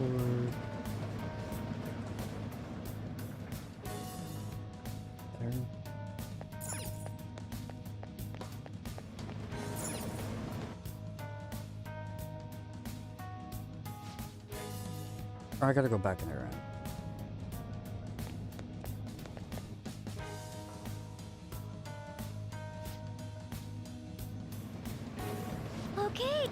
teleport. There. I gotta go back in there. Okay.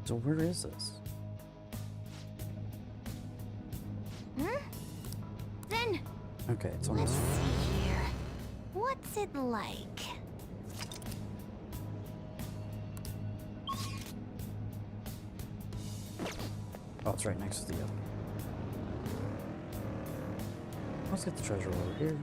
So where is this? Then Okay, it's on let's this. see here. What's it like? Oh, it's right next to the other. Let's get the treasure over here.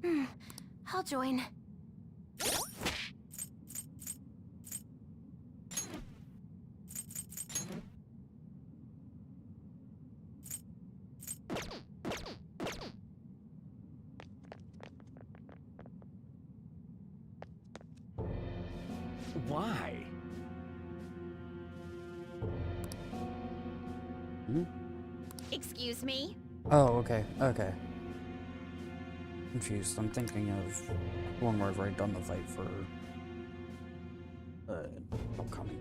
Then I'll join. Why? Excuse me? Oh, okay, okay. Confused. I'm thinking of one where I've already done the fight for Homecoming.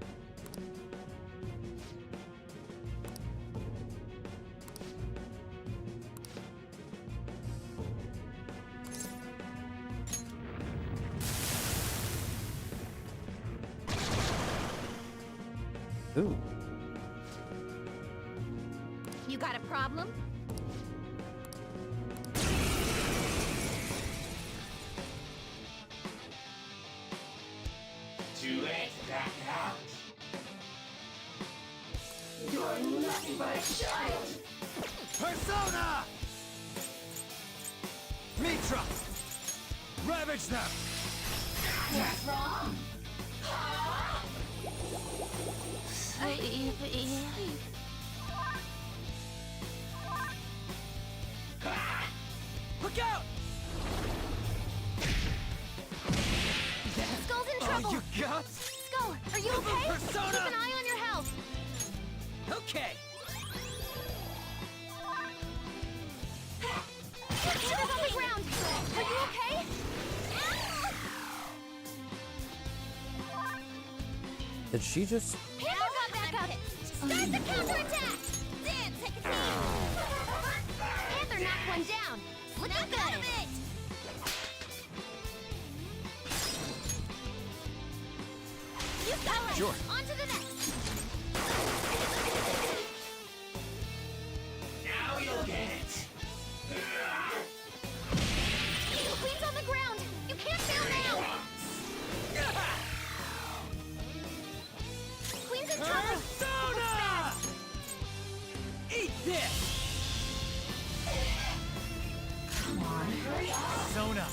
Ooh. You got a problem? Too late to back out. You're nothing but a child. Persona! Mitra! Ravage them! What's wrong? Look out! Skull's in Oh, trouble! you guts! Skull, are you okay? Persona! Keep an eye on your health! Okay! Panther's on the ground! Are you okay? Did she just... Panther got back up! Start the counterattack! Dan, take a seat! Panther knocked one down! Looking good! You got it! Sure. On to the next! Now you'll get it. Queen's on the ground! You can't fail now! Queen's in trouble! Persona! Eat this! Come on, hurry up. Persona!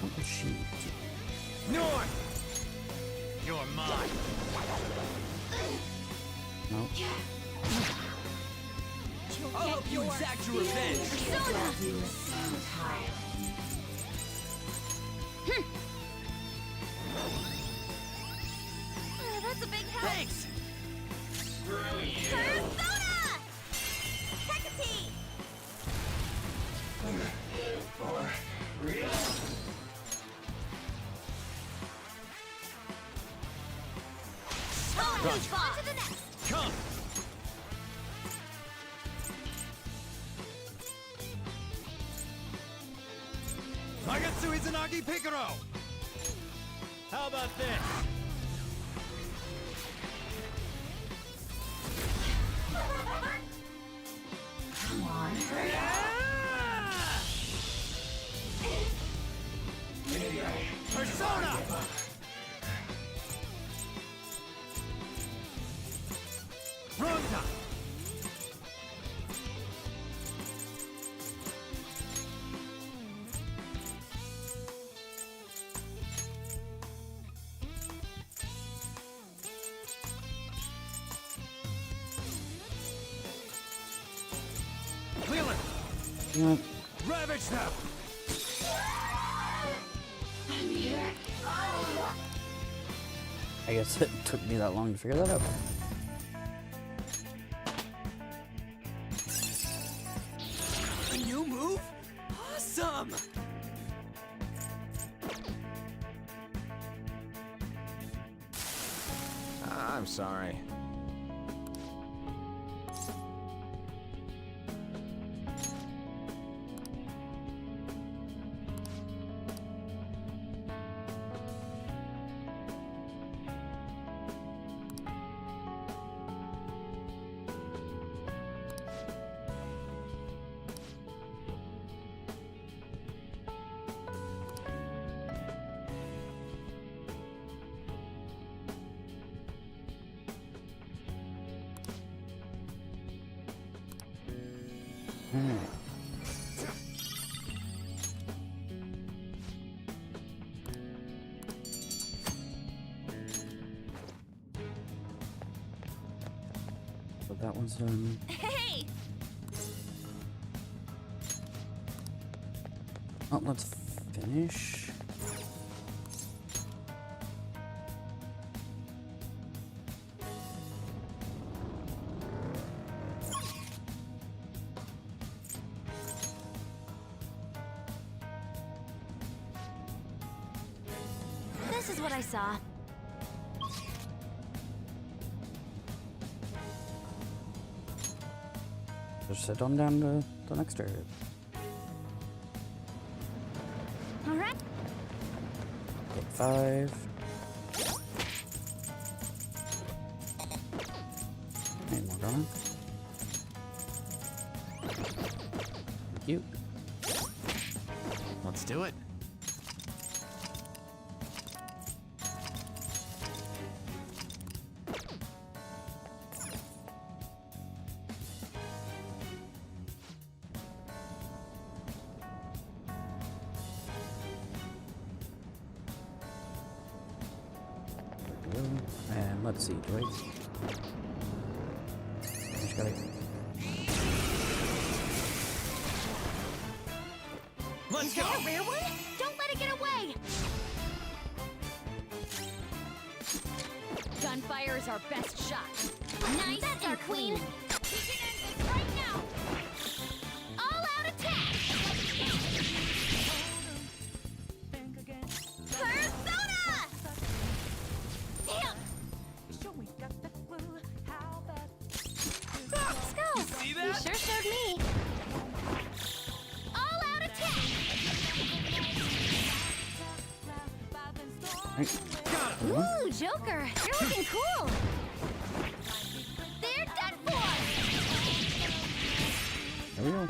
What was she... North! You're mine! No? I'll help you exact your revenge! Persona! You so tired. That's a big help! Thanks! Screw you. Persona! Hecate! Move on to the next. Come! Magatsu Izanagi Picaro! How about this? Come on, hurry up. Persona! Ronda! Leland! Yeah, Ravage them! I'm here. I guess it took me that long to figure that out. A new move? Awesome! I'm sorry. So that one's done. Hey! Oh, let's finish. This is what I saw. Just head on down to the next area. Alright. Get 5. Need more going. Thank you. Let's do it. And let's see, do I just gotta Let's Is go! that a rare one? Don't let it get away! Gunfire is our best shot. Nice. That's our queen. We can end this right now. All out attack. Persona! Damn. Let's go. See You that? sure showed me. All out attack. right. Got him! Ooh, Joker, you're looking cool. They're done for. There we go.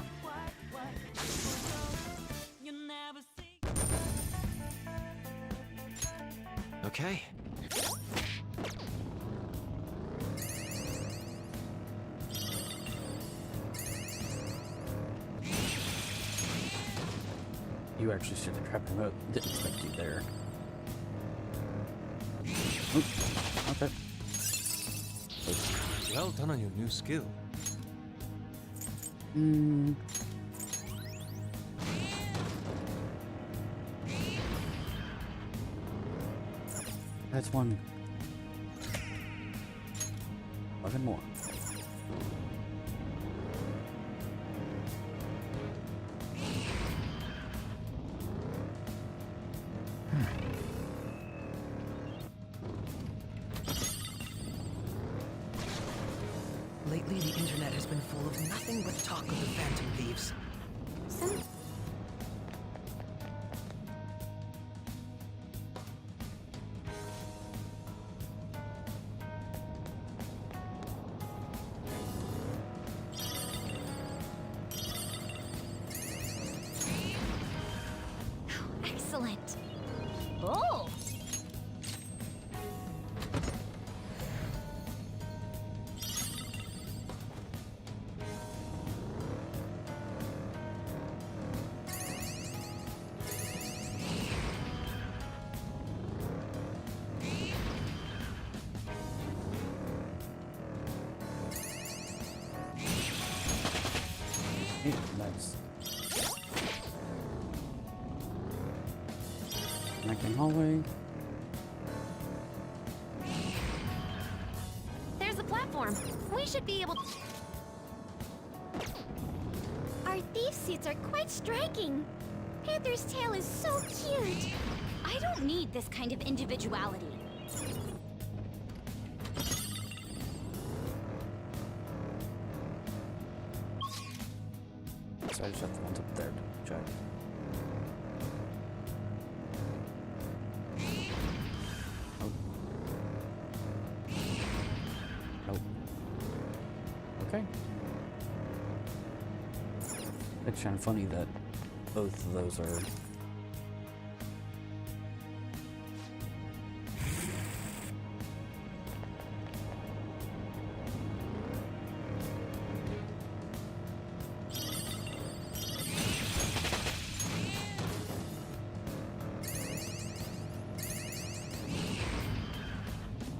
Okay. You actually should have trapped him out. Didn't expect you there. Oop. Okay. Well done on your new skill. Hmm. That's one. 11 more. Connecting hallway. There's the platform. We should be able to... Our thief suits are quite striking. Panther's tail is so cute. I don't need this kind of individuality. So I just have the ones up there to check. Nope. Nope. Okay. It's kind of funny that both of those are...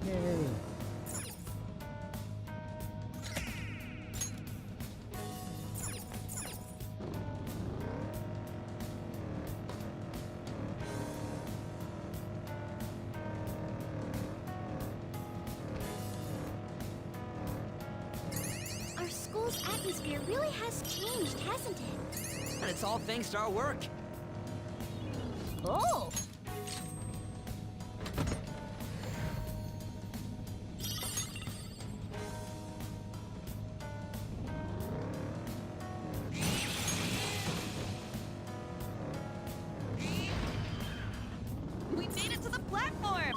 Yay! Our school's atmosphere really has changed, hasn't it? And it's all thanks to our work. Oh! We made it to the platform!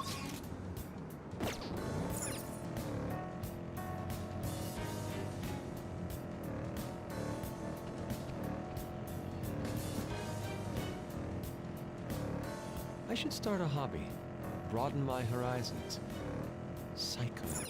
I should start a hobby. Broaden my horizons. Cycling.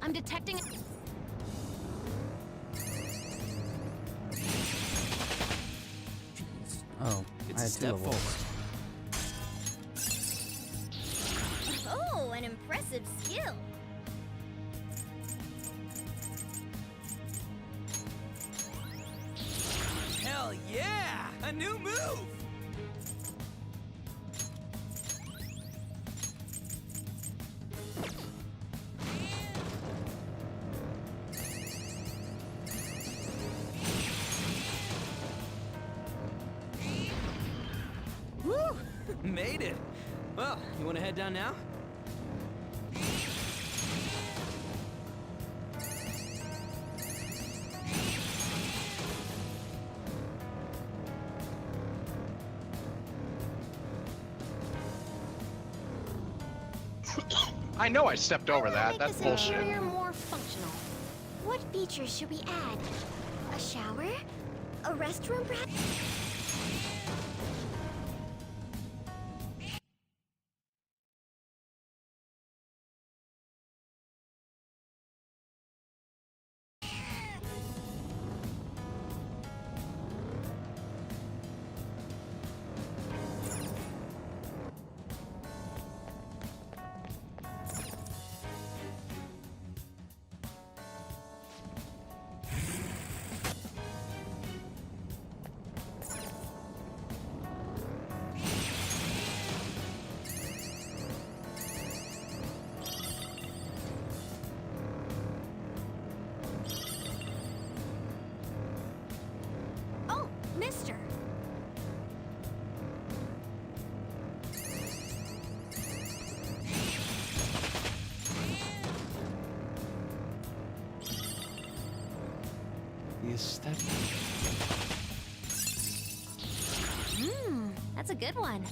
I'm detecting... Oh, It's I a had two step levels. forward. Oh, an impressive skill. Hell yeah! A new move! Woo! Made it! Well, you wanna head down now? I know I stepped over that. Make That's this bullshit. interior more functional. What features should we add? A shower? A restroom, perhaps? Oh, mister. The aesthetic. That's a good one.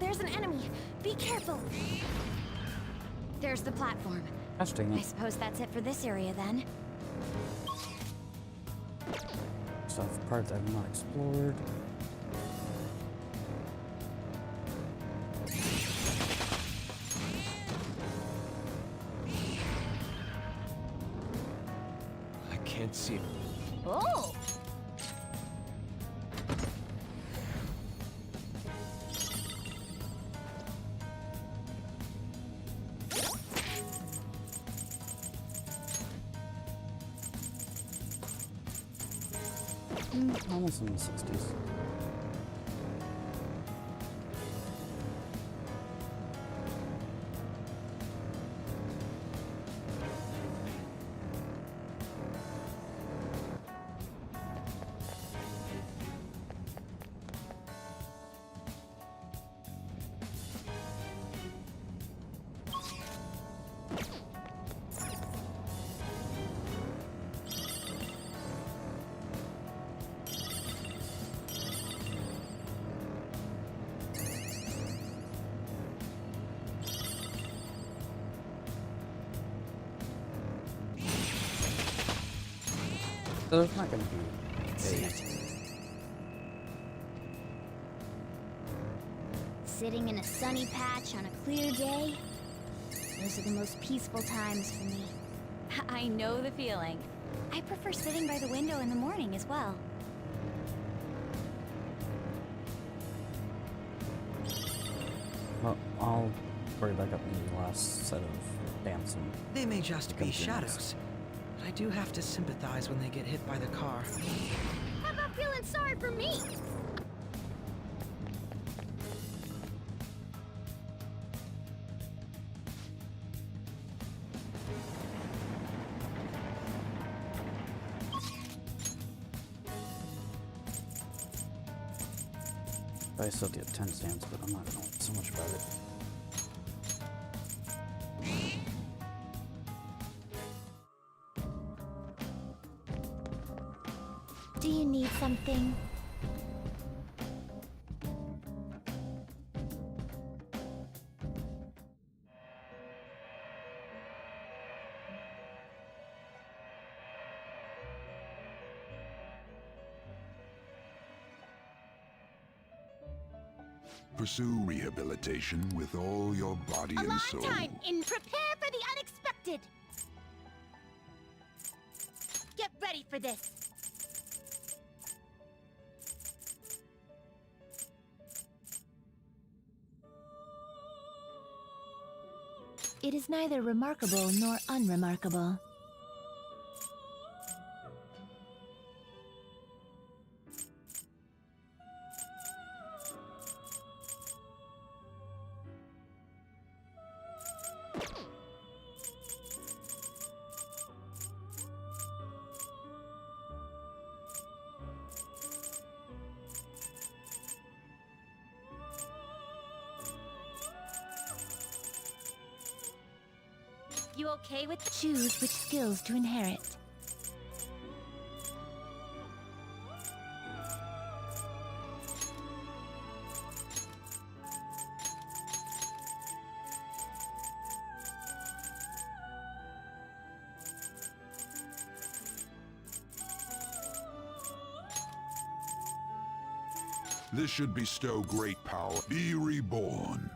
there's an enemy. Be careful. There's the platform. Gosh dang I it. suppose that's it for this area then. Stuff, parts I've not explored. I can't see. Oh! Almost in the 60s. So there's not going to be a Sitting in a sunny patch on a clear day, those are the most peaceful times for me. I know the feeling. I prefer sitting by the window in the morning as well. Well, I'll worry back up in the last set of dancing. They may just be Becomes your next. shadows, but I do have to sympathize when they get hit by the car. How about feeling sorry for me? I still get 10 stamps, but I'm not going to know so much about it. Do you need something? Pursue rehabilitation with all your body A and long soul. time in prepare for the unexpected. Get ready for this. It is neither remarkable nor unremarkable. You okay with Choose which skills to inherit. This should bestow great power. Be reborn.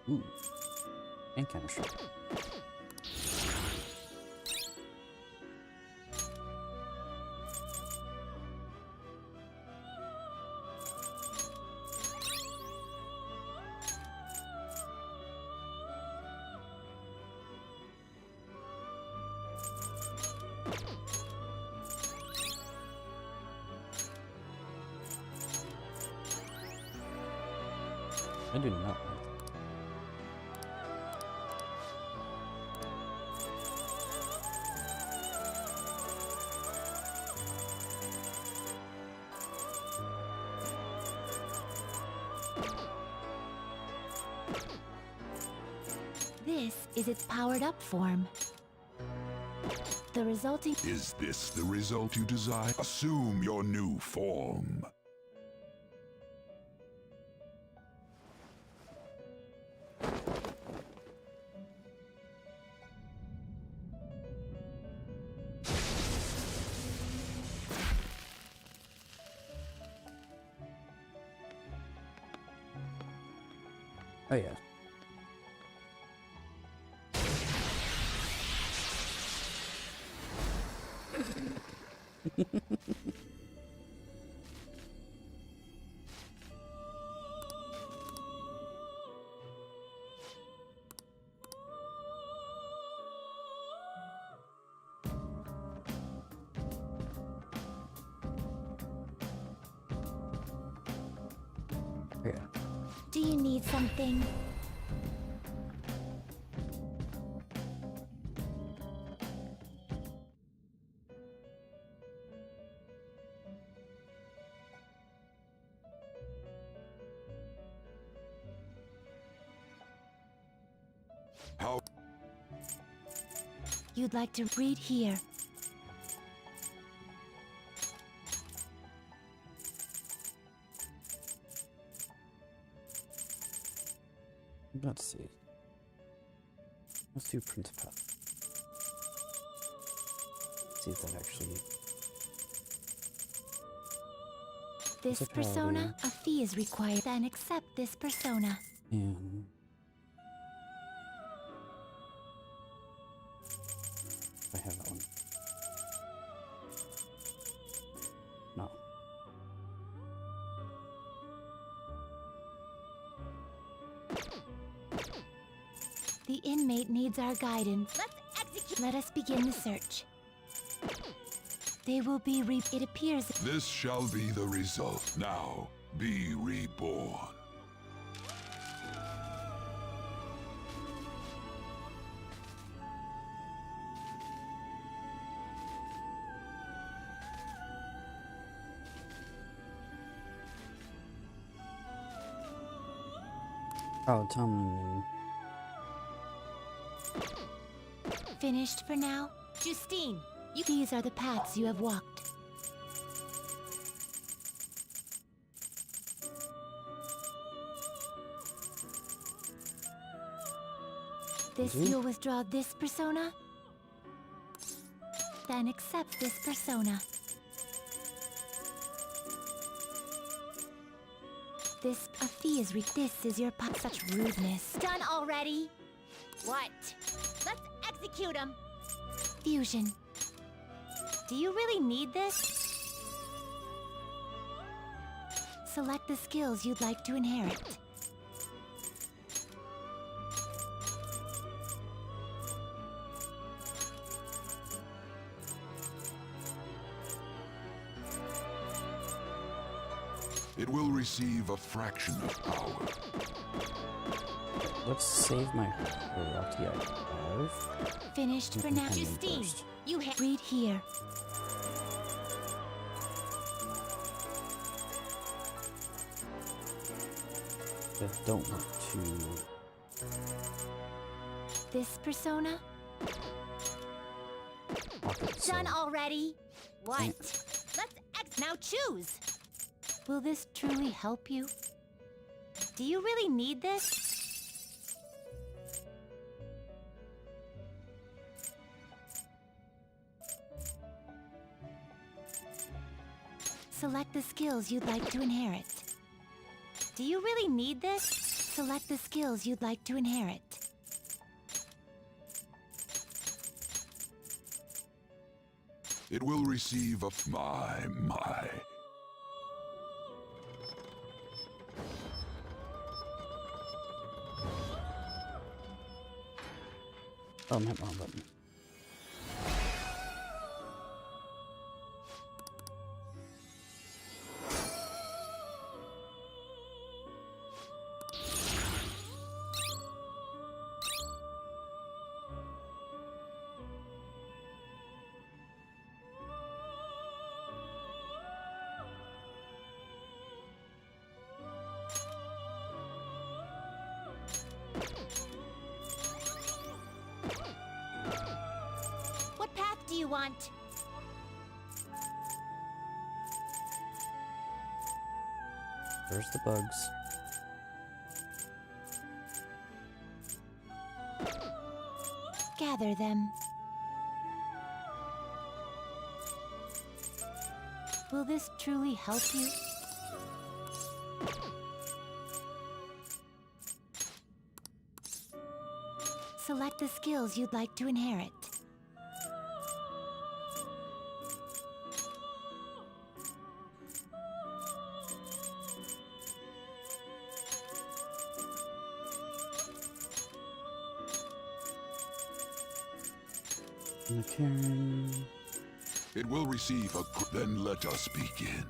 Ooh. And chemistry. I do not like is its powered-up form. The resulting... Is this the result you desire? Assume your new form. Oh yeah. Yeah. Do you need something? How? You'd like to read here. Let's see. Let's do print path. See if that actually. This persona, a fee is required. Then accept this persona. And I have that one. No. The inmate needs our guidance. Let's execute. Let us begin the search. They will be It appears... This shall be the result. Now, be reborn. Oh, tell me. Finished for now? Justine, These are the paths you have walked. This you'll withdraw this persona? Then accept this persona. This a fee is this is your such rudeness. done already? What? Let's execute him. Fusion. Do you really need this? Select the skills you'd like to inherit. It will receive a fraction of power. Let's save my Hirati I have. Finished for now. Companion Justine, first. you Read here. I don't want to. This persona? Lock it, done so- already? What? Let's now choose. Will this truly help you? Do you really need this? Select the skills you'd like to inherit. Do you really need this? Select the skills you'd like to inherit. It will receive a my. Oh, I'm hitting the wrong button. do you want? There's the bugs. Gather them. Will this truly help you? Select the skills you'd like to inherit. And the Karen. It will receive a... Then let us begin.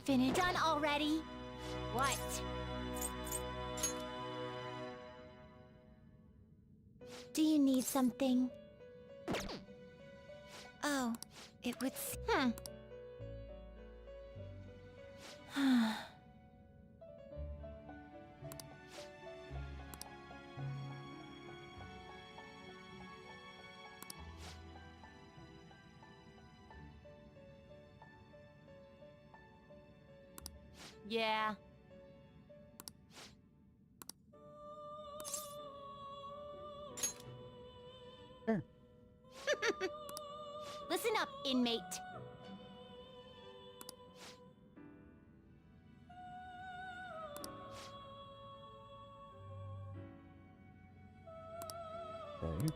Finished. Done already? What? Do you need something? Oh, it would. Yeah. Sure. Listen up, inmate. Okay.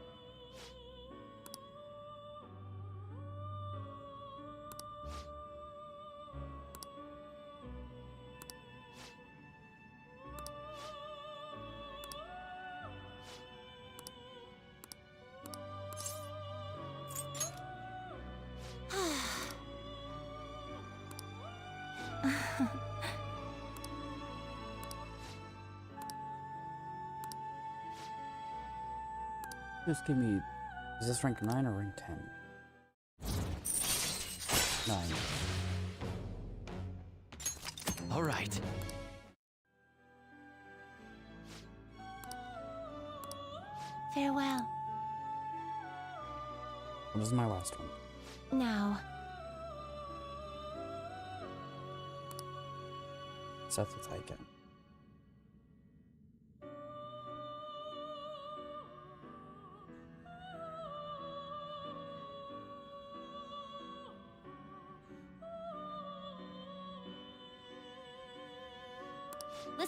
Just give me. Is this rank 9 or rank 10? 9. All right. Farewell. What is my last one? Now, Seth with Aiken.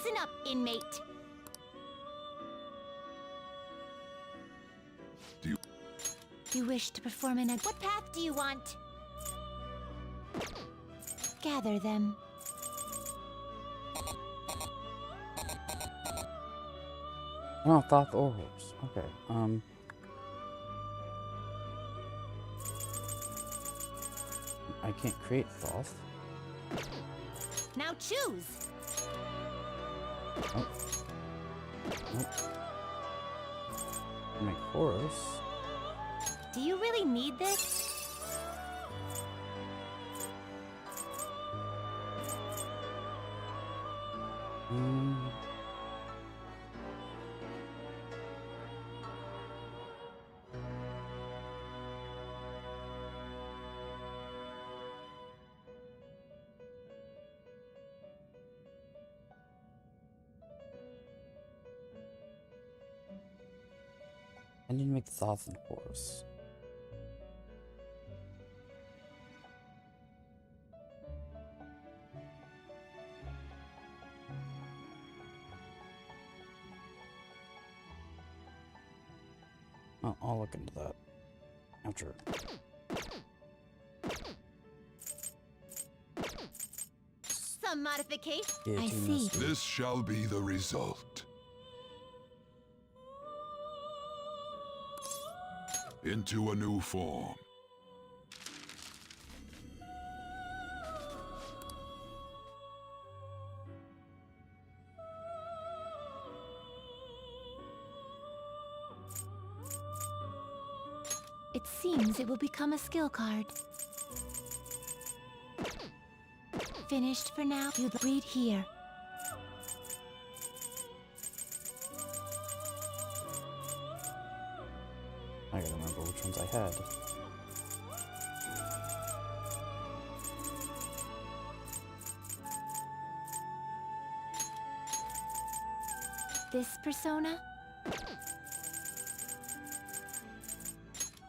listen up, inmate. You wish to perform an... What path do you want? Gather them. Oh, Thoth or horse. Okay. I can't create Thoth. Now choose. Nope. Nope. Make Horus. Do you really need this? I need to make Thoth and Horus. I'll look into that after. Some modification. Yeah, I Team see. Misty. This shall be the result. Into a new form. It seems it will become a skill card. Finished for now. You'd read here. I gotta remember which ones I had. This persona?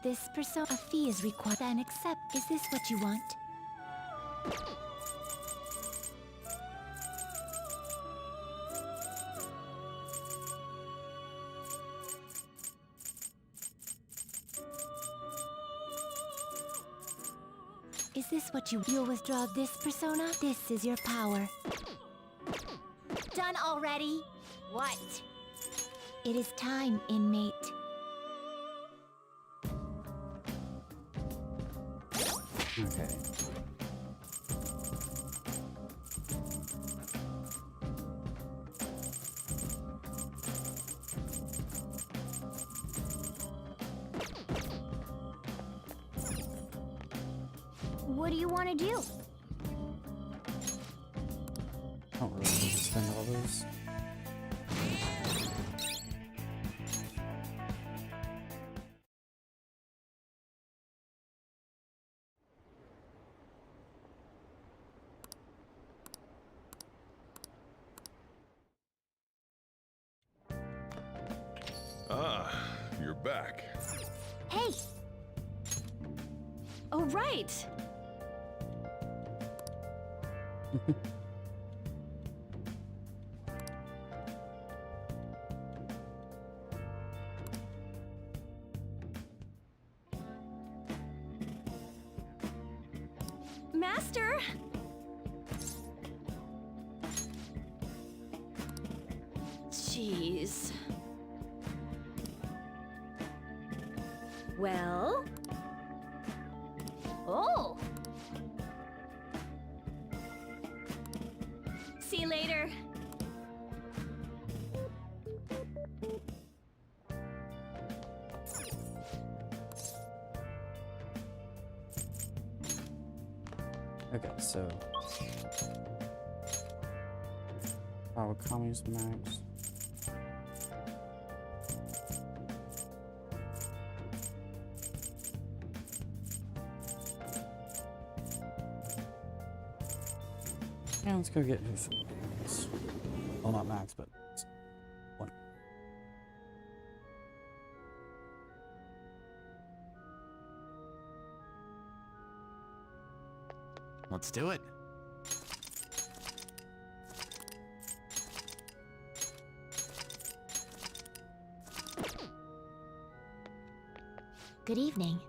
This persona? A fee is required. Then accept. Is this what you want? Is this what you'll withdraw this persona? This is your power. Done already? What? It is time, inmate. Okay. What do you want to do? I don't really need to spend all those. Ah, you're back. Hey! Oh, right! Master! Jeez. Well? Oh! See you later. Okay, so Kami's max. Yeah, let's go get his. Well, not max, but one. Let's do it. Good evening.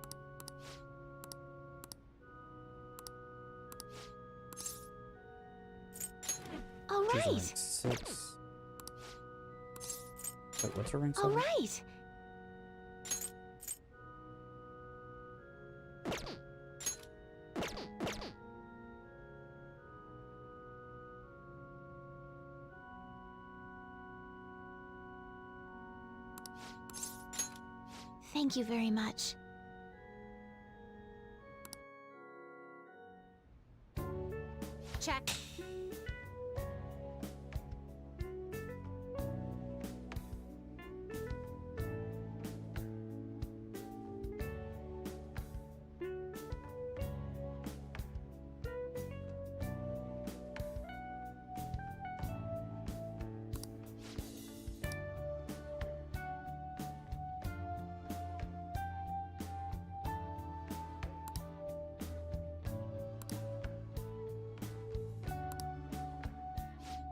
All She's right. rank 6. Wait, what's her rank 7? All right. Thank you very much. Check.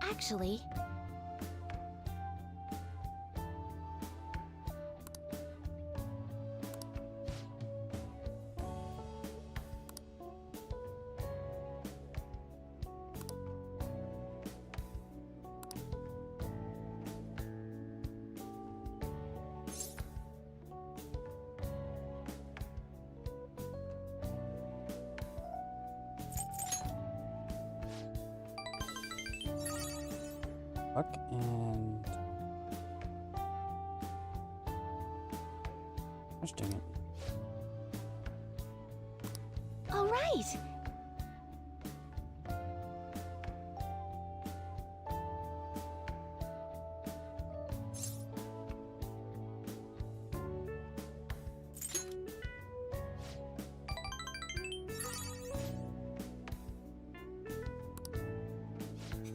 Actually, Fuck and. Gosh dang it. All right.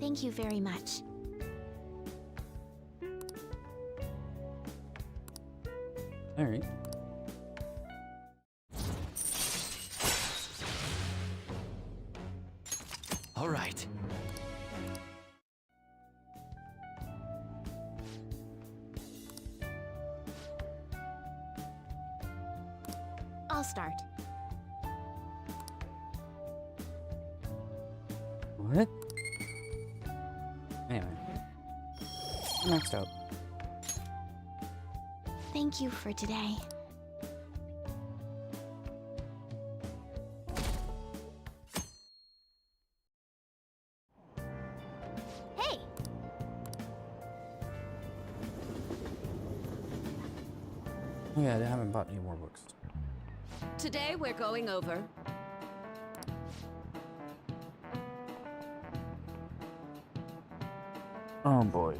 Thank you very much. Alright. All right. I'll start. What? Anyway. Next up. Thank you for today. Hey, Oh yeah, I haven't bought any more books. Today we're going over Oh boy.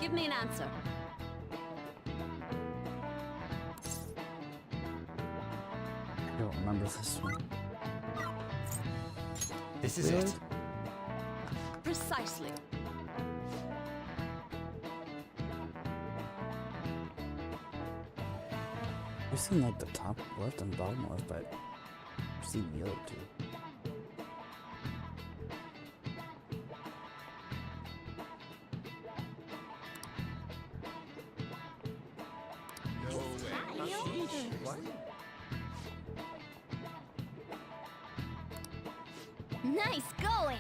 Give me an answer. I don't remember this one. This is Really? it. Precisely. I've seen like the top left and bottom left, but I've seen the other two. nice going.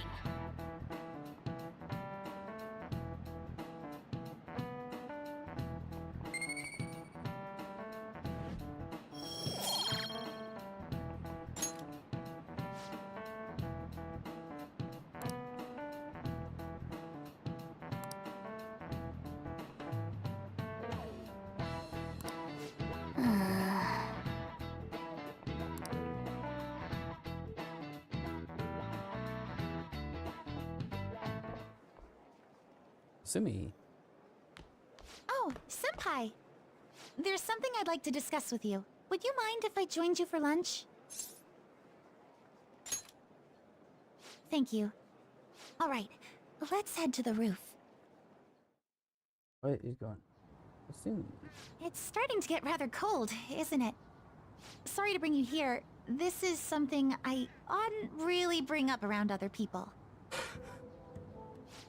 Sumi. Oh, Senpai. There's something I'd like to discuss with you. Would you mind if I joined you for lunch? Thank you. All right, let's head to the roof. Wait, he's going. Sumi. It's starting to get rather cold, isn't it? Sorry to bring you here. This is something I oughtn't really bring up around other people.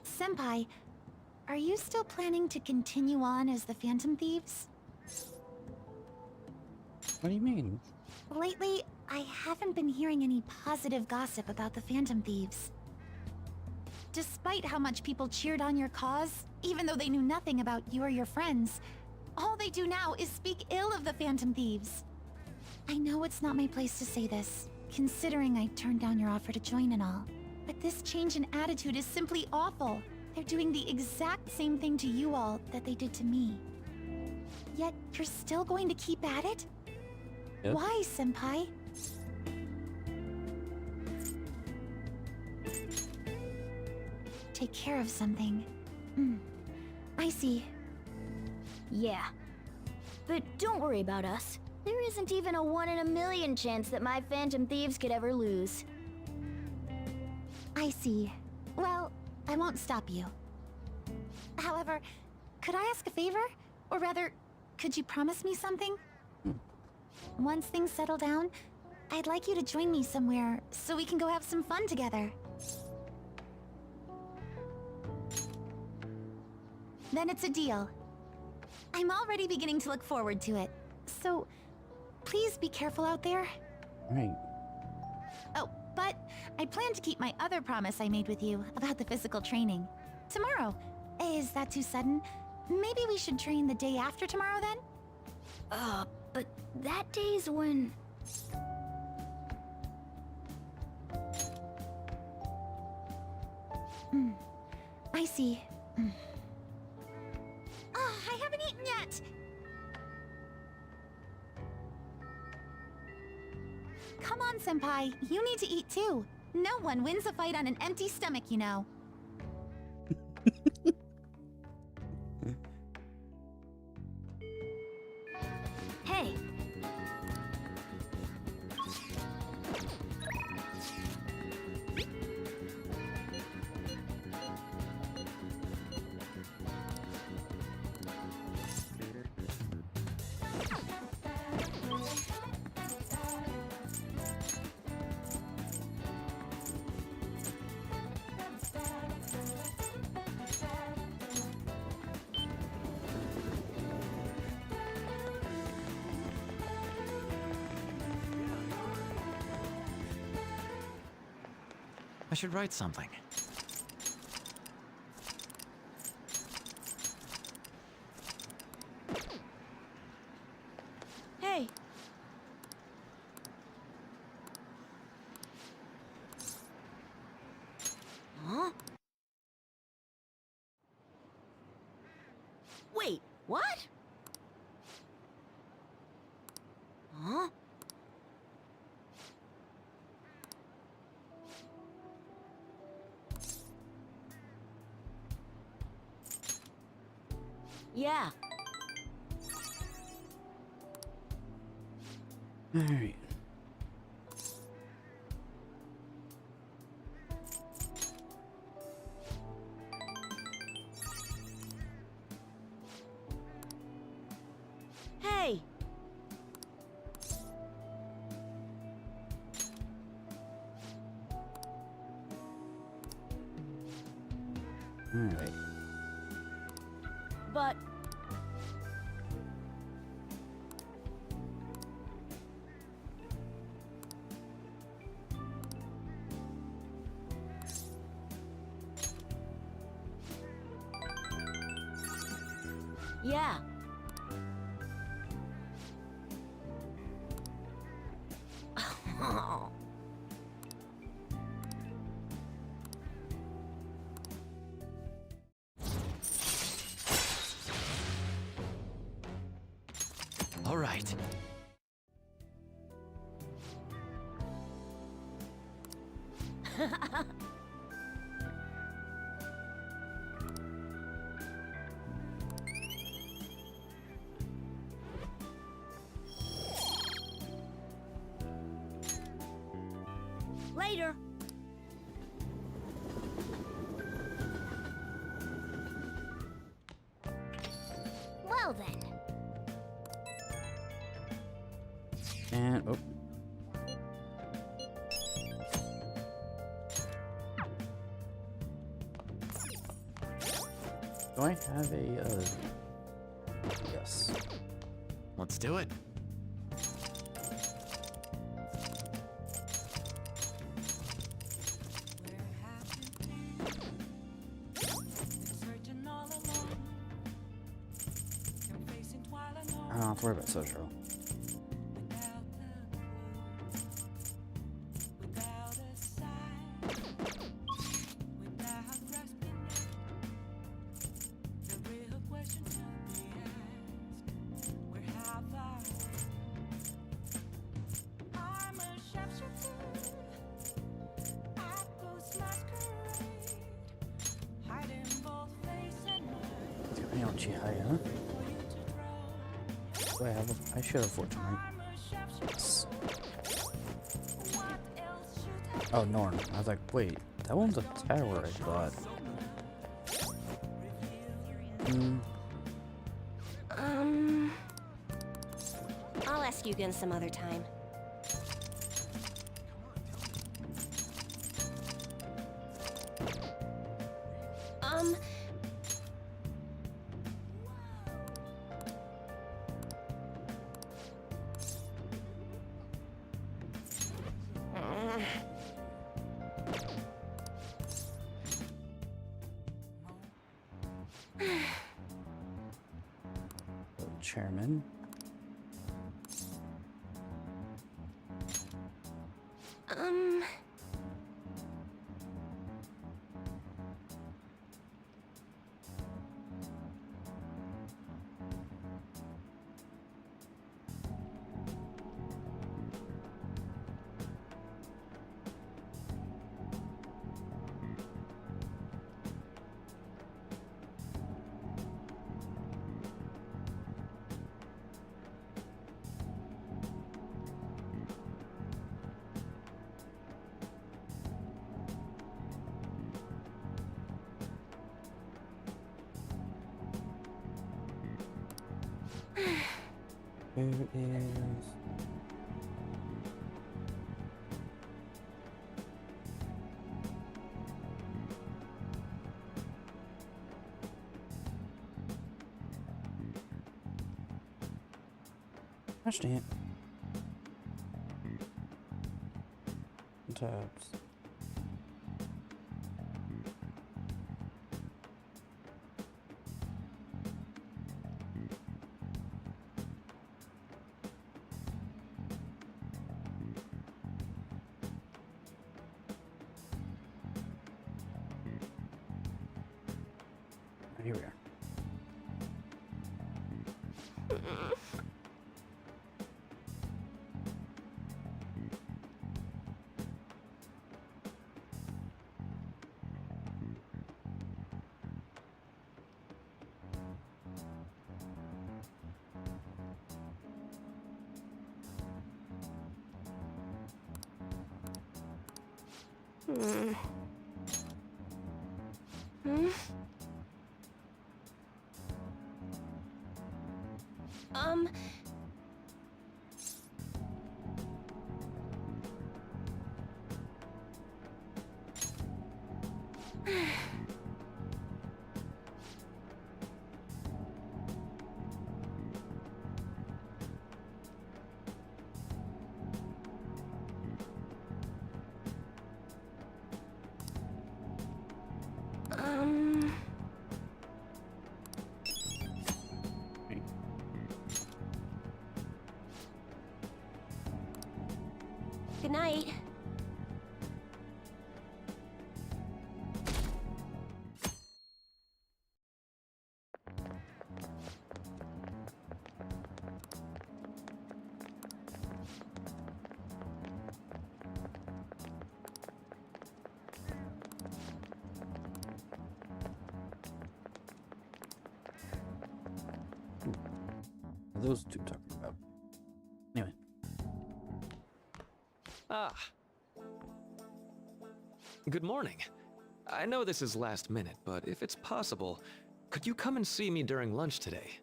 Senpai, are you still planning to continue on as the Phantom Thieves? What do you mean? Lately, I haven't been hearing any positive gossip about the Phantom Thieves. Despite how much people cheered on your cause, even though they knew nothing about you or your friends, all they do now is speak ill of the Phantom Thieves. I know it's not my place to say this, considering I turned down your offer to join and all. But this change in attitude is simply awful. They're doing the exact same thing to you all that they did to me. Yet, you're still going to keep at it? Yep. Why, Senpai? Take care of something. I see. Yeah. But don't worry about us. There isn't even a 1 in a million chance that my Phantom Thieves could ever lose. I see. Well, I won't stop you. However, could I ask a favor? Or rather, could you promise me something? Once things settle down, I'd like you to join me somewhere so we can go have some fun together. Then it's a deal. I'm already beginning to look forward to it. So, please be careful out there. Right. Oh, but I plan to keep my other promise I made with you about the physical training. Tomorrow, Is that too sudden? Maybe we should train the day after tomorrow then? But that day's when... I see. Oh, I haven't eaten yet! Come on, Senpai. You need to eat too. No one wins a fight on an empty stomach, you know. Hey, I should write something. hey. Huh? Wait, what? Huh? Yeah. Alright. Hey. Alright. But... Yeah. All right. Later. Well then. And oh. Do I have a yes. Let's do it. I don't have to worry about Sojiro. Chihaya. Wait, I should have fortune, right? Yes. Oh, Norn. I was like, wait, that one's a tower, I thought. I'll ask you again some other time. The chairman. Where is... Gosh dang it. Tabs. Here we are. Good night. What are those two talking about? Anyway. Ah. Good morning. I know this is last minute, but if it's possible, could you come and see me during lunch today?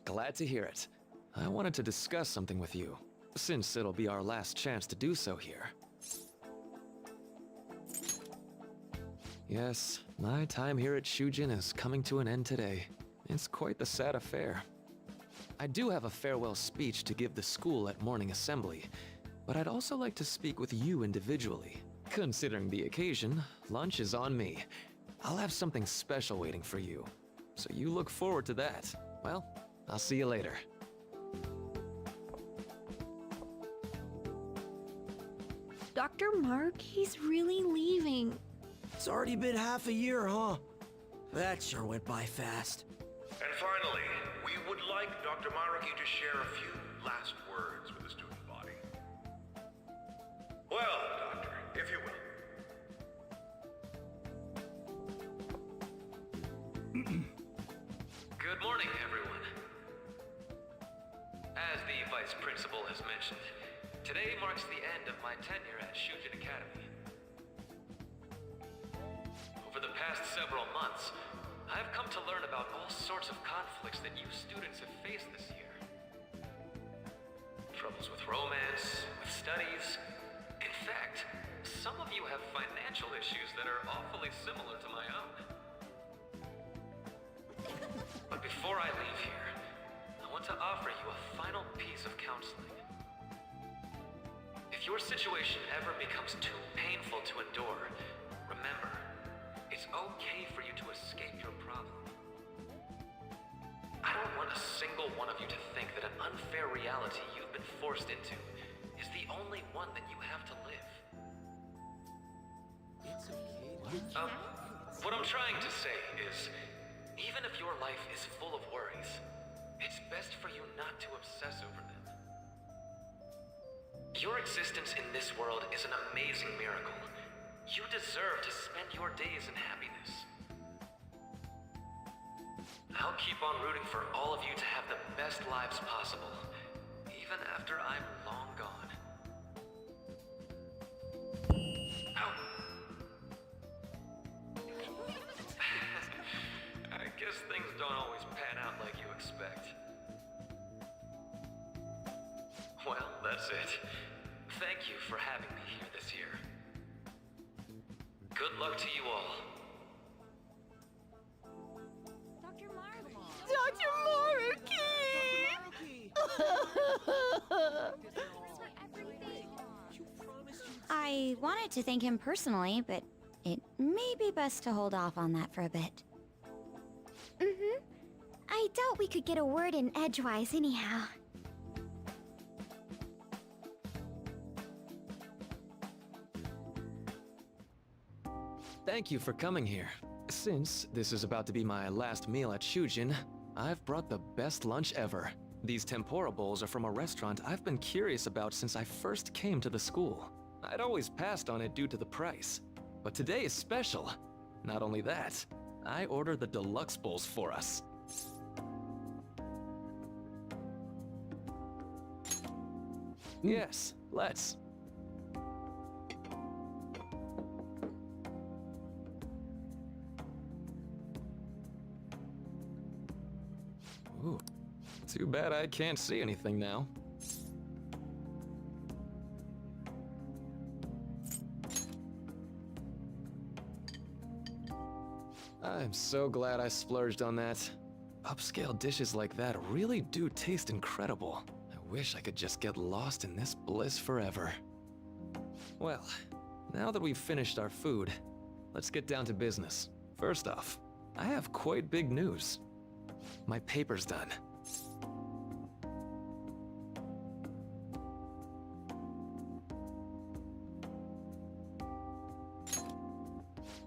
Glad to hear it. I wanted to discuss something with you, since it'll be our last chance to do so here. Yes, my time here at Shujin is coming to an end today. It's quite the sad affair. I do have a farewell speech to give the school at morning assembly, but I'd also like to speak with you individually. Considering the occasion, lunch is on me. I'll have something special waiting for you, so you look forward to that. Well, I'll see you later. Dr. Mark, he's really leaving. It's already been half a year, huh? That sure went by fast. And finally, we would like Dr. Maraki to share a few last words with the student body. Well, Doctor, if you will. Good morning, everyone. As the Vice Principal has mentioned, today marks the end of my tenure at Shujin Academy. Over the past several months, I've come to learn about all sorts of conflicts that you students have faced this year. Troubles with romance, with studies. In fact, some of you have financial issues that are awfully similar to my own. But before I leave here, I want to offer you a final piece of counseling. If your situation ever becomes too painful to endure, remember, it's It's okay for you to escape your problem. I don't want a single one of you to think that an unfair reality you've been forced into is the only one that you have to live. What I'm trying to say is, even if your life is full of worries, it's best for you not to obsess over them. Your existence in this world is an amazing miracle. You deserve to spend your days in happiness. I'll keep on rooting for all of you to have the best lives possible, even after I'm long gone. I guess things don't always pan out like you expect. Well, that's it. Thank you for having me here this year. Good luck to you all. Dr. I wanted to thank him personally, but it may be best to hold off on that for a bit. I doubt we could get a word in edgewise anyhow. Thank you for coming here. Since this is about to be my last meal at Shujin, I've brought the best lunch ever. These tempura bowls are from a restaurant I've been curious about since I first came to the school. I'd always passed on it due to the price. But today is special. Not only that, I ordered the deluxe bowls for us. Yes, let's. Ooh, too bad I can't see anything now. I'm so glad I splurged on that. Upscale dishes like that really do taste incredible. I wish I could just get lost in this bliss forever. Well, now that we've finished our food, let's get down to business. First off, I have quite big news. My paper's done.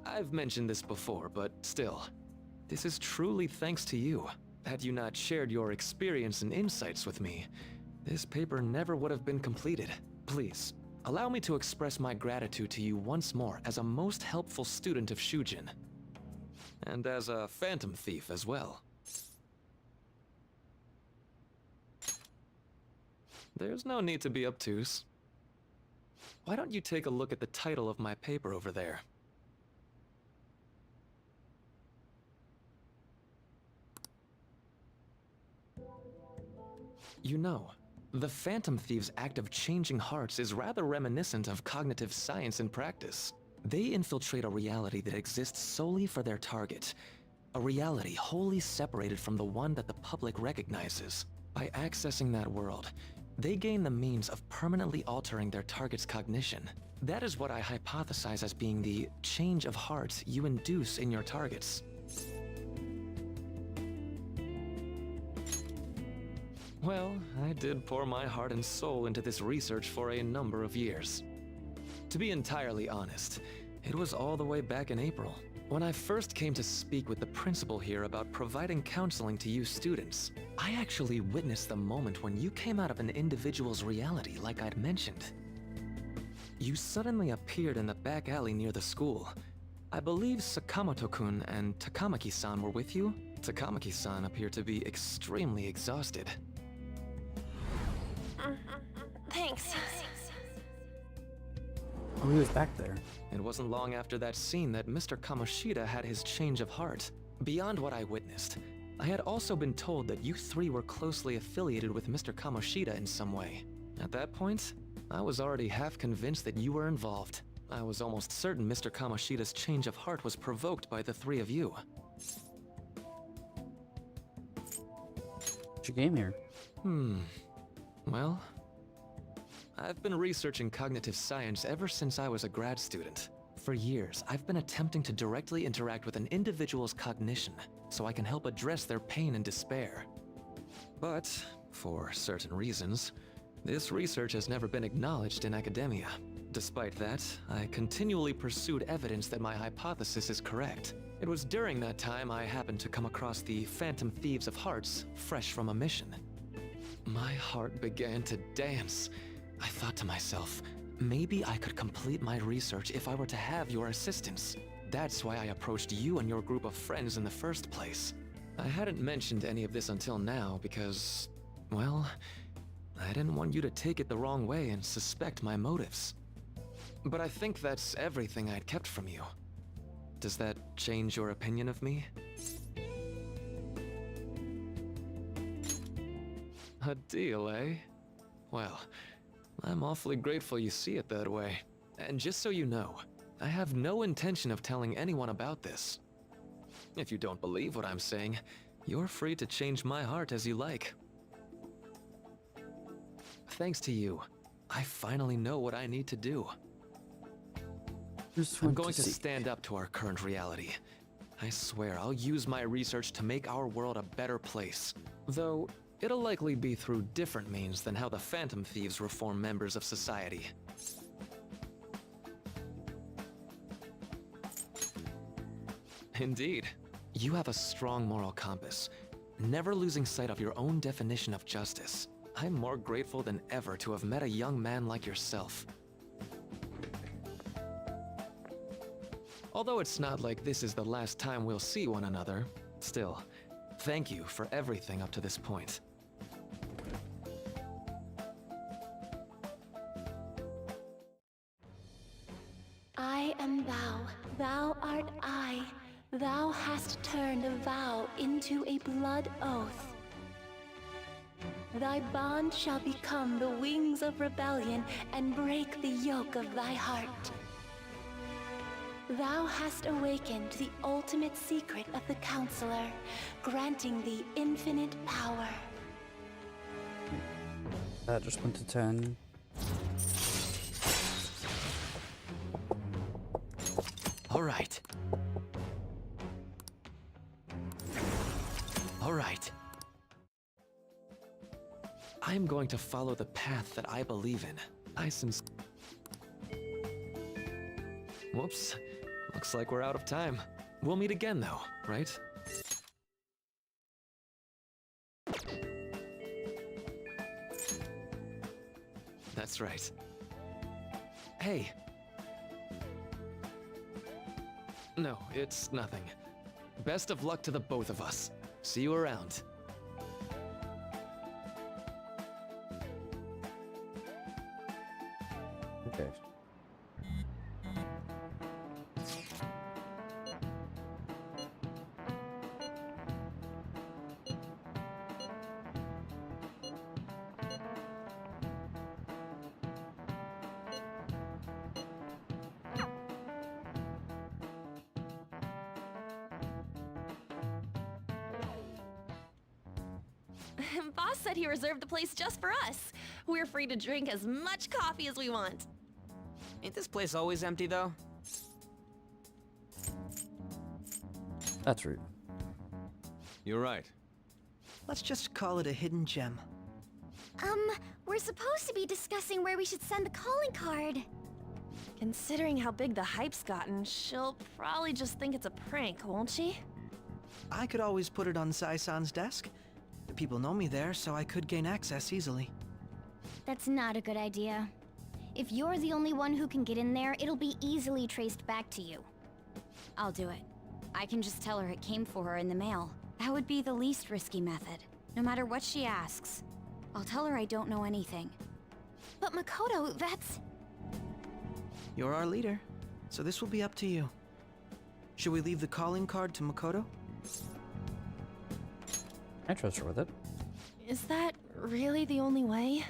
I've mentioned this before, but still, this is truly thanks to you. Had you not shared your experience and insights with me, this paper never would have been completed. Please, allow me to express my gratitude to you once more as a most helpful student of Shujin. And as a phantom thief as well. There's no need to be obtuse. Why don't you take a look at the title of my paper over there? You know, the Phantom Thieves' act of changing hearts is rather reminiscent of cognitive science in practice. They infiltrate a reality that exists solely for their target. A reality wholly separated from the one that the public recognizes. By accessing that world, they gain the means of permanently altering their target's cognition. That is what I hypothesize as being the change of hearts you induce in your targets. Well, I did pour my heart and soul into this research for a number of years. To be entirely honest, it was all the way back in April, when I first came to speak with the principal here about providing counseling to you students. I actually witnessed the moment when you came out of an individual's reality like I'd mentioned. You suddenly appeared in the back alley near the school. I believe Sakamoto-kun and Takamaki-san were with you. Takamaki-san appeared to be extremely exhausted. Thanks. Oh, he was back there. It wasn't long after that scene that Mr. Kamoshida had his change of heart. Beyond what I witnessed, I had also been told that you three were closely affiliated with Mr. Kamoshida in some way. At that point, I was already half convinced that you were involved. I was almost certain Mr. Kamoshida's change of heart was provoked by the three of you. She came here. Well, I've been researching cognitive science ever since I was a grad student. For years, I've been attempting to directly interact with an individual's cognition, so I can help address their pain and despair. But, for certain reasons, this research has never been acknowledged in academia. Despite that, I continually pursued evidence that my hypothesis is correct. It was during that time I happened to come across the Phantom Thieves of Hearts, fresh from a mission. My heart began to dance. I thought to myself, maybe I could complete my research if I were to have your assistance. That's why I approached you and your group of friends in the first place. I hadn't mentioned any of this until now because, well, I didn't want you to take it the wrong way and suspect my motives. But I think that's everything I'd kept from you. Does that change your opinion of me? A deal, eh? Well, I'm awfully grateful you see it that way. And just so you know, I have no intention of telling anyone about this. If you don't believe what I'm saying, you're free to change my heart as you like. Thanks to you, I finally know what I need to do. I'm going to stand up to our current reality. I swear I'll use my research to make our world a better place. Though, it'll likely be through different means than how the Phantom Thieves reform members of society. Indeed. You have a strong moral compass, never losing sight of your own definition of justice. I'm more grateful than ever to have met a young man like yourself. Although it's not like this is the last time we'll see one another, still, thank you for everything up to this point. I am thou, thou art I. Thou hast turned a vow into a blood oath. Thy bond shall become the wings of rebellion and break the yoke of thy heart. Thou hast awakened the ultimate secret of the Counselor, granting thee infinite power. That just went to 10. All right. All right. I am going to follow the path that I believe in. Whoops. Looks like we're out of time. We'll meet again though, right? That's right. Hey. No, it's nothing. Best of luck to the both of us. See you around. Okay. Boss said he reserved the place just for us. We're free to drink as much coffee as we want. Ain't this place always empty, though? That's rude. You're right. Let's just call it a hidden gem. We're supposed to be discussing where we should send the calling card. Considering how big the hype's gotten, she'll probably just think it's a prank, won't she? I could always put it on Sai-san's desk. The people know me there, so I could gain access easily. That's not a good idea. If you're the only one who can get in there, it'll be easily traced back to you. I'll do it. I can just tell her it came for her in the mail. That would be the least risky method. No matter what she asks. I'll tell her I don't know anything. But Makoto, that's... You're our leader, so this will be up to you. Should we leave the calling card to Makoto? I trust her with it. Is that really the only way?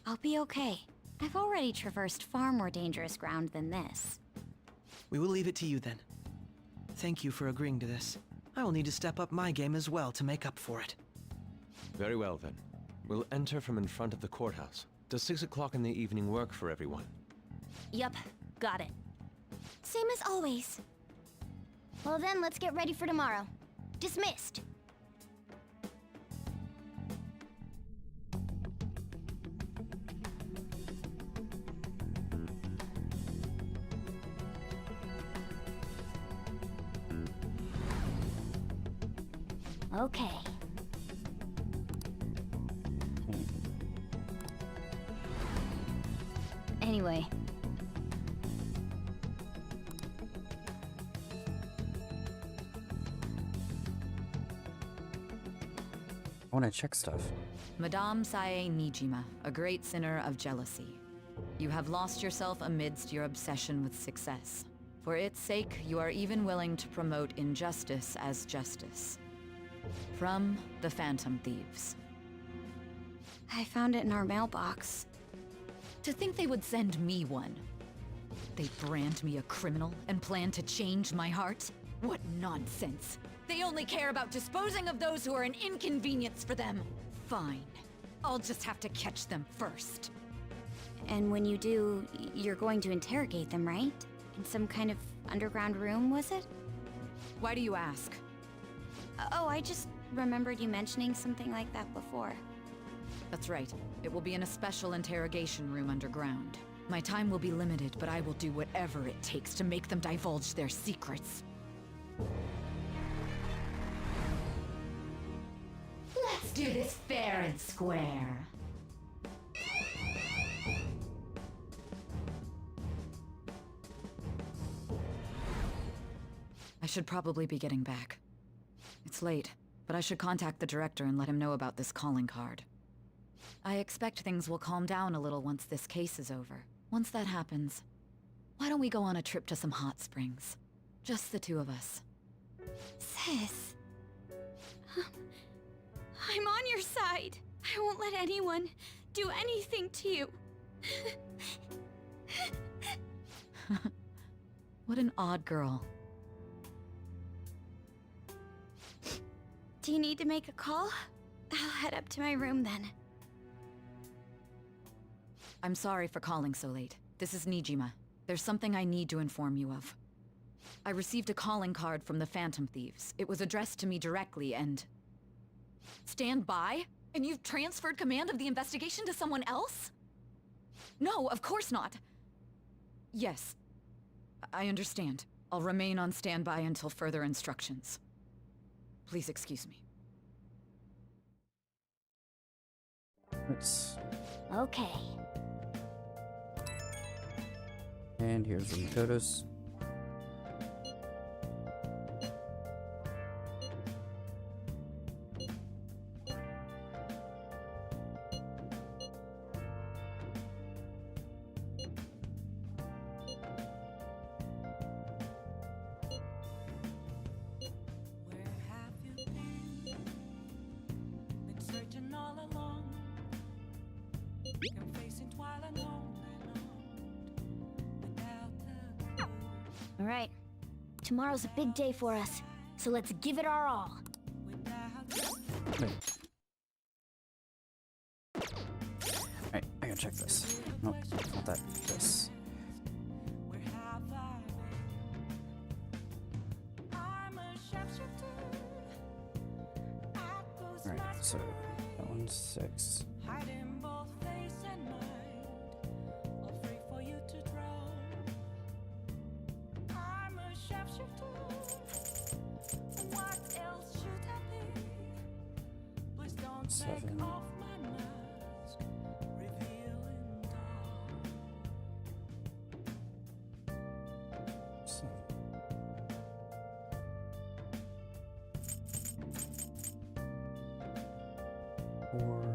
I'll be okay. I've already traversed far more dangerous ground than this. We will leave it to you then. Thank you for agreeing to this. I will need to step up my game as well to make up for it. Very well then. We'll enter from in front of the courthouse. Does 6 o'clock in the evening work for everyone? Yup, got it. Same as always. Well then, let's get ready for tomorrow. Dismissed. Okay. Anyway. I want to check stuff. Madame Sae Nijima, a great sinner of jealousy. You have lost yourself amidst your obsession with success. For its sake, you are even willing to promote injustice as justice. From the Phantom Thieves. I found it in our mailbox. To think they would send me one. They brand me a criminal and plan to change my heart? What nonsense! They only care about disposing of those who are an inconvenience for them. Fine. I'll just have to catch them first. And when you do, you're going to interrogate them, right? In some kind of underground room, was it? Why do you ask? Oh, I just remembered you mentioning something like that before. That's right. It will be in a special interrogation room underground. My time will be limited, but I will do whatever it takes to make them divulge their secrets. Let's do this fair and square. I should probably be getting back. It's late, but I should contact the director and let him know about this calling card. I expect things will calm down a little once this case is over. Once that happens, why don't we go on a trip to some hot springs? Just the two of us. Sis. I'm on your side. I won't let anyone do anything to you. What an odd girl. Do you need to make a call? I'll head up to my room then. I'm sorry for calling so late. This is Nijima. There's something I need to inform you of. I received a calling card from the Phantom Thieves. It was addressed to me directly and... Stand by? And you've transferred command of the investigation to someone else? No, of course not. Yes. I understand. I'll remain on standby until further instructions. Please excuse me. Let's... Okay. And here's the Makotos. All right. Tomorrow's a big day for us, so let's give it our all. Alright, I gotta check this. Nope, not that. This. Alright, so that one's 6. Seven. Four.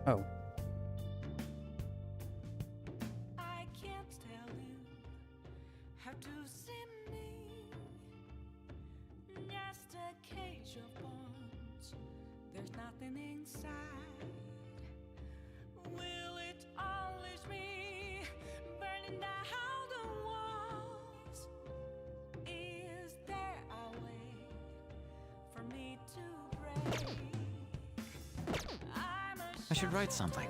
Oh. I can't tell you how to see me. Just a cage of bones. There's nothing inside. Will it always be burning down the walls? Is there a way for me to break? I should write something.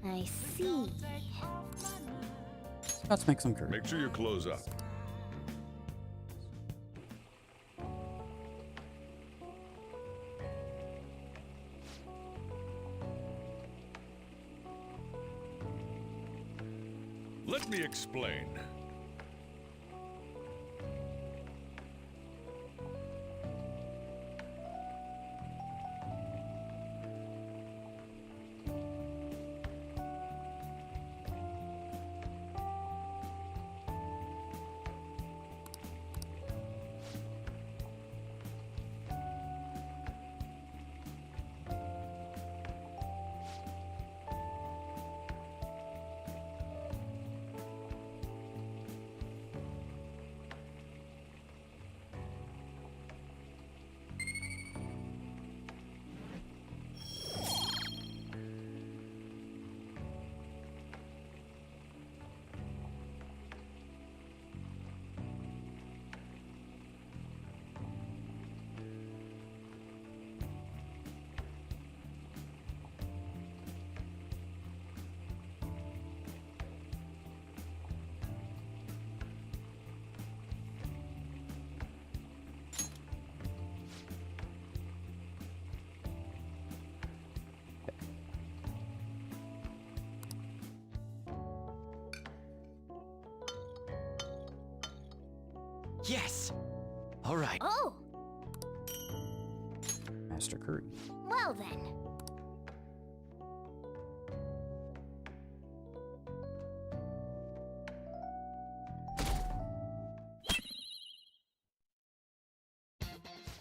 I see. Let's make some curry. Make sure your clothes up. Let me explain. Yes! All right. Oh, Master Curry. well then.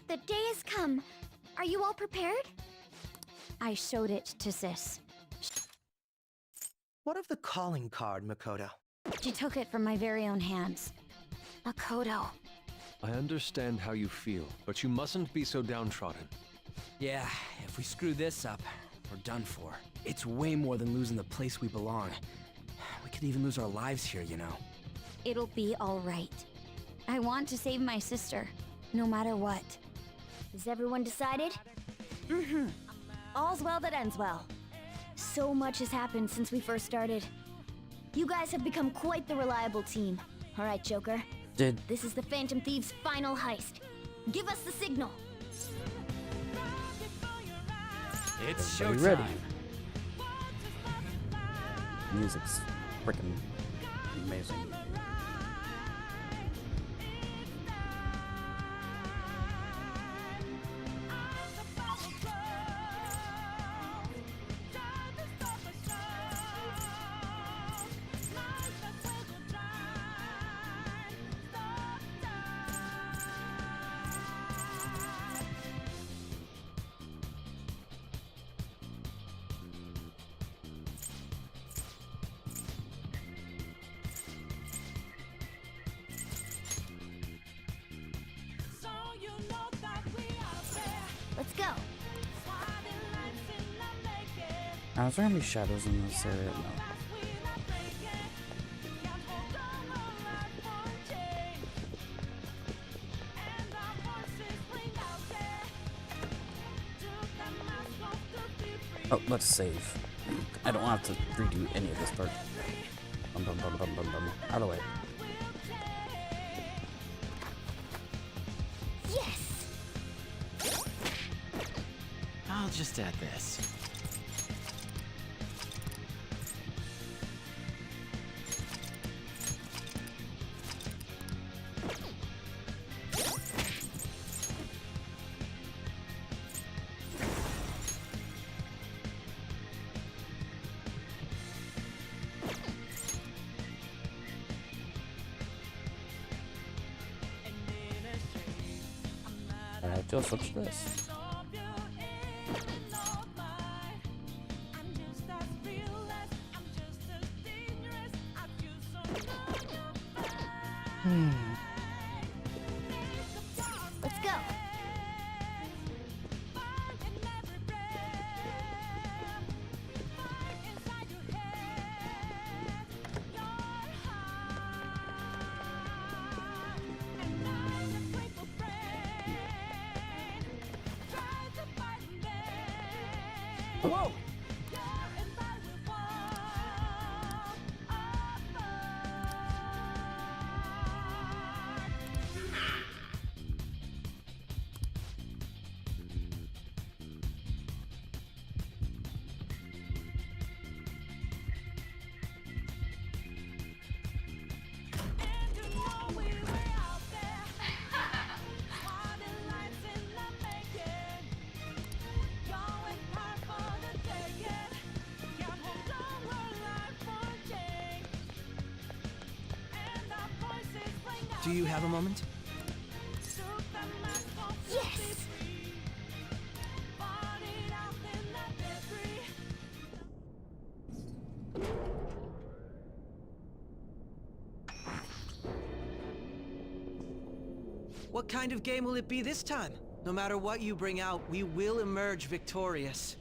The day has come. Are you all prepared? I showed it to Sis. What of the calling card, Makoto? She took it from my very own hands. Makoto. I understand how you feel, but you mustn't be so downtrodden. Yeah, if we screw this up, we're done for. It's way more than losing the place we belong. We could even lose our lives here, you know. It'll be all right. I want to save my sister, no matter what. Is everyone decided? Mm-hmm. All's well that ends well. So much has happened since we first started. You guys have become quite the reliable team. All right, Joker. This is the Phantom Thieves' final heist. Give us the signal. It's Everybody showtime. ready. Music's freaking amazing. Let's go. Is there gonna be shadows in this area? No. Oh, let's save. I don't have to redo any of this part. Bum, bum, bum, bum, bum, bum. Out of the way. Yes! I'll just add this. I feel so stressed. Let's go. Whoa! Do you have a moment? Yes! What kind of game will it be this time? No matter what you bring out, we will emerge victorious.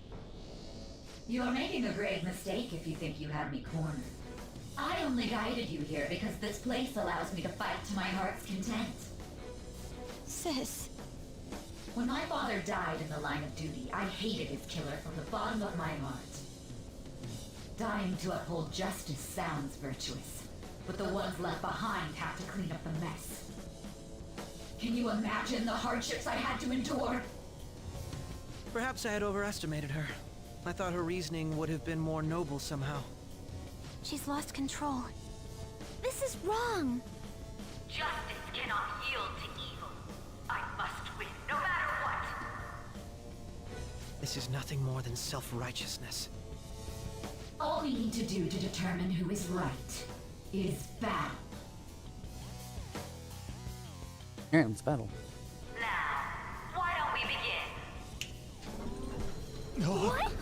You're making a grave mistake if you think you have me cornered. I only guided you here because this place allows me to fight to my heart's content. Sis. When my father died in the line of duty, I hated his killer from the bottom of my heart. Dying to uphold justice sounds virtuous, but the ones left behind have to clean up the mess. Can you imagine the hardships I had to endure? Perhaps I had overestimated her. I thought her reasoning would have been more noble somehow. She's lost control. This is wrong. Justice cannot yield to evil. I must win, no matter what. This is nothing more than self-righteousness. All we need to do to determine who is right is battle. Here comes battle. Now, why don't we begin? What?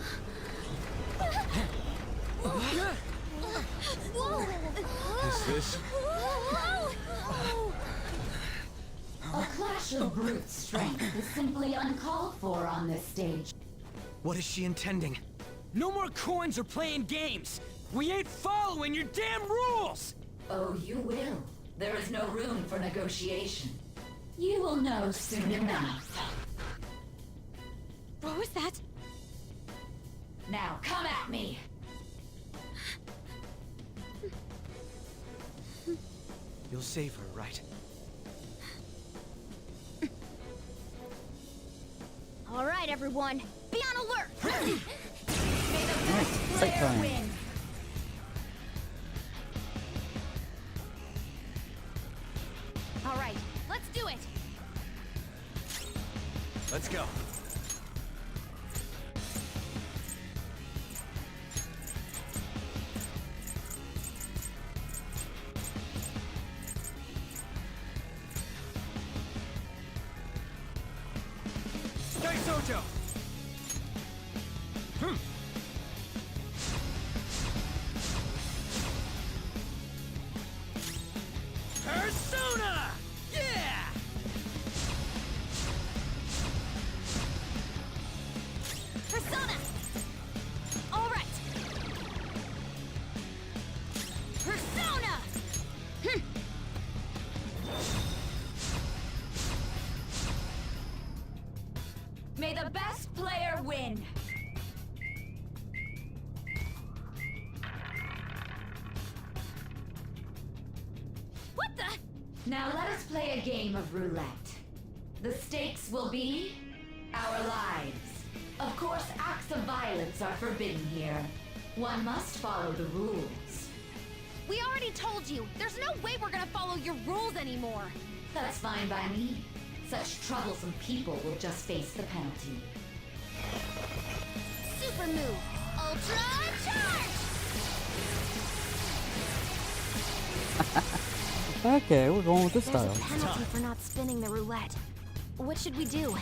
Is this? A clash of brute strength is simply uncalled for on this stage. What is she intending? No more coins or playing games! We ain't following your damn rules! Oh, you will. There is no room for negotiation. You will know soon enough. What was that? Now, come at me! You'll save her, right? All right, everyone. Be on alert! Fight time. All right, let's do it! Let's go. Sojo! Persona! Yeah! Persona! All right! Persona! May the best player win! What the? Now let us play a game of roulette. The stakes will be our lives. Of course, acts of violence are forbidden here. One must follow the rules. We already told you. There's no way we're gonna follow your rules anymore. That's fine by me. Such troublesome people will just face the penalty. Super move. Ultra charge! Okay, we're going with this There's style. a penalty for not spinning the roulette. What should we do?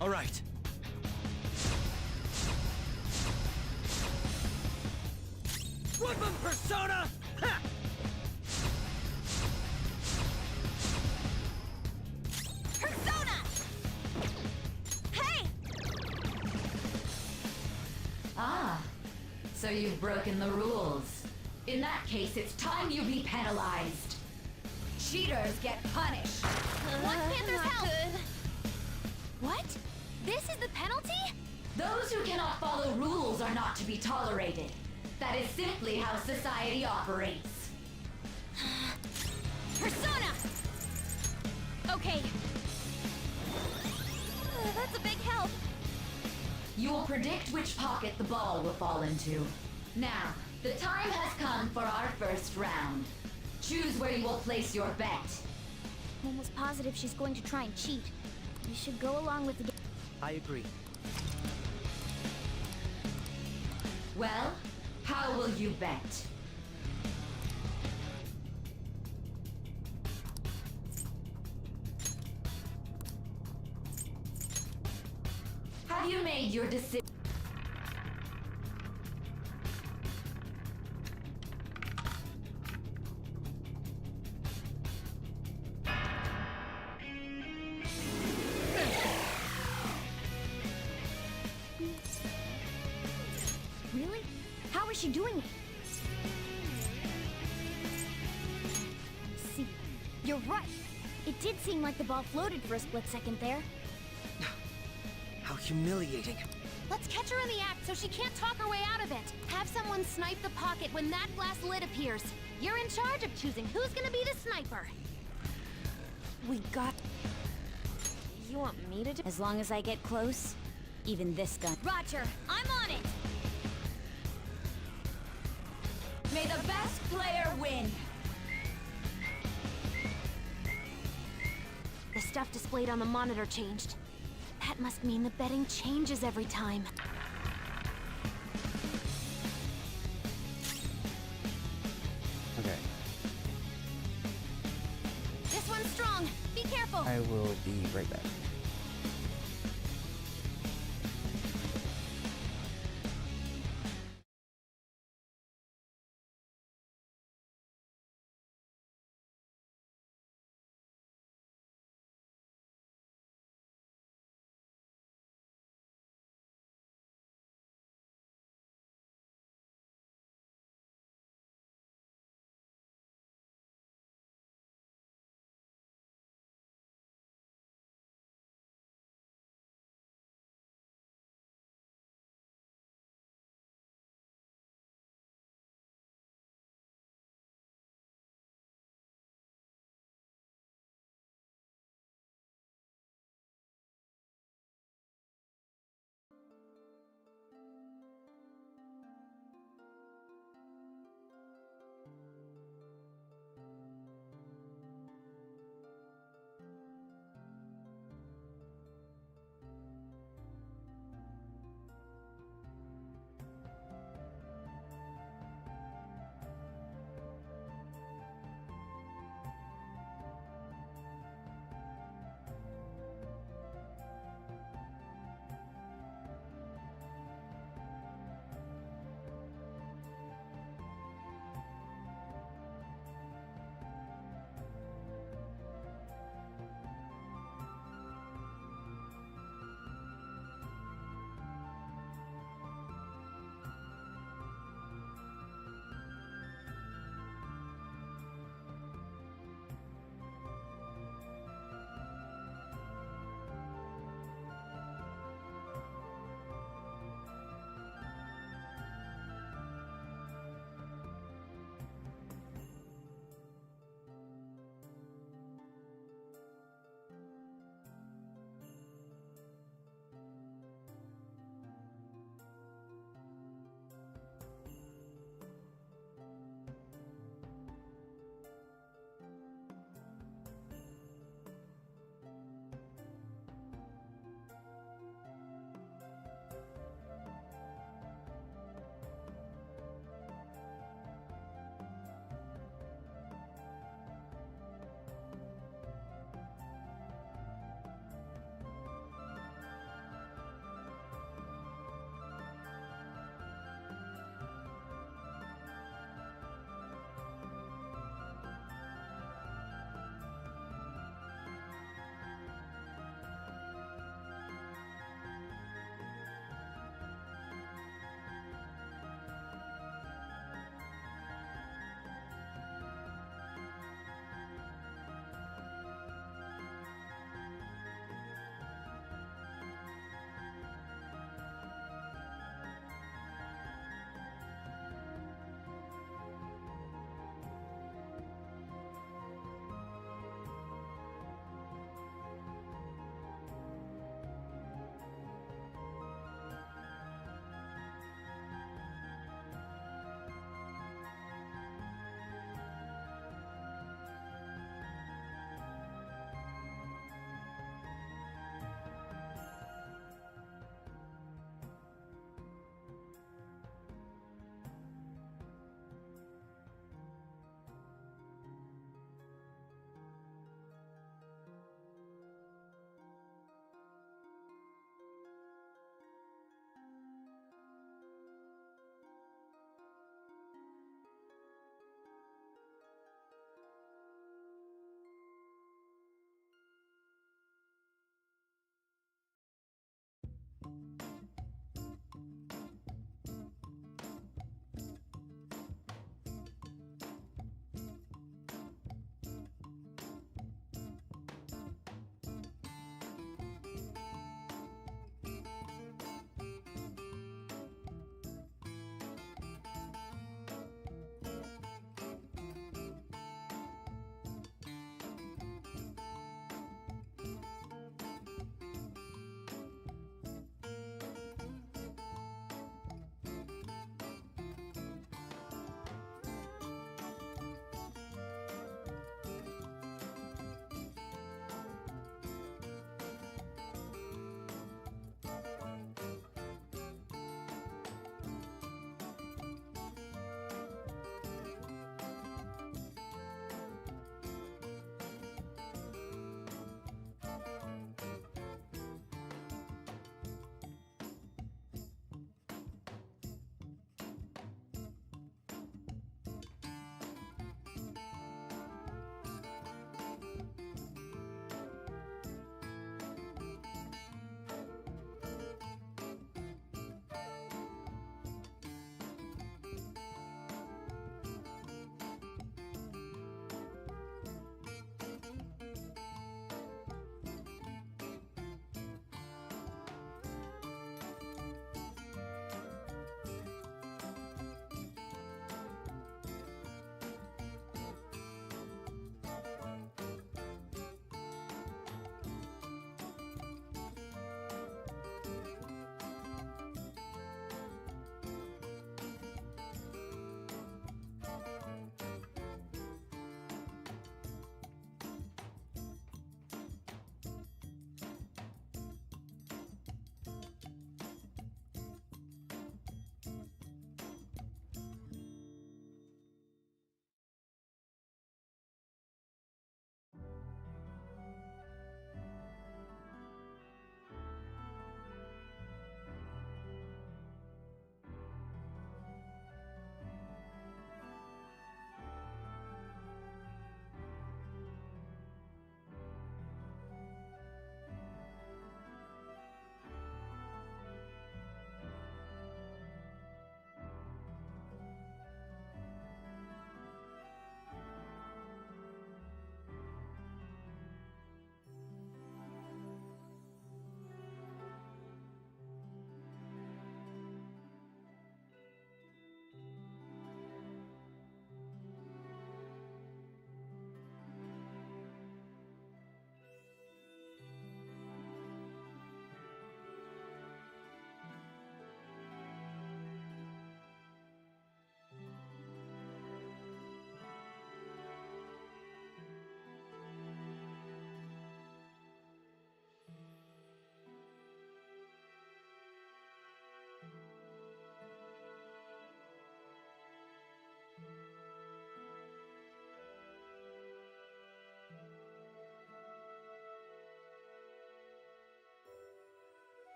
All right. Whoop 'em, Persona! Ha! Persona! Hey! Ah, so you've broken the rules. In that case, it's time you be penalized. Cheaters get punished. Black Panther's help! What? This is the penalty? Those who cannot follow rules are not to be tolerated. That is simply how society operates. Persona! Okay. That's a big help. You will predict which pocket the ball will fall into. Now, the time has come for our first round. Choose where you will place your bet. I'm almost positive she's going to try and cheat. We should go along with the game. I agree. Well, how will you bet? Have you made your decision? Really? How is she doing it? See, you're right. It did seem like the ball floated for a split second there. How humiliating. Let's catch her in the act so she can't talk her way out of it. Have someone snipe the pocket when that glass lid appears. You're in charge of choosing who's gonna be the sniper. We got... You want me to do... As long as I get close, even this gun. Roger, I'm on it! May the best player win! The stuff displayed on the monitor changed. That must mean the betting changes every time. Okay. This one's strong. Be careful. I will be right back.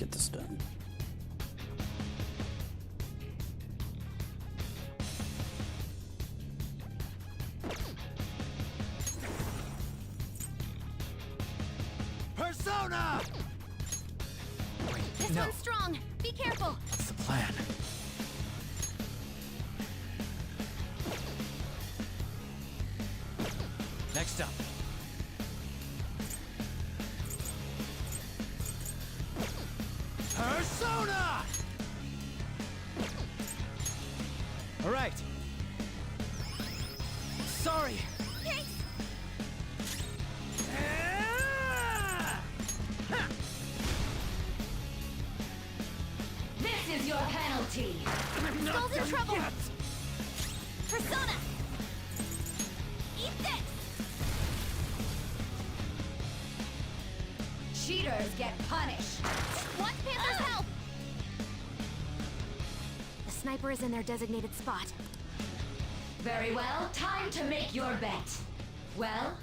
get this done. Persona! This one's strong. Be careful. What's the plan? Next up. Persona! All right. Sorry. Thanks. This is your penalty. Skull's in trouble. Persona! Eat this! Cheaters get punished. Want Panther's help! The sniper is in their designated spot. Very well, time to make your bet. Well?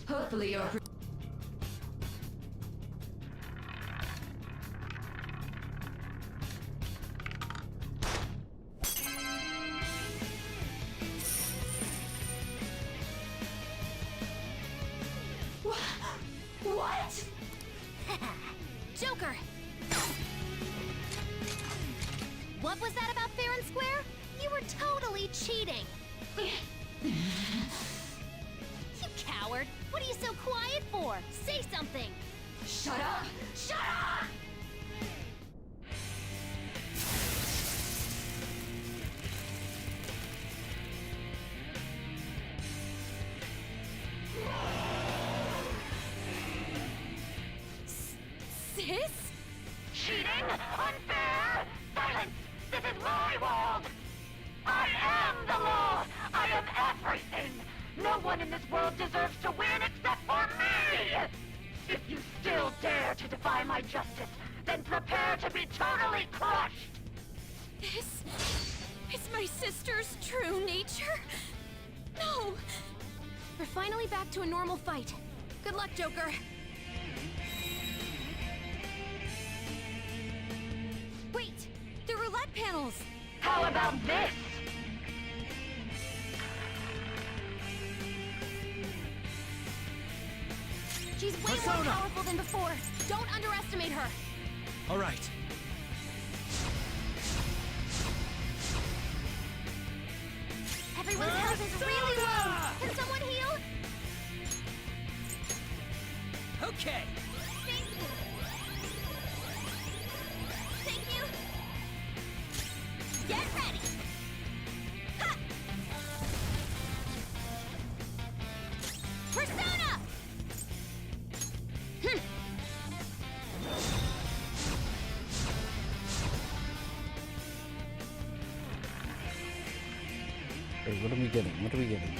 Hopefully you're... What? Joker! What was that about fair and square? You were totally cheating! You coward! What are you so quiet for? Say something! Shut up! Shut up! Sis? Cheating? Unfair? Silence! This is my world! I am the law! I am everything! No one in this world deserves to win except for me! If you still dare to defy my justice, then prepare to be totally crushed! This is my sister's true nature? No! We're finally back to a normal fight. Good luck, Joker. Wait! The roulette panels! How about this? She's way more powerful than before. Don't underestimate her. All right. Everyone's health is really low. Can someone heal? Okay. Thank you. Thank you. Get ready. Ha! Persona! Hey, what are we getting? What are we getting?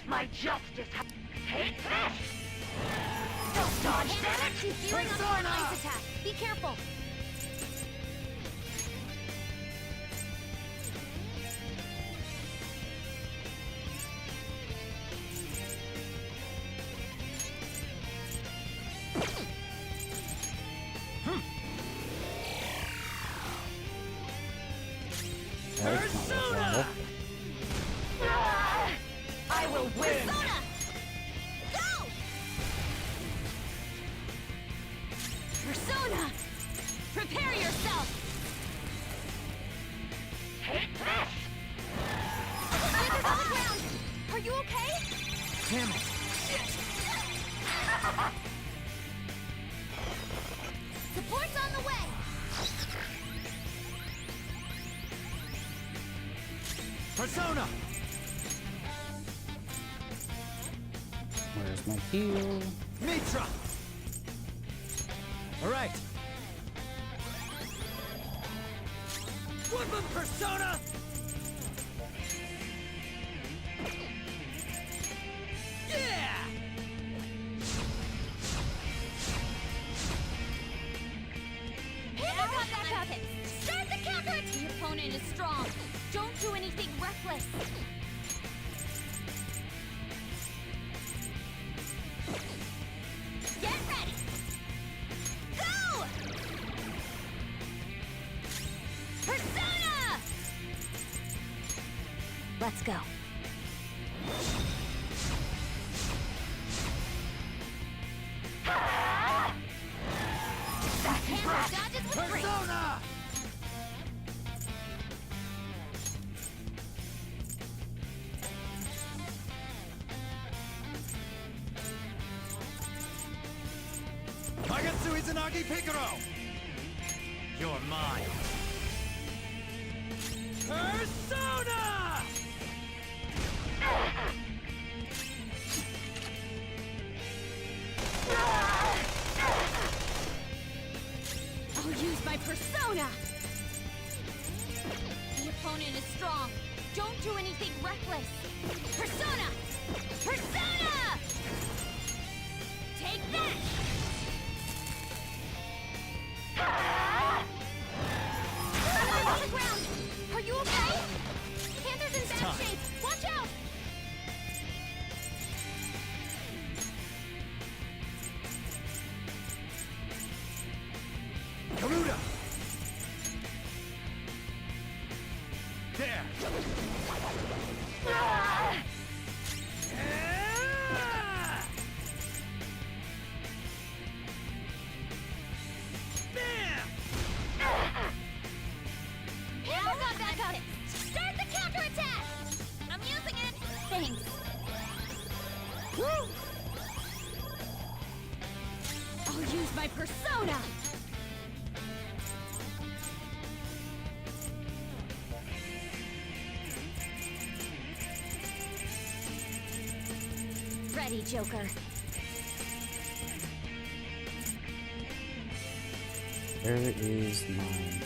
My justice Take this! Don't dodge, damn it! She's gearing up for an ice attack. Be careful. Persona! I will win! Persona! Go! Persona! Prepare yourself! Take this! Panther's on the ground! Are you okay? Damn it! Support's on the way! Persona! Where's my heal? Mitra! All right. Woodland Persona! Yeah! Panther got back up! Start the countdown! is strong. Don't do anything reckless. Get ready! Go! Persona! Let's go. Hammer dodges with grace. Persona! Magatsu Izanagi Picaro! You're mine. Persona! I'll use my persona! The opponent is strong. Don't do anything reckless. Persona! Persona! Take that! On the ground! Are you okay? Panther's in bad shape! Watch out! Garuda! There! Hammer's on back up! Start the counterattack! I'm using it! Thanks. Woo! I'll use my persona! Ready, Joker. Where is mine?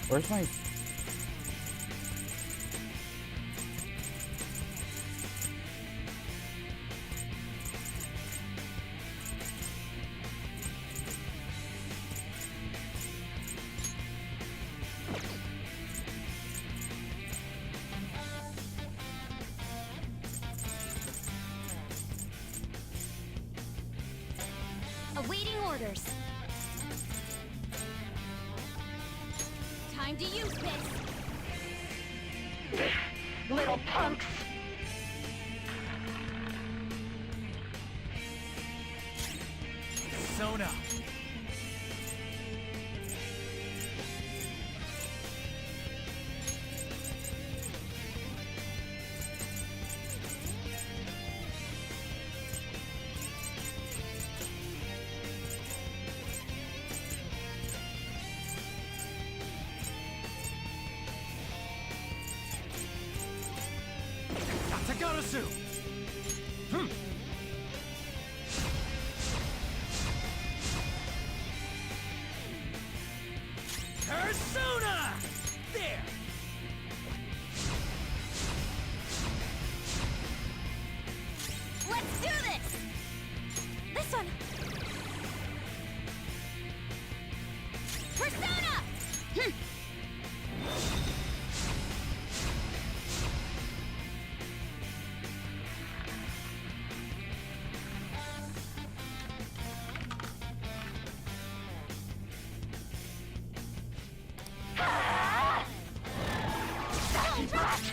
Where's my... Awaiting orders. Time to use this. Little punks! Persona! Takarasu! Persona! There! Let's do this! This one! Persona!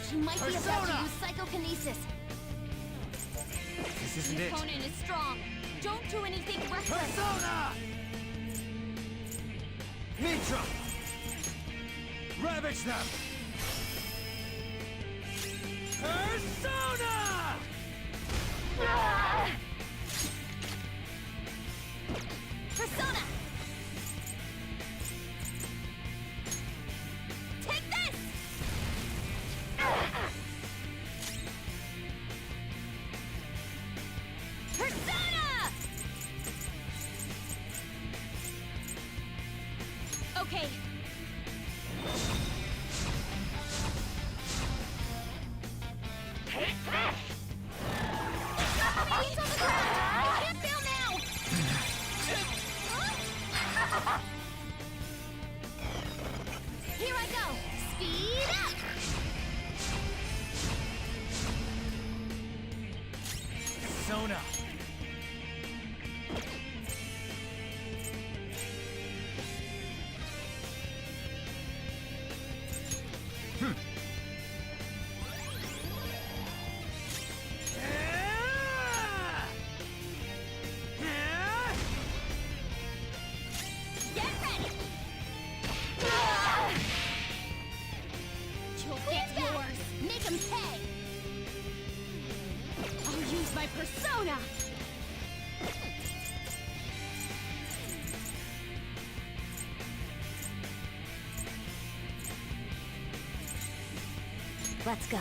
She might be about to use psychokinesis. This isn't The it. opponent is strong. Don't do anything reckless. Persona! Mitra! Ravage them! Persona! Persona! Take this! Persona! Okay. Take this! It's on the ground! You can't fail now! Here I go! Speed up! Sona. Get ready! You'll get yours! Make him pay! I'll use my persona! Let's go.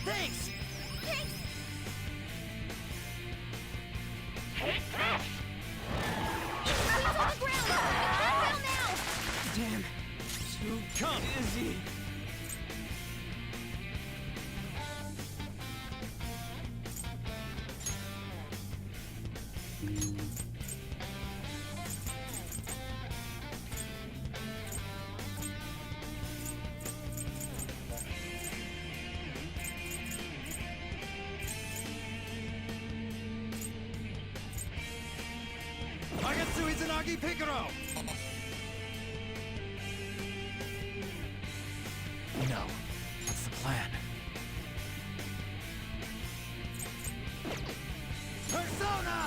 Thanks. Thanks! Take this! He's on the ground! You can't fail now! Damn. Too busy. Nagatsu Izanagi Piccolo! No. What's the plan? Persona!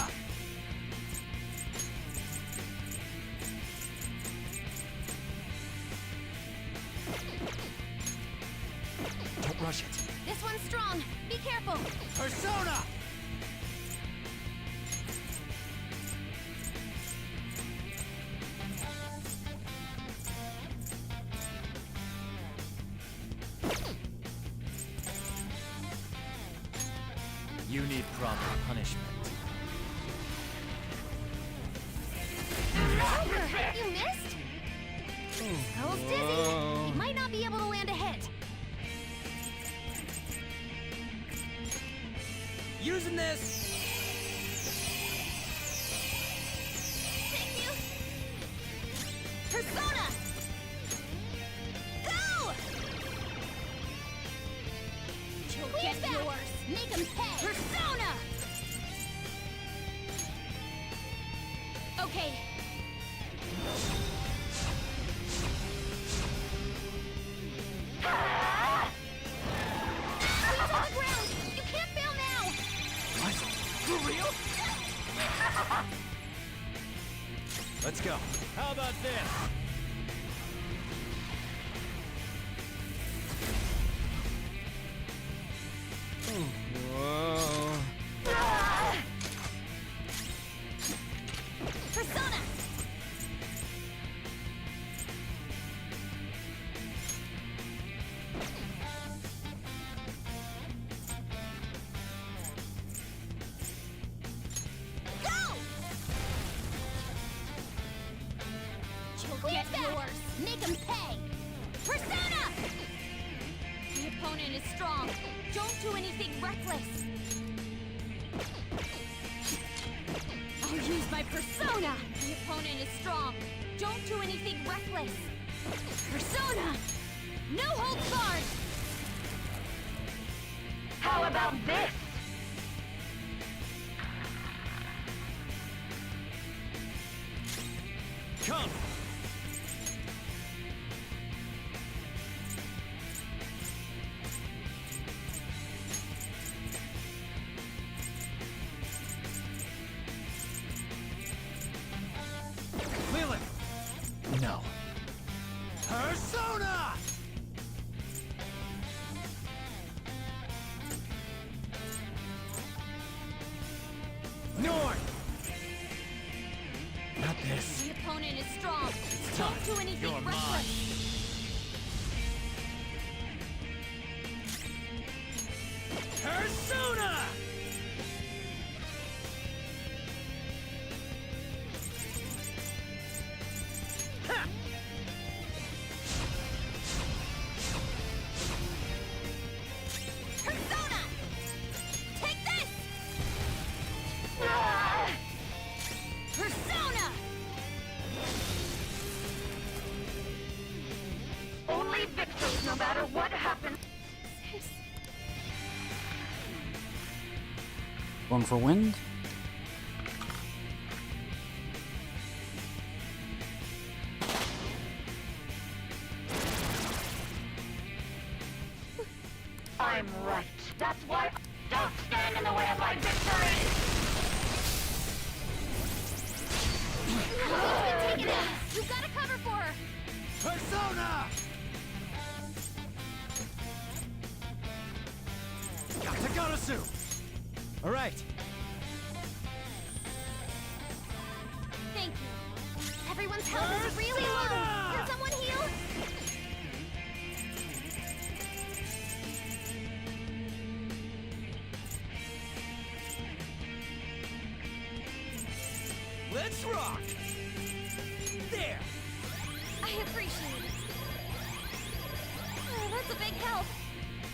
Don't rush it. This one's strong! Be careful! Persona! You need proper punishment. Joker! You missed? Owl's dizzy! He might not be able to land a hit. Using this! Thank you! Persona! Go! You'll get yours! Make him pay! Persona! Okay. He's on the ground! You can't fail now! What? For real? Let's go. How about this? Whoa. Persona! Go! You'll get yours! Make him pay! Persona! The opponent is strong. Don't do anything reckless. I'll use my persona! The opponent is strong. Don't do anything reckless. Persona! No holds barred! How about this? Come! Lilith! No. Persona! North! Not this. The opponent is strong. Don't do anything You're reckless. mine. Persona! Ha! Persona! no matter what happens. Going for wind? I'm right. That's why don't stand in the way of my victory! Take it out! You've got to cover for her! Persona! Takarasu! Alright. Thank you. Everyone's health is really low! Can someone heal? Let's rock! There! I appreciate it. Oh, that's a big help.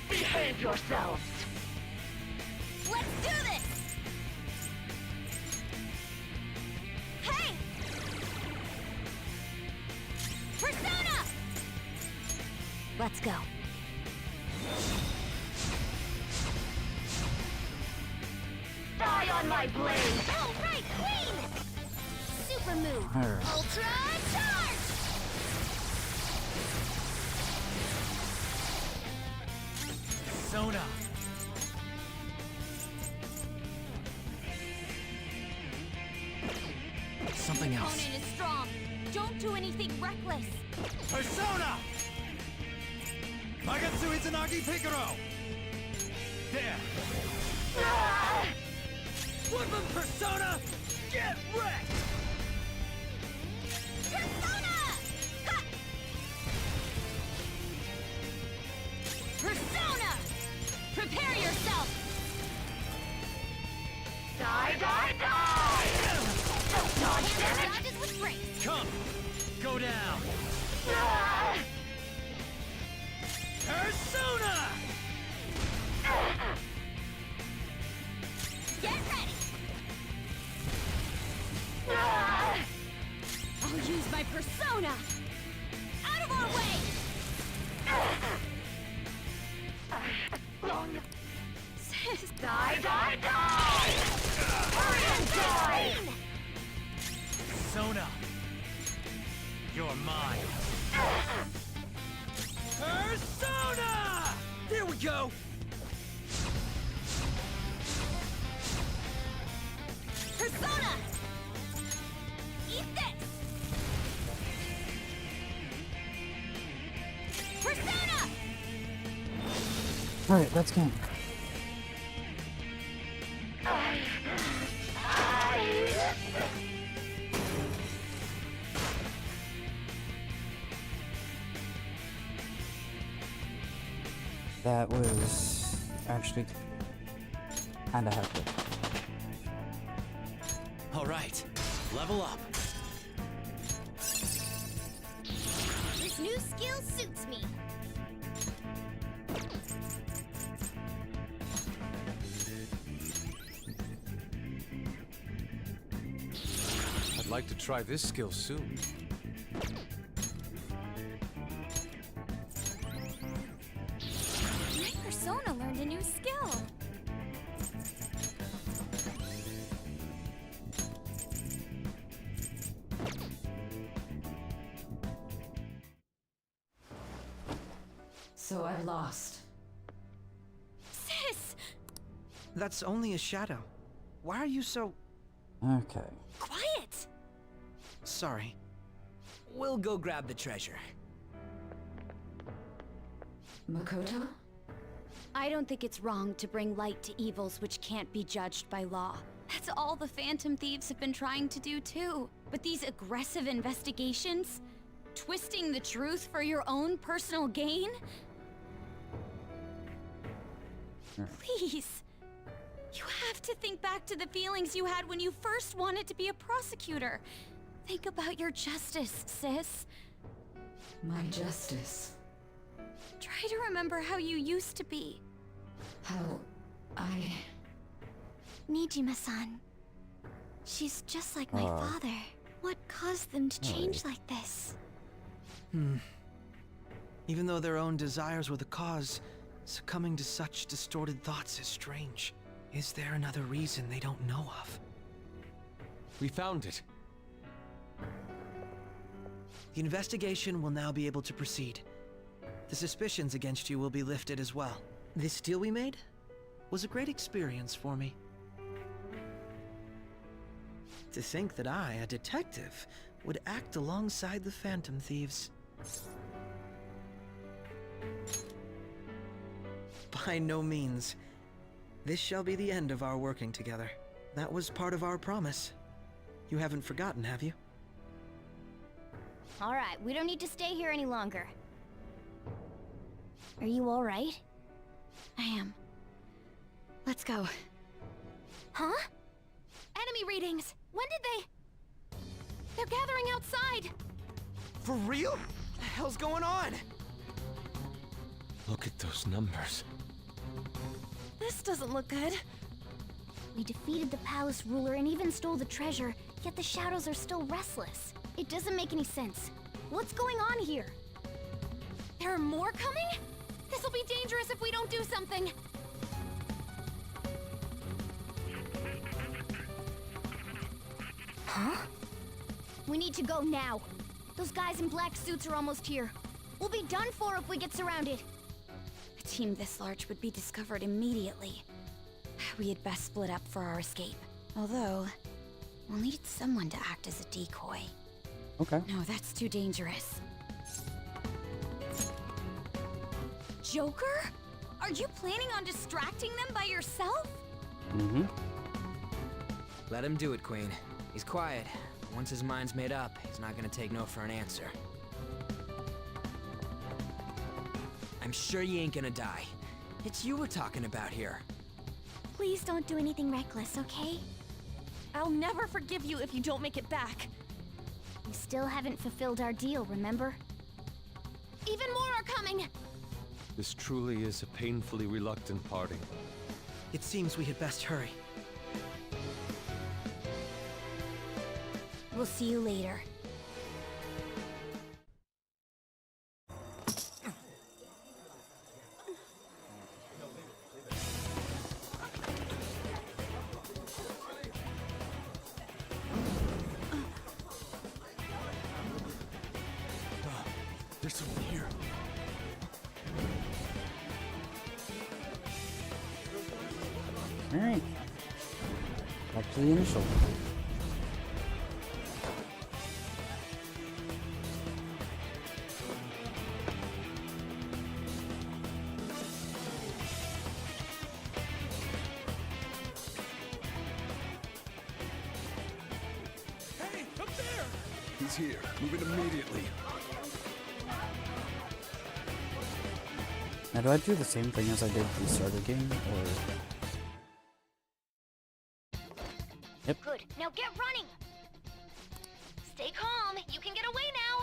Behave yourselves! Let's do this! Hey! Persona! Let's go. Die on my blade! Oh, right, Queen! Super move. Alright. Ultra charge! Sona! Something else. Opponent is strong. Don't do anything reckless. Persona! Magatsu Izanagi Picaro! There! Woodman Persona! Get wrecked! Persona! Ha! Persona! Prepare yourself! Die, die, die! Don't dodge damage! Dodges with grace! Come! Go down! Persona! Get ready! I'll use my persona! Out of our way! Sis, Die, die, die! Hurry and die! Sona! You're mine! Persona! There we go! Persona! Eat this! Persona! Alright, let's go. That was actually kinda hectic. Alright, level up. This new skill suits me. I'd like to try this skill soon. My persona learned a new skill. So I lost. Sis! That's only a shadow. Why are you so... Okay. Quiet! Sorry. We'll go grab the treasure. Makoto? I don't think it's wrong to bring light to evils which can't be judged by law. That's all the Phantom Thieves have been trying to do too. But these aggressive investigations? Twisting the truth for your own personal gain? Please. You have to think back to the feelings you had when you first wanted to be a prosecutor. Think about your justice, sis. My justice. Try to remember how you used to be. How I... Nijima-san. She's just like my father. What caused them to change like this? Even though their own desires were the cause, succumbing to such distorted thoughts is strange. Is there another reason they don't know of? We found it. The investigation will now be able to proceed. The suspicions against you will be lifted as well. This deal we made was a great experience for me. To think that I, a detective, would act alongside the Phantom Thieves. By no means. This shall be the end of our working together. That was part of our promise. You haven't forgotten, have you? All right, we don't need to stay here any longer. Are you all right? I am. Let's go. Huh? Enemy readings! When did they... They're gathering outside! For real? What the hell's going on? Look at those numbers. This doesn't look good. We defeated the palace ruler and even stole the treasure, yet the shadows are still restless. It doesn't make any sense. What's going on here? There are more coming? This'll be dangerous if we don't do something! Huh? We need to go now. Those guys in black suits are almost here. We'll be done for if we get surrounded. A team this large would be discovered immediately. We had best split up for our escape. Although, we'll need someone to act as a decoy. Okay. No, that's too dangerous. Joker? Are you planning on distracting them by yourself? Mm-hmm. Let him do it, Queen. He's quiet. Once his mind's made up, he's not gonna take no for an answer. I'm sure you ain't gonna die. It's you we're talking about here. Please don't do anything reckless, okay? I'll never forgive you if you don't make it back. We still haven't fulfilled our deal, remember? Even more are coming! This truly is a painfully reluctant parting. It seems we had best hurry. We'll see you later. There's someone here. Alright. Back to the initial. Hey, up there! He's here. Move it immediately. Now, do I do the same thing as I did the starter game, or...? Yep. Good. Now get running! Stay calm. You can get away now.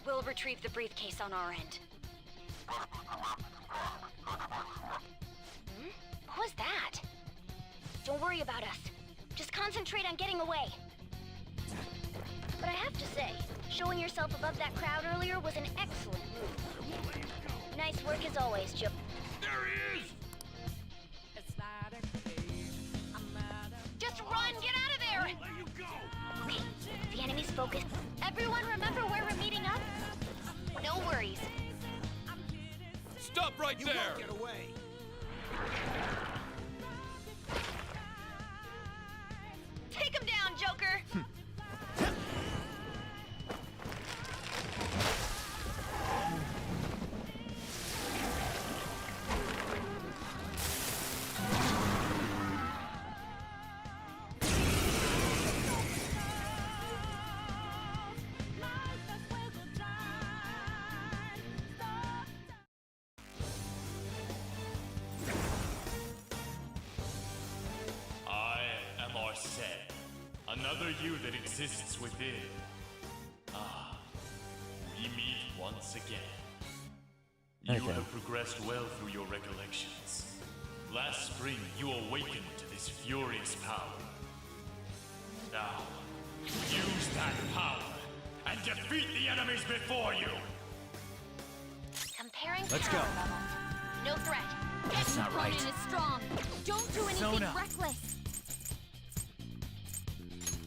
We'll retrieve the briefcase on our end. What was that? Don't worry about us. Just concentrate on getting away. But I have to say, showing yourself above that crowd earlier was an excellent move. Nice work as always, Joe. There he is! Just run! Get out of there! Let you go! Okay, the enemy's focused. Everyone remember where we're meeting up? No worries. Stop right there! Get away! Take him down, Joker! Another you that exists within. Ah, we meet once again. You Okay. have progressed well through your recollections. Last spring, you awakened to this furious power. Now, use that power and defeat the enemies before you! Let's go. No threat. That's not right. Ronin is strong. Don't do anything Sona. reckless.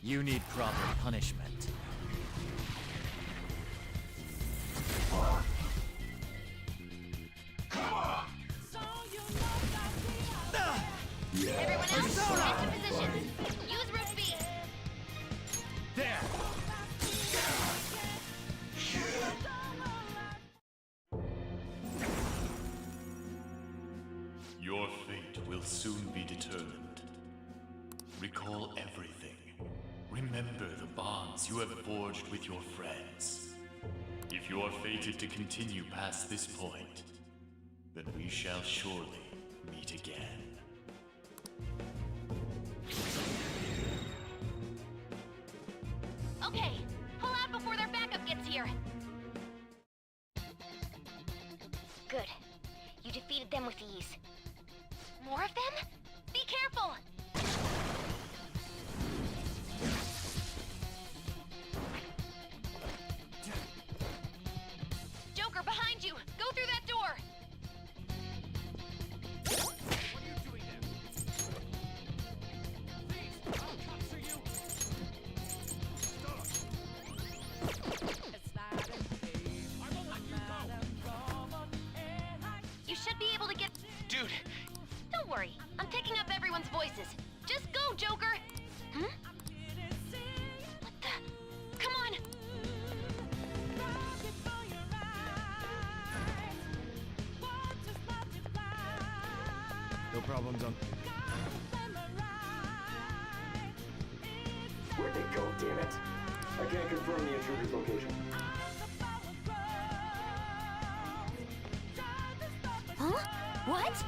You need proper punishment. Everyone else, get to positions. Use route B. There! Your fate will soon be determined. Recall everything. Remember the bonds you have forged with your friends. If you are fated to continue past this point, then we shall surely meet again. Okay, pull out before their backup gets here. Good. You defeated them with ease. More of them? Be careful! Joker, behind you! Go through that door! You should be able to get... Dude! Don't worry, I'm picking up everyone's voices. Just go, Joker! Hmm? What the... Come on! No problems on. Where'd they go, damn it? I can't confirm the intruder's location. Huh? What?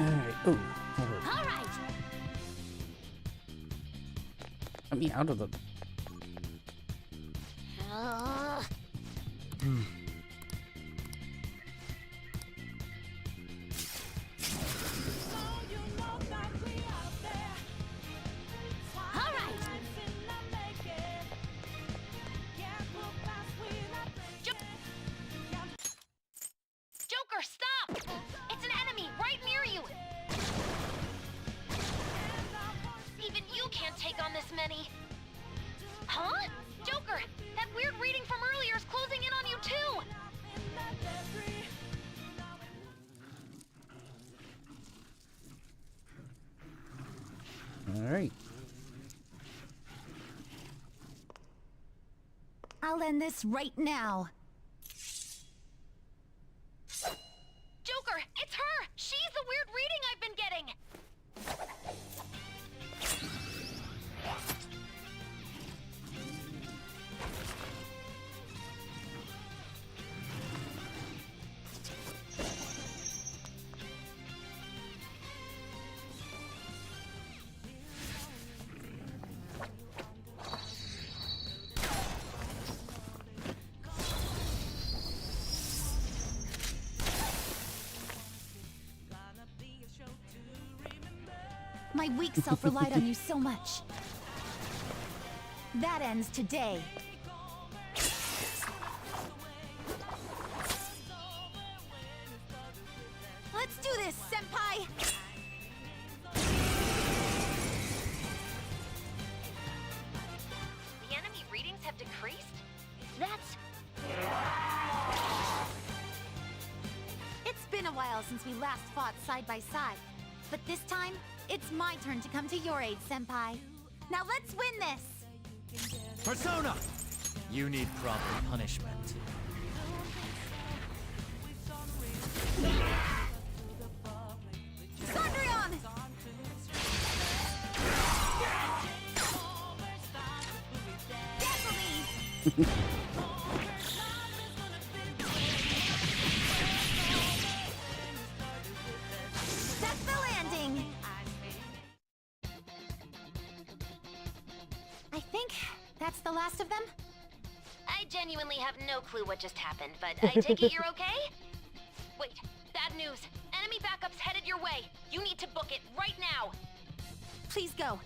Alright. Oh, that hurt. All right. Let me out of the... All right. Joker, stop! It's an enemy right near you! Even you can't take on this many. Huh? Joker, that weird reading from earlier is closing in on you too! Alright. I'll end this right now. Joker, it's her! She's the weird reading I've been getting! My weak self relied on you so much. That ends today. Let's do this, Senpai! The enemy readings have decreased? That's... It's been a while since we last fought side by side. But this time, it's my turn to come to your aid, Senpai. Now let's win this! Persona! You need proper punishment. Sondrion! Dazzle me! That's the landing! I think that's the last of them? I genuinely have no clue what just happened, but I take it you're okay? Wait, bad news. Enemy backup's headed your way. You need to book it right now. Please go.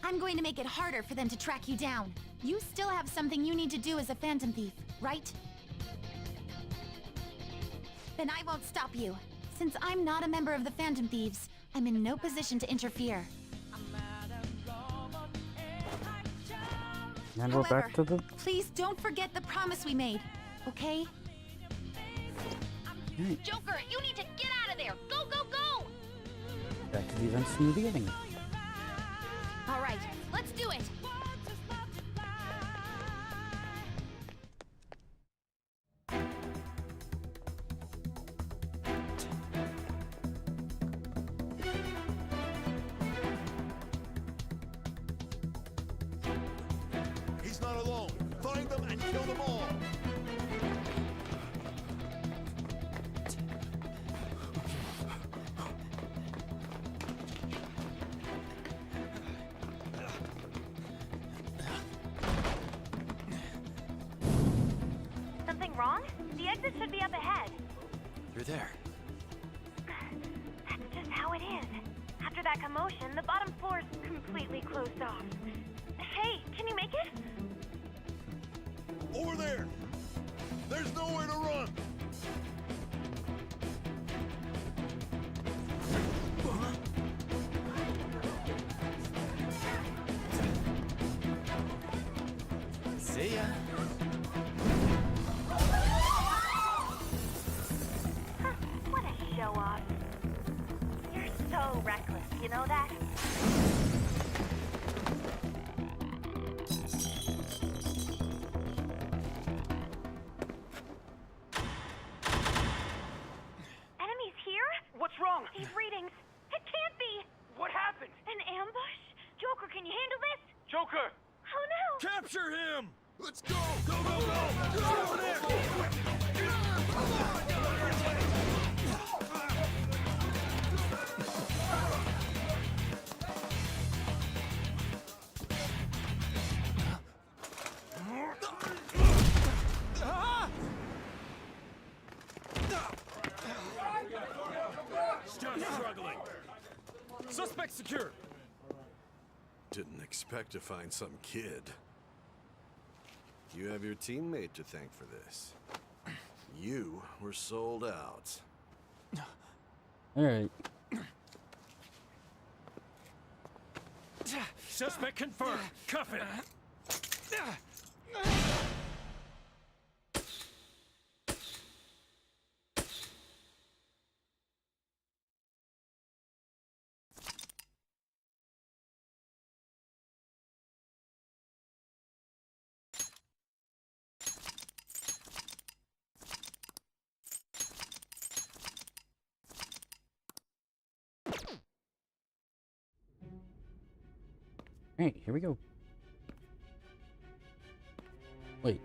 I'm going to make it harder for them to track you down. You still have something you need to do as a Phantom Thief, right? Then I won't stop you. Since I'm not a member of the Phantom Thieves, I'm in no position to interfere. And we're back to the... Please don't forget the promise we made, okay? Right. Joker, you need to get out of there! Go, go, go! Back to the events from the beginning. All right, let's do it! He's not alone. Find them and kill them all. Something wrong? The exit should be up ahead. You're there. That's just how it is. After that commotion, the bottom floor's completely closed off. Hey, can you make it? Over there. There's nowhere to run. See ya. What a show off. You're so reckless, you know that? Enemies here? What's wrong? These readings. It can't be. What happened? An ambush? Joker, can you handle this? Joker! Oh no! Capture him! Let's go! Go, go, go! Get over there! Still struggling. Suspect secure. Didn't expect to find some kid. You have your teammate to thank for this. You were sold out. Alright. Suspect confirmed. Cuff it. Alright, here we go. Wait.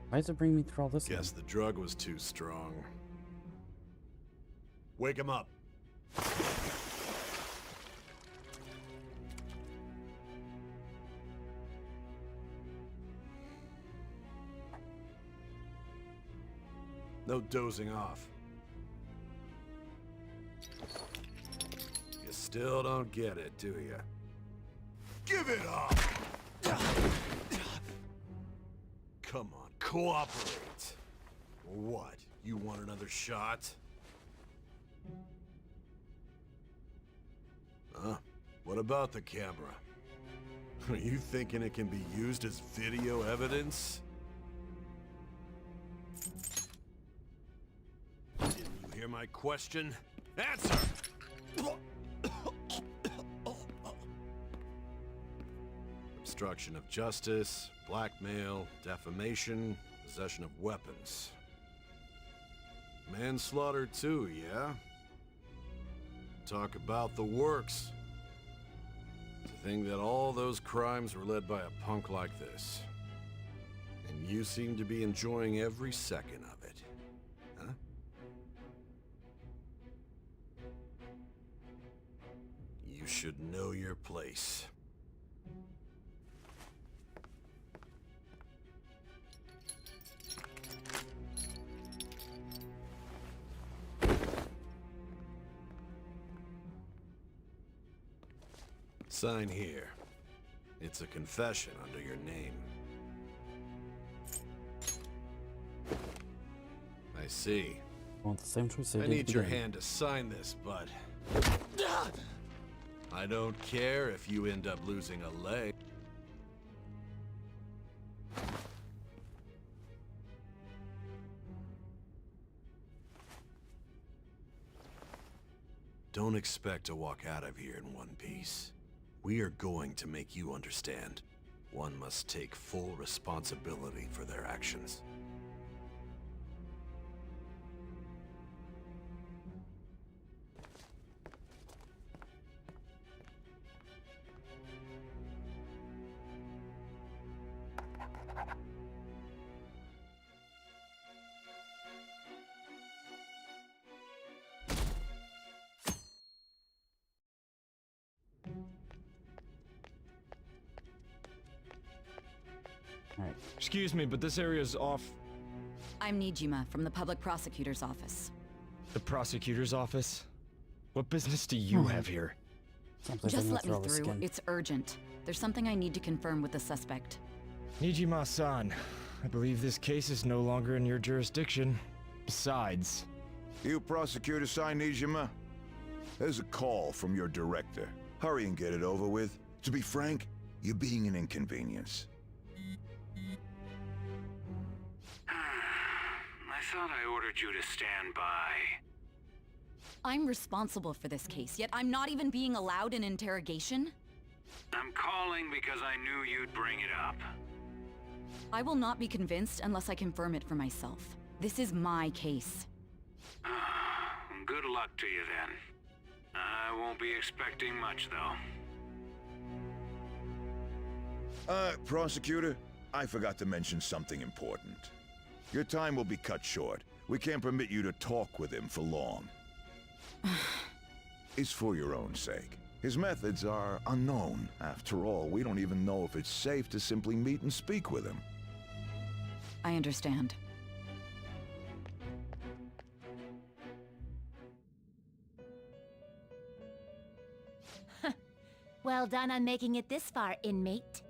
Why does it bring me through all this? Guess the drug was too strong. Wake him up. No dozing off. You still don't get it, do you? Give it up! Come on, cooperate. What? You want another shot? Huh? What about the camera? Are you thinking it can be used as video evidence? Didn't you hear my question? Answer! Obstruction of justice, blackmail, defamation, possession of weapons. Manslaughter too, yeah? Talk about the works. To think that all those crimes were led by a punk like this. And you seem to be enjoying every second of it. Huh? You should know your place. Sign here. It's a confession under your name. I see. Want the same choice I need your hand to sign this, but I don't care if you end up losing a leg. Don't expect to walk out of here in one piece. We are going to make you understand. One must take full responsibility for their actions. Excuse me, but this area's off. I'm Nijima from the Public Prosecutor's Office. The prosecutor's office? What business do you have here? Just let me through. It's urgent. There's something I need to confirm with the suspect. Nijima-san, I believe this case is no longer in your jurisdiction. Besides... You Prosecutor-san Nijima? There's a call from your director. Hurry and get it over with. To be frank, you're being an inconvenience. I thought I ordered you to stand by. I'm responsible for this case, yet I'm not even being allowed an interrogation? I'm calling because I knew you'd bring it up. I will not be convinced unless I confirm it for myself. This is my case. Good luck to you then. I won't be expecting much, though. Prosecutor, I forgot to mention something important. Your time will be cut short. We can't permit you to talk with him for long. It's for your own sake. His methods are unknown. After all, we don't even know if it's safe to simply meet and speak with him. I understand. Well done on making it this far, inmate.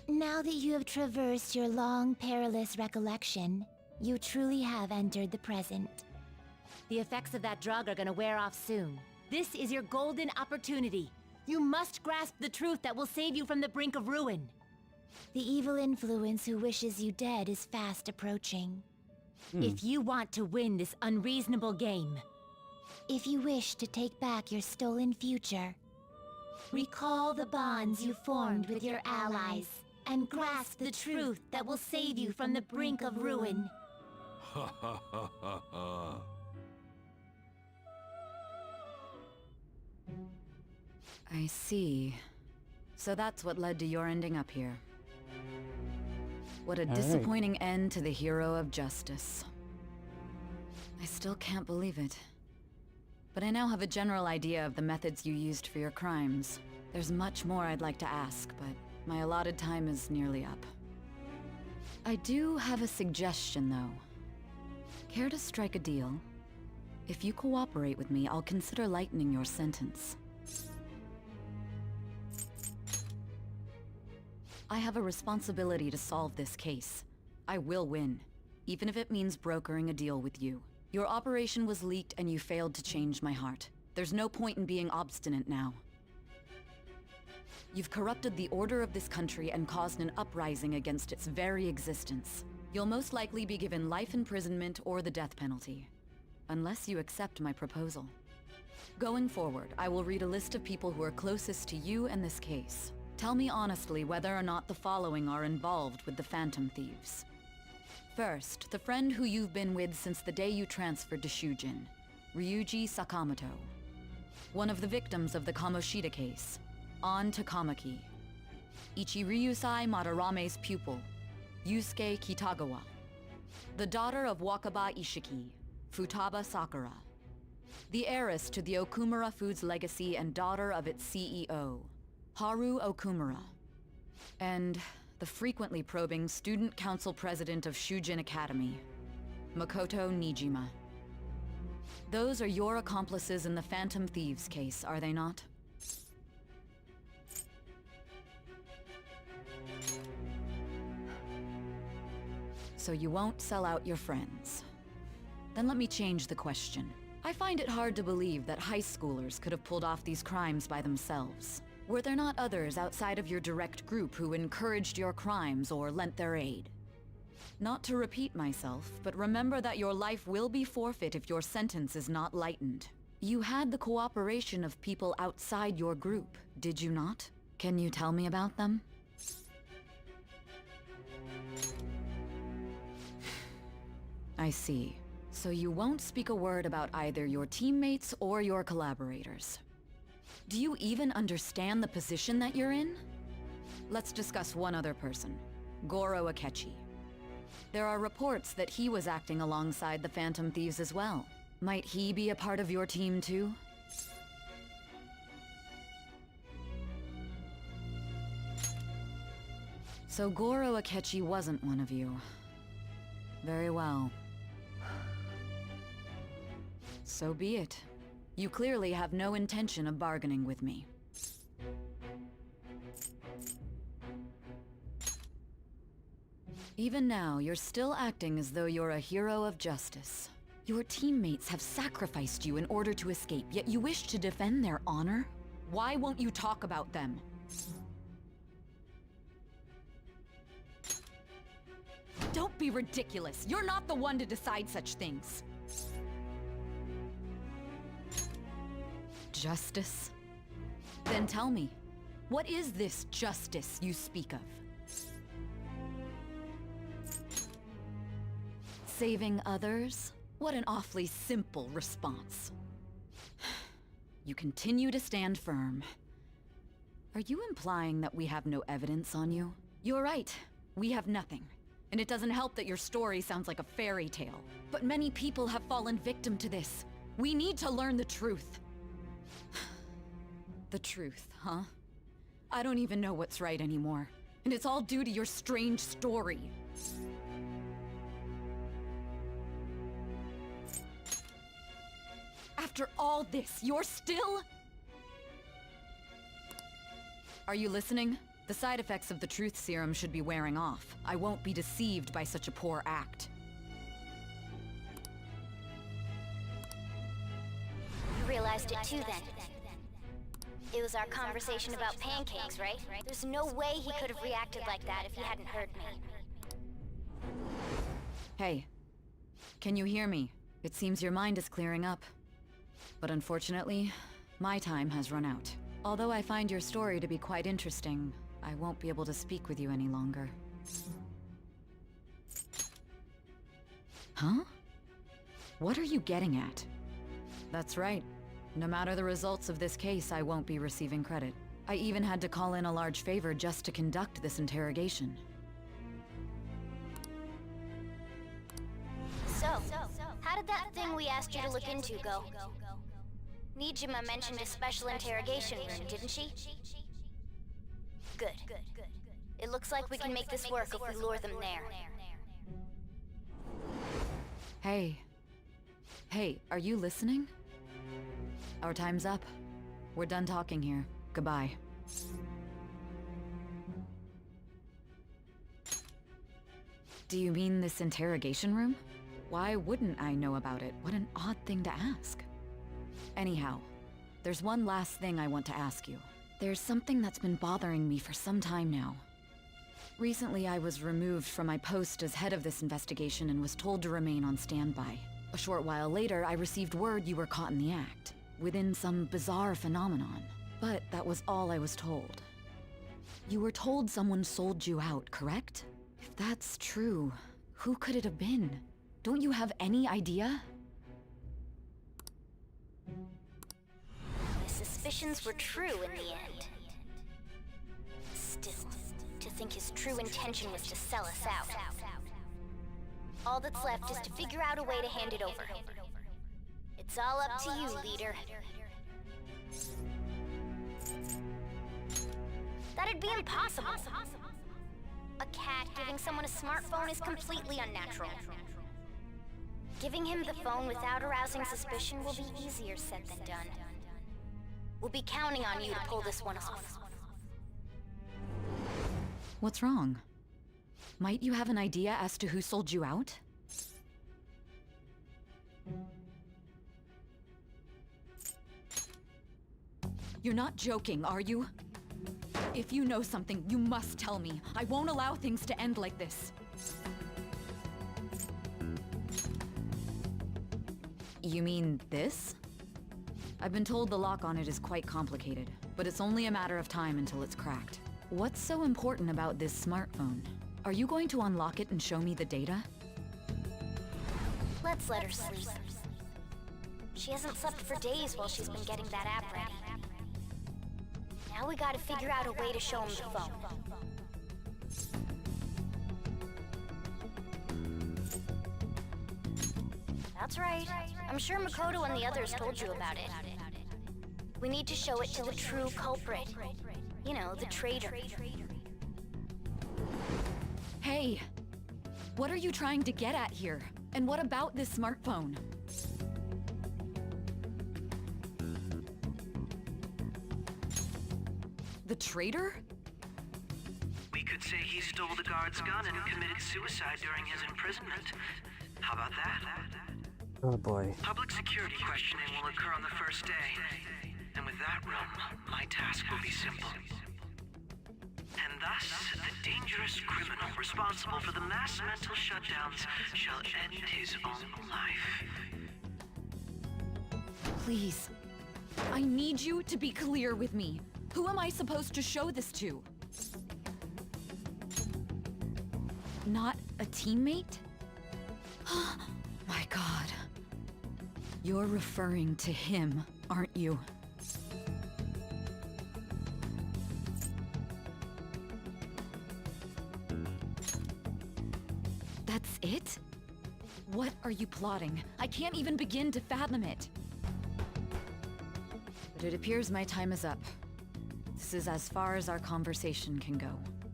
Now that you have traversed your long, perilous recollection, you truly have entered the present. The effects of that drug are gonna wear off soon. This is your golden opportunity. You must grasp the truth that will save you from the brink of ruin. The evil influence who wishes you dead is fast approaching. If you want to win this unreasonable game, if you wish to take back your stolen future, recall the bonds you formed with your allies, and grasp the truth that will save you from the brink of ruin. Ha ha ha ha ha. I see. So that's what led to your ending up here. What a disappointing end to the hero of justice. I still can't believe it. But I now have a general idea of the methods you used for your crimes. There's much more I'd like to ask, but my allotted time is nearly up. I do have a suggestion, though. Care to strike a deal? If you cooperate with me, I'll consider lightening your sentence. I have a responsibility to solve this case. I will win, even if it means brokering a deal with you. Your operation was leaked and you failed to change my heart. There's no point in being obstinate now. You've corrupted the order of this country and caused an uprising against its very existence. You'll most likely be given life imprisonment or the death penalty, unless you accept my proposal. Going forward, I will read a list of people who are closest to you and this case. Tell me honestly whether or not the following are involved with the Phantom Thieves. First, the friend who you've been with since the day you transferred to Shujin, Ryuji Sakamoto. One of the victims of the Kamoshida case, An Takamaki. Ichiryusai Madarame's pupil, Yusuke Kitagawa. The daughter of Wakaba Ishiki, Futaba Sakura. The heiress to the Okumura Foods legacy and daughter of its CEO, Haru Okumura. And the frequently probing student council president of Shujin Academy, Makoto Nijima. Those are your accomplices in the Phantom Thieves case, are they not? So you won't sell out your friends. Then let me change the question. I find it hard to believe that high schoolers could have pulled off these crimes by themselves. Were there not others outside of your direct group who encouraged your crimes or lent their aid? Not to repeat myself, but remember that your life will be forfeit if your sentence is not lightened. You had the cooperation of people outside your group, did you not? Can you tell me about them? I see. So you won't speak a word about either your teammates or your collaborators. Do you even understand the position that you're in? Let's discuss one other person, Goro Akechi. There are reports that he was acting alongside the Phantom Thieves as well. Might he be a part of your team too? So Goro Akechi wasn't one of you. Very well. So be it. You clearly have no intention of bargaining with me. Even now, you're still acting as though you're a hero of justice. Your teammates have sacrificed you in order to escape, yet you wish to defend their honor? Why won't you talk about them? Don't be ridiculous. You're not the one to decide such things. Justice? Then tell me, what is this justice you speak of? Saving others? What an awfully simple response. You continue to stand firm. Are you implying that we have no evidence on you? You're right. We have nothing. And it doesn't help that your story sounds like a fairy tale. But many people have fallen victim to this. We need to learn the truth. The truth, huh? I don't even know what's right anymore. And it's all due to your strange story. After all this, you're still... Are you listening? The side effects of the truth serum should be wearing off. I won't be deceived by such a poor act. You realized it too then. It was our conversation about pancakes, right? There's no way he could have reacted like that if he hadn't heard me. Hey, can you hear me? It seems your mind is clearing up. But unfortunately, my time has run out. Although I find your story to be quite interesting, I won't be able to speak with you any longer. Huh? What are you getting at? That's right. No matter the results of this case, I won't be receiving credit. I even had to call in a large favor just to conduct this interrogation. So, how did that thing we asked you to look into go? Nijima mentioned a special interrogation room, didn't she? Good. It looks like we can make this work if we lure them there. Hey. Hey, are you listening? Our time's up. We're done talking here. Goodbye. Do you mean this interrogation room? Why wouldn't I know about it? What an odd thing to ask. Anyhow, there's one last thing I want to ask you. There's something that's been bothering me for some time now. Recently, I was removed from my post as head of this investigation and was told to remain on standby. A short while later, I received word you were caught in the act, within some bizarre phenomenon. But that was all I was told. You were told someone sold you out, correct? If that's true, who could it have been? Don't you have any idea? My suspicions were true in the end. Still, to think his true intention was to sell us out. All that's left is to figure out a way to hand it over. It's all up to you, leader. That'd be impossible. A cat giving someone a smartphone is completely unnatural. Giving him the phone without arousing suspicion will be easier said than done. We'll be counting on you to pull this one off. What's wrong? Might you have an idea as to who sold you out? You're not joking, are you? If you know something, you must tell me. I won't allow things to end like this. You mean this? I've been told the lock on it is quite complicated, but it's only a matter of time until it's cracked. What's so important about this smartphone? Are you going to unlock it and show me the data? Let's let her sleep. She hasn't slept for days while she's been getting that app ready. Now we gotta figure out a way to show him the phone. That's right. I'm sure Makoto and the others told you about it. We need to show it to the true culprit. You know, the traitor. Hey! What are you trying to get at here? And what about this smartphone? The traitor? We could say he stole the guard's gun and committed suicide during his imprisonment. How about that? Oh boy. Public security questioning will occur on the first day. And with that room, my task will be simple. And thus, the dangerous criminal responsible for the mass mental shutdowns shall end his own life. Please. I need you to be clear with me. Who am I supposed to show this to? Not a teammate? My God. You're referring to him, aren't you? That's it? What are you plotting? I can't even begin to fathom it. But it appears my time is up. This is as far as our conversation can go.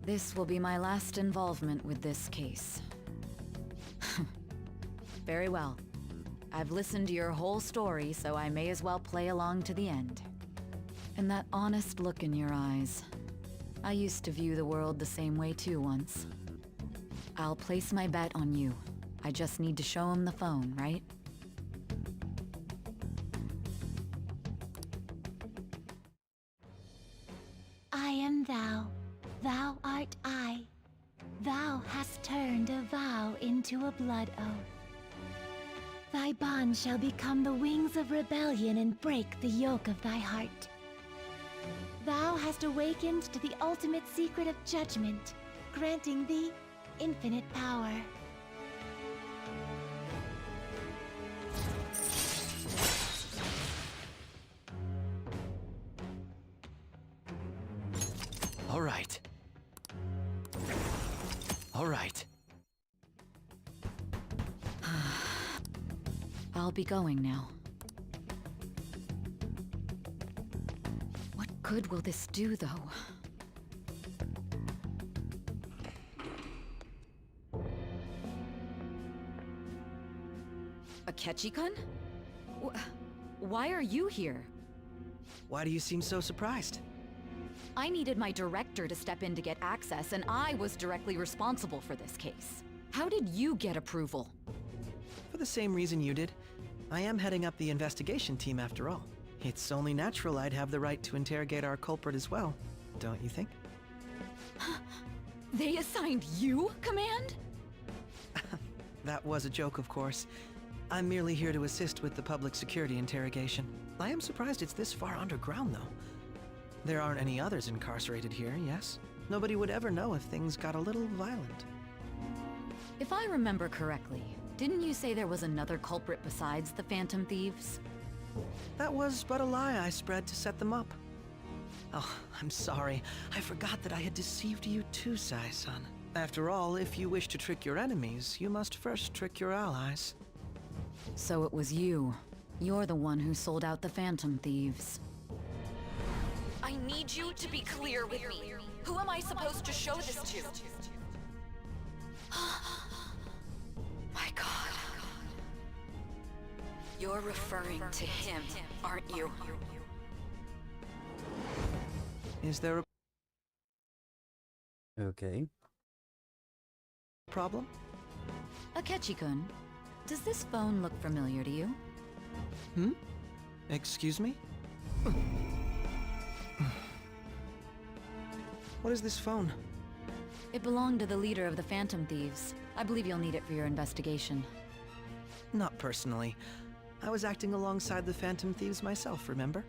This will be my last involvement with this case. Very well. I've listened to your whole story, so I may as well play along to the end. And that honest look in your eyes. I used to view the world the same way too once. I'll place my bet on you. I just need to show him the phone, right? I am thou, thou art I. Thou hast turned a vow into a blood oath. Thy bond shall become the wings of rebellion and break the yoke of thy heart. Thou hast awakened to the ultimate secret of judgment, granting thee infinite power. All right. All right. I'll be going now. What good will this do, though? Akechi-kun? Why are you here? Why do you seem so surprised? I needed my director to step in to get access, and I was directly responsible for this case. How did you get approval? For the same reason you did. I am heading up the investigation team after all. It's only natural I'd have the right to interrogate our culprit as well, don't you think? They assigned you command? That was a joke, of course. I'm merely here to assist with the public security interrogation. I am surprised it's this far underground, though. There aren't any others incarcerated here, yes? Nobody would ever know if things got a little violent. If I remember correctly, didn't you say there was another culprit besides the Phantom Thieves? That was but a lie I spread to set them up. Oh, I'm sorry. I forgot that I had deceived you too, Sai-san. After all, if you wish to trick your enemies, you must first trick your allies. So it was you. You're the one who sold out the Phantom Thieves. I need you to be clear with me. Who am I supposed to show this to? My God. You're referring to him, aren't you? Is there a... Okay. problem? Akechi-kun, does this phone look familiar to you? Hmm? Excuse me? What is this phone? It belonged to the leader of the Phantom Thieves. I believe you'll need it for your investigation. Not personally. I was acting alongside the Phantom Thieves myself, remember?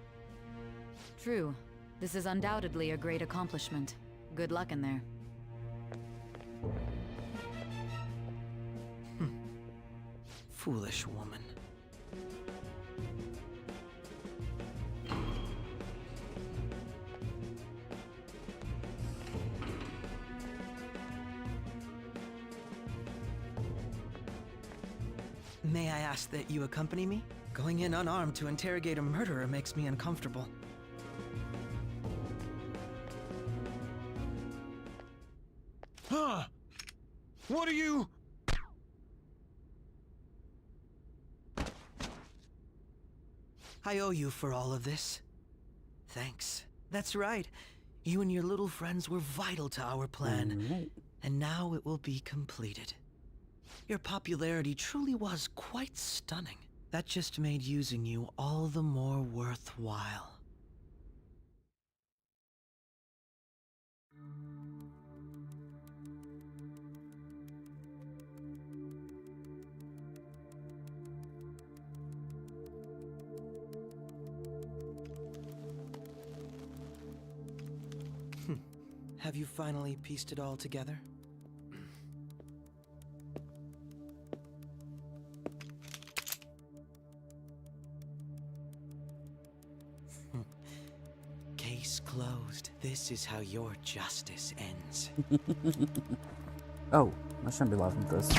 True. This is undoubtedly a great accomplishment. Good luck in there. Foolish woman. May I ask that you accompany me? Going in unarmed to interrogate a murderer makes me uncomfortable. Huh? What are you? I owe you for all of this. Thanks. That's right. You and your little friends were vital to our plan, and now it will be completed. Your popularity truly was quite stunning. That just made using you all the more worthwhile. Have you finally pieced it all together? Case closed. This is how your justice ends. Oh, I shouldn't be laughing at this.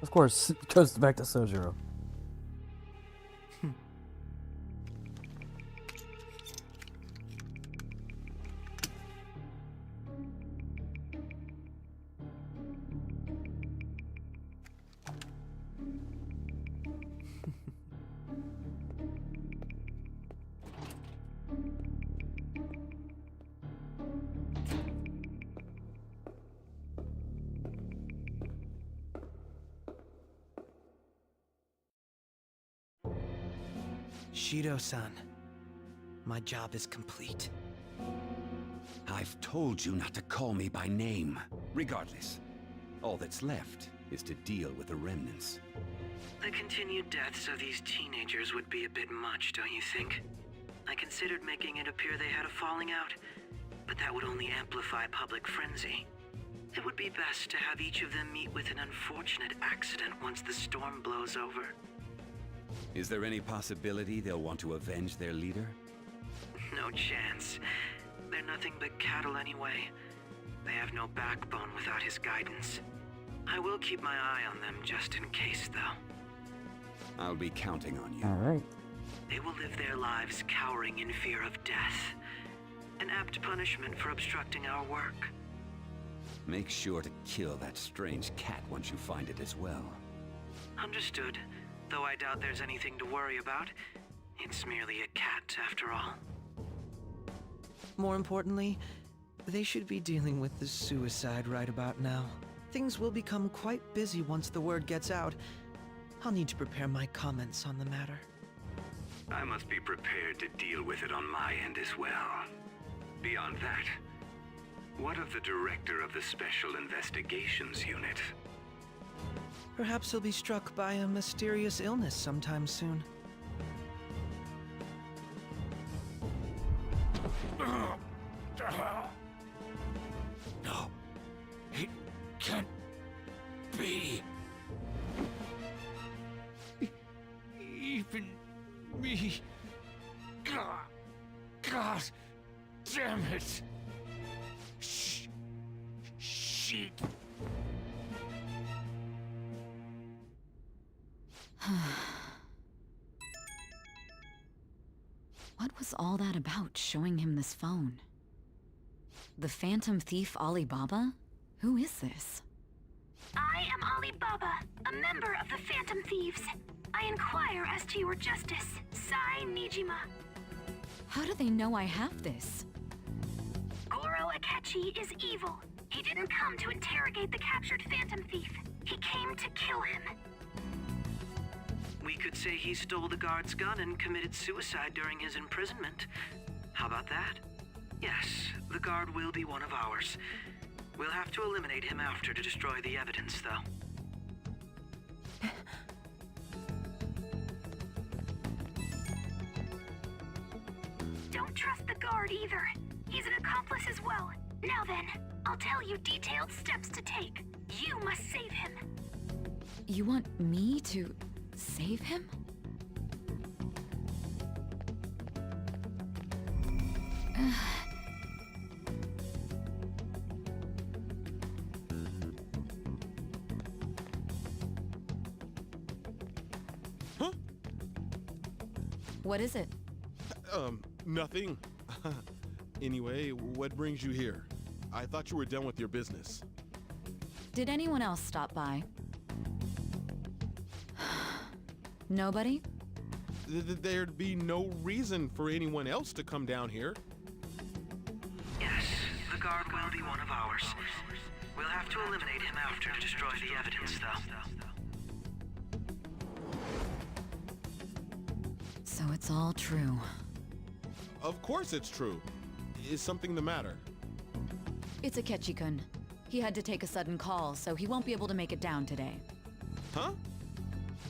Of course, it goes back to Sojiro. Shido-san, my job is complete. I've told you not to call me by name. Regardless, all that's left is to deal with the remnants. The continued deaths of these teenagers would be a bit much, don't you think? I considered making it appear they had a falling out, but that would only amplify public frenzy. It would be best to have each of them meet with an unfortunate accident once the storm blows over. Is there any possibility they'll want to avenge their leader? No chance. They're nothing but cattle anyway. They have no backbone without his guidance. I will keep my eye on them just in case, though. I'll be counting on you. Alright. They will live their lives cowering in fear of death. An apt punishment for obstructing our work. Make sure to kill that strange cat once you find it as well. Understood. Though I doubt there's anything to worry about. It's merely a cat, after all. More importantly, they should be dealing with the suicide right about now. Things will become quite busy once the word gets out. I'll need to prepare my comments on the matter. I must be prepared to deal with it on my end as well. Beyond that, what of the director of the Special Investigations Unit? Perhaps he'll be struck by a mysterious illness sometime soon. No, it can't be. Even me. God damn it. Shit. was all that about, showing him this phone? The Phantom Thief Alibaba? Who is this? I am Alibaba, a member of the Phantom Thieves. I inquire as to your justice, Sai Nijima. How do they know I have this? Goro Akechi is evil. He didn't come to interrogate the captured Phantom Thief. He came to kill him. We could say he stole the guard's gun and committed suicide during his imprisonment. How about that? Yes, the guard will be one of ours. We'll have to eliminate him after to destroy the evidence, though. Don't trust the guard either. He's an accomplice as well. Now then, I'll tell you detailed steps to take. You must save him. You want me to save him? Huh? What is it? Nothing. Anyway, what brings you here? I thought you were done with your business. Did anyone else stop by? Nobody? There'd be no reason for anyone else to come down here. Yes, the guard will be one of ours. We'll have to eliminate him after to destroy the evidence, though. So it's all true. Of course it's true. Is something the matter? It's Akechi-kun. He had to take a sudden call, so he won't be able to make it down today. Huh?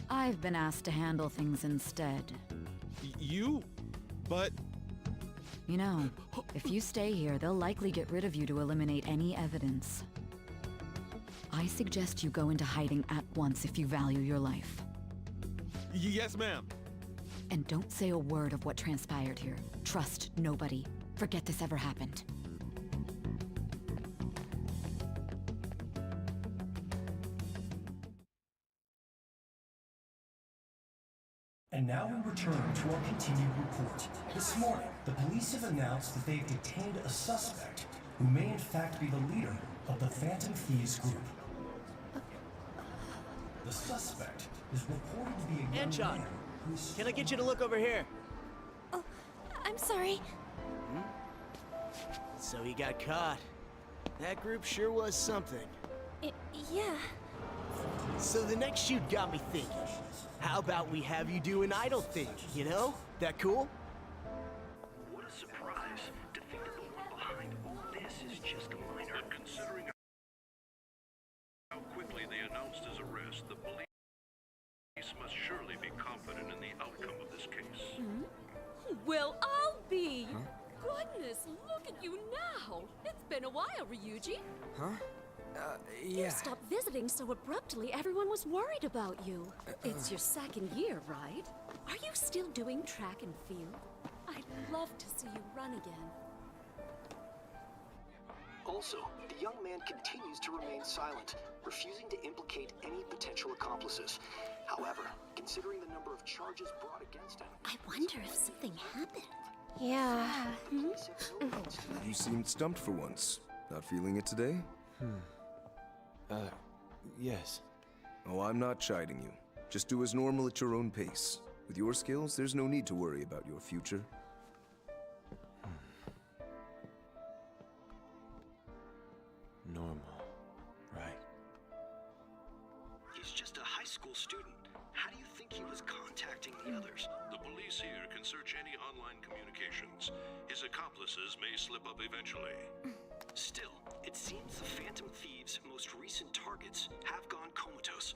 I've been asked to handle things instead. You? But... You know, if you stay here, they'll likely get rid of you to eliminate any evidence. I suggest you go into hiding at once if you value your life. Yes, ma'am. And don't say a word of what transpired here. Trust nobody. Forget this ever happened. And now we return to our continued report. This morning, the police have announced that they've detained a suspect who may in fact be the leader of the Phantom Thieves group. The suspect is reported to be a young Anchon, man who's... can I get you to look over here? Oh, I'm sorry. So he got caught. That group sure was something. Yeah. So the next shoot got me thinking. How about we have you do an idle thing, you know? That cool? What a surprise. Defeated the one behind all this is just a minor. But considering how quickly they announced his arrest, the police must surely be confident in the outcome of this case. Well, I'll be. Goodness, look at you now. It's been a while, Ryuji. Huh? You Yeah. stopped visiting so abruptly, everyone was worried about you. It's your second year, right? Are you still doing track and field? I'd love to see you run again. Also, the young man continues to remain silent, refusing to implicate any potential accomplices. However, considering the number of charges brought against him... I wonder if something happened. Yeah. You seemed stumped for once. Not feeling it today? Yes. Oh, I'm not chiding you. Just do as normal at your own pace. With your skills, there's no need to worry about your future. Normal, right? He's just a high school student. How do you think he was contacting the others? The police here can search any online communications. His accomplices may slip up eventually. Still, it seems the Phantom Thieves' most recent targets have gone comatose.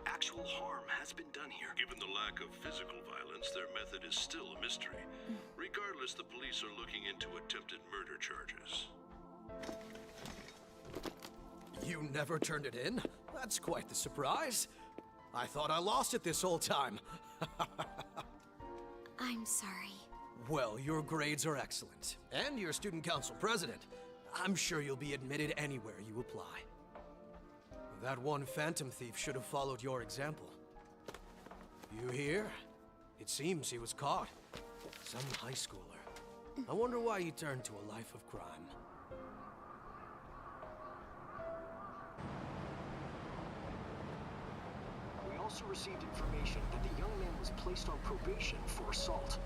Actual harm has been done here. Given the lack of physical violence, their method is still a mystery. Regardless, the police are looking into attempted murder charges. You never turned it in? That's quite the surprise. I thought I lost it this whole time. I'm sorry. Well, your grades are excellent. And you're student council president. I'm sure you'll be admitted anywhere you apply. That one Phantom Thief should have followed your example. You hear? It seems he was caught. Some high schooler. I wonder why he turned to a life of crime. We also received information that the young man was placed on probation for assault.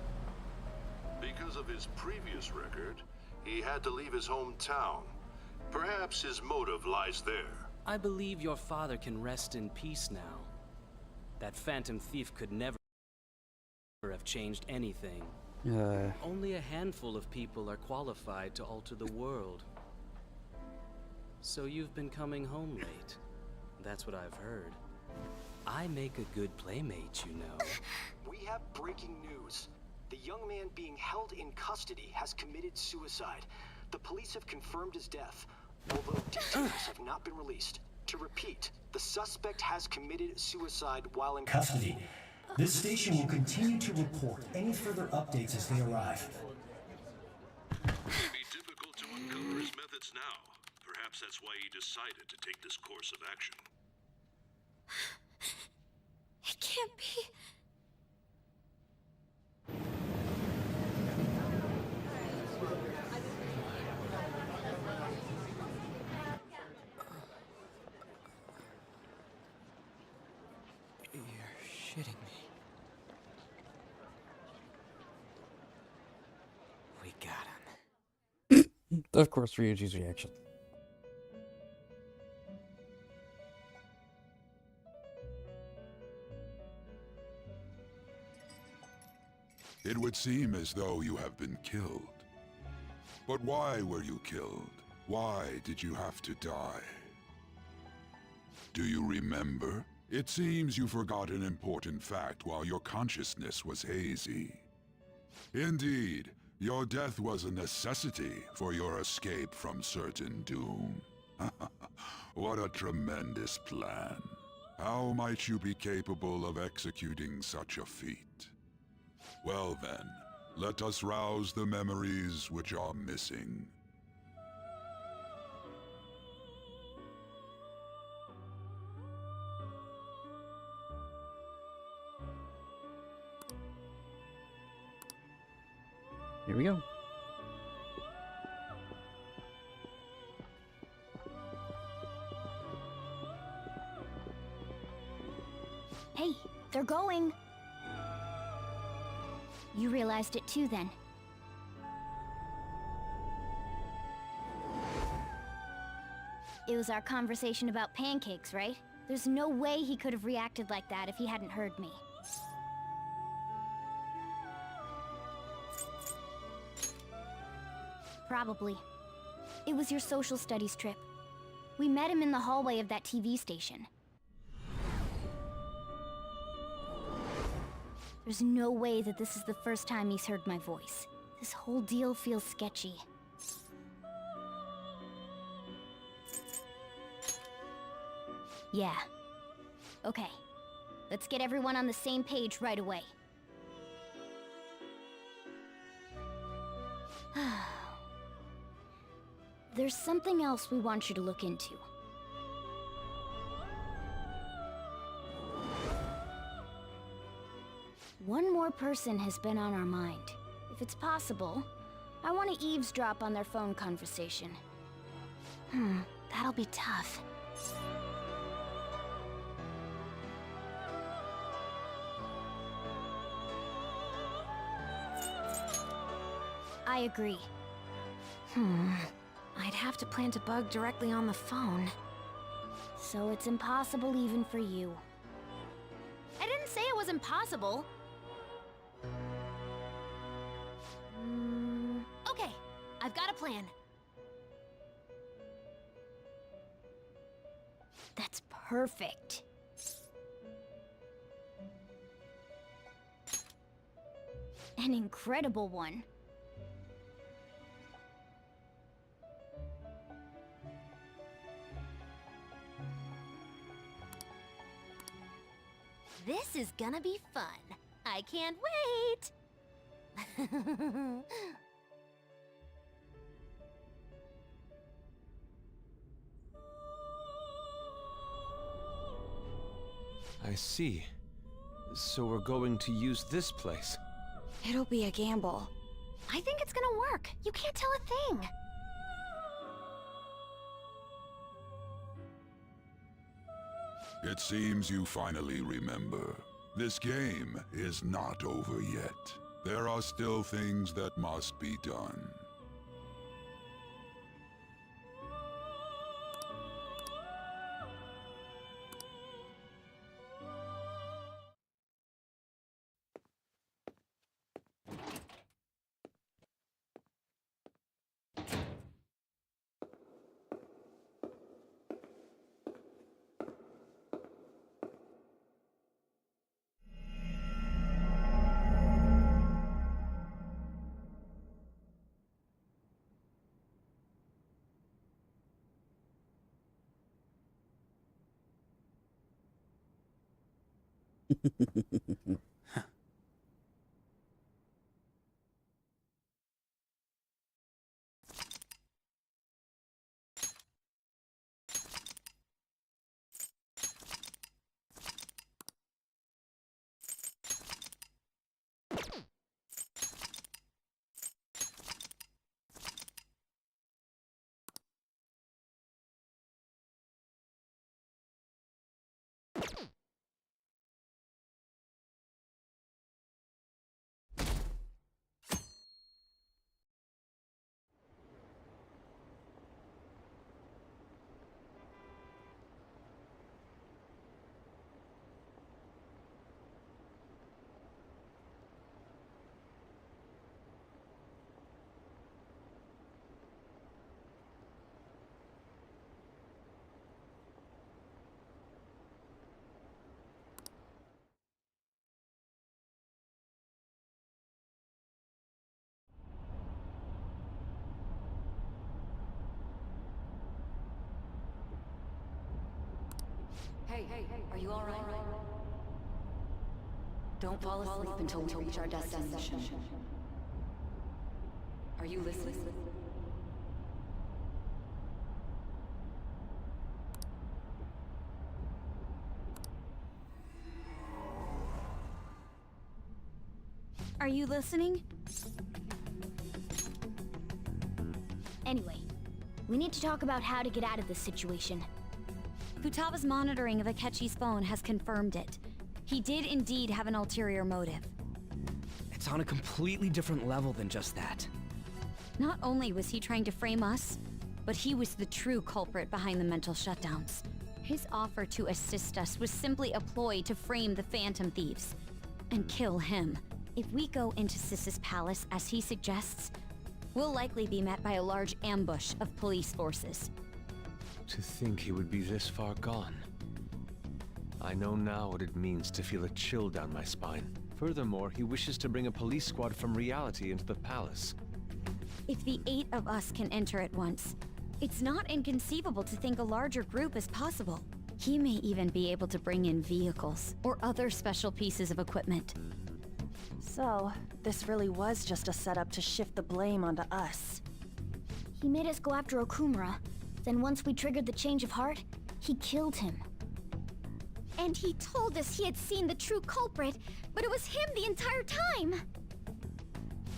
Because of his previous record, he had to leave his hometown. Perhaps his motive lies there. I believe your father can rest in peace now. That phantom thief could never have changed anything. Only a handful of people are qualified to alter the world. So you've been coming home late. That's what I've heard. I make a good playmate, you know. We have breaking news. The young man being held in custody has committed suicide. The police have confirmed his death, although details have not been released. To repeat, the suspect has committed suicide while in Custody. This station will continue to report any further updates as they arrive. It would be difficult to uncover his methods now. Perhaps that's why he decided to take this course of action. It can't be. You're shitting me. We got him. Of course, Ryuji's reaction. It would seem as though you have been killed. But why were you killed? Why did you have to die? Do you remember? It seems you forgot an important fact while your consciousness was hazy. Indeed, your death was a necessity for your escape from certain doom. What a tremendous plan. How might you be capable of executing such a feat? Well then, let us rouse the memories which are missing. Here we go. Hey, they're going. You realized it too, then. It was our conversation about pancakes, right? There's no way he could have reacted like that if he hadn't heard me. Probably. It was your social studies trip. We met him in the hallway of that TV station. There's no way that this is the first time he's heard my voice. This whole deal feels sketchy. Yeah. Okay. Let's get everyone on the same page right away. There's something else we want you to look into. One more person has been on our mind. If it's possible, I want to eavesdrop on their phone conversation. That'll be tough. I agree. I'd have to plant a bug directly on the phone. So it's impossible even for you. I didn't say it was impossible. Okay, I've got a plan. That's perfect. An incredible one. This is gonna be fun. I can't wait! I see. So we're going to use this place. It'll be a gamble. I think it's gonna work. You can't tell a thing. It seems you finally remember. This game is not over yet. There are still things that must be done. Hey, are you alright? Don't fall asleep until we reach our destination. Are you listening? Are you listening? Anyway, we need to talk about how to get out of this situation. Futaba's monitoring of Akechi's phone has confirmed it. He did indeed have an ulterior motive. It's on a completely different level than just that. Not only was he trying to frame us, but he was the true culprit behind the mental shutdowns. His offer to assist us was simply a ploy to frame the Phantom Thieves and kill him. If we go into Sis's palace as he suggests, we'll likely be met by a large ambush of police forces. To think he would be this far gone. I know now what it means to feel a chill down my spine. Furthermore, he wishes to bring a police squad from reality into the palace. If the 8 of us can enter at once, it's not inconceivable to think a larger group is possible. He may even be able to bring in vehicles or other special pieces of equipment. So, this really was just a setup to shift the blame onto us. He made us go after Okumura. Then once we triggered the change of heart, he killed him. And he told us he had seen the true culprit, but it was him the entire time!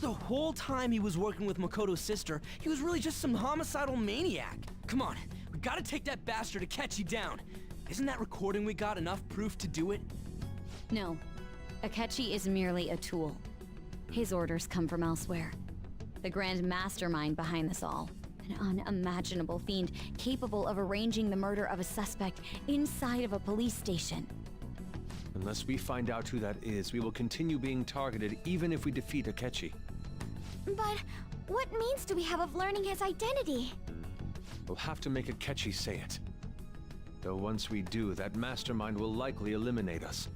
The whole time he was working with Makoto's sister, he was really just some homicidal maniac. Come on, we gotta take that bastard Akechi down. Isn't that recording we got enough proof to do it? No. Akechi is merely a tool. His orders come from elsewhere. The grand mastermind behind this all. An unimaginable fiend capable of arranging the murder of a suspect inside of a police station. Unless we find out who that is, we will continue being targeted even if we defeat Akechi. But what means do we have of learning his identity? We'll have to make Akechi say it. Though once we do, that mastermind will likely eliminate us.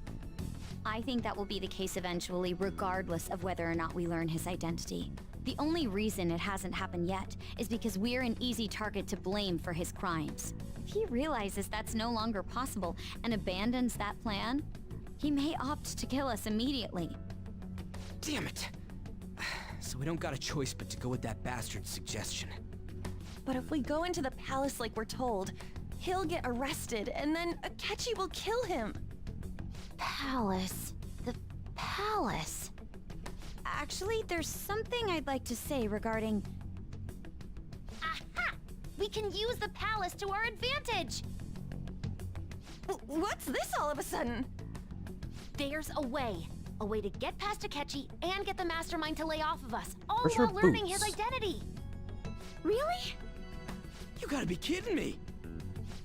I think that will be the case eventually, regardless of whether or not we learn his identity. The only reason it hasn't happened yet is because we're an easy target to blame for his crimes. If he realizes that's no longer possible and abandons that plan, he may opt to kill us immediately. Damn it! So we don't got a choice but to go with that bastard's suggestion. But if we go into the palace like we're told, he'll get arrested and then Akechi will kill him. Palace. The palace. Actually, there's something I'd like to say regarding... Aha! We can use the palace to our advantage! What's this all of a sudden? There's a way. A way to get past Akechi and get the Mastermind to lay off of us, all Where's while her learning boots? his identity. Really? You gotta be kidding me!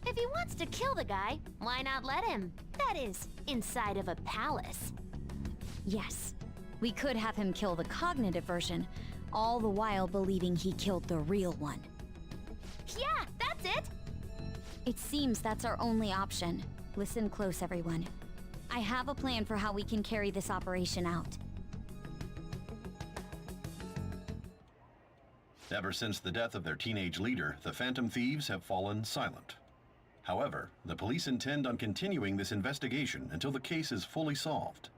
If he wants to kill the guy, why not let him? That is, inside of a palace. Yes, we could have him kill the cognitive version, all the while believing he killed the real one. Yeah, that's it! It seems that's our only option. Listen close, everyone. I have a plan for how we can carry this operation out. Ever since the death of their teenage leader, the Phantom Thieves have fallen silent. However, the police intend on continuing this investigation until the case is fully solved.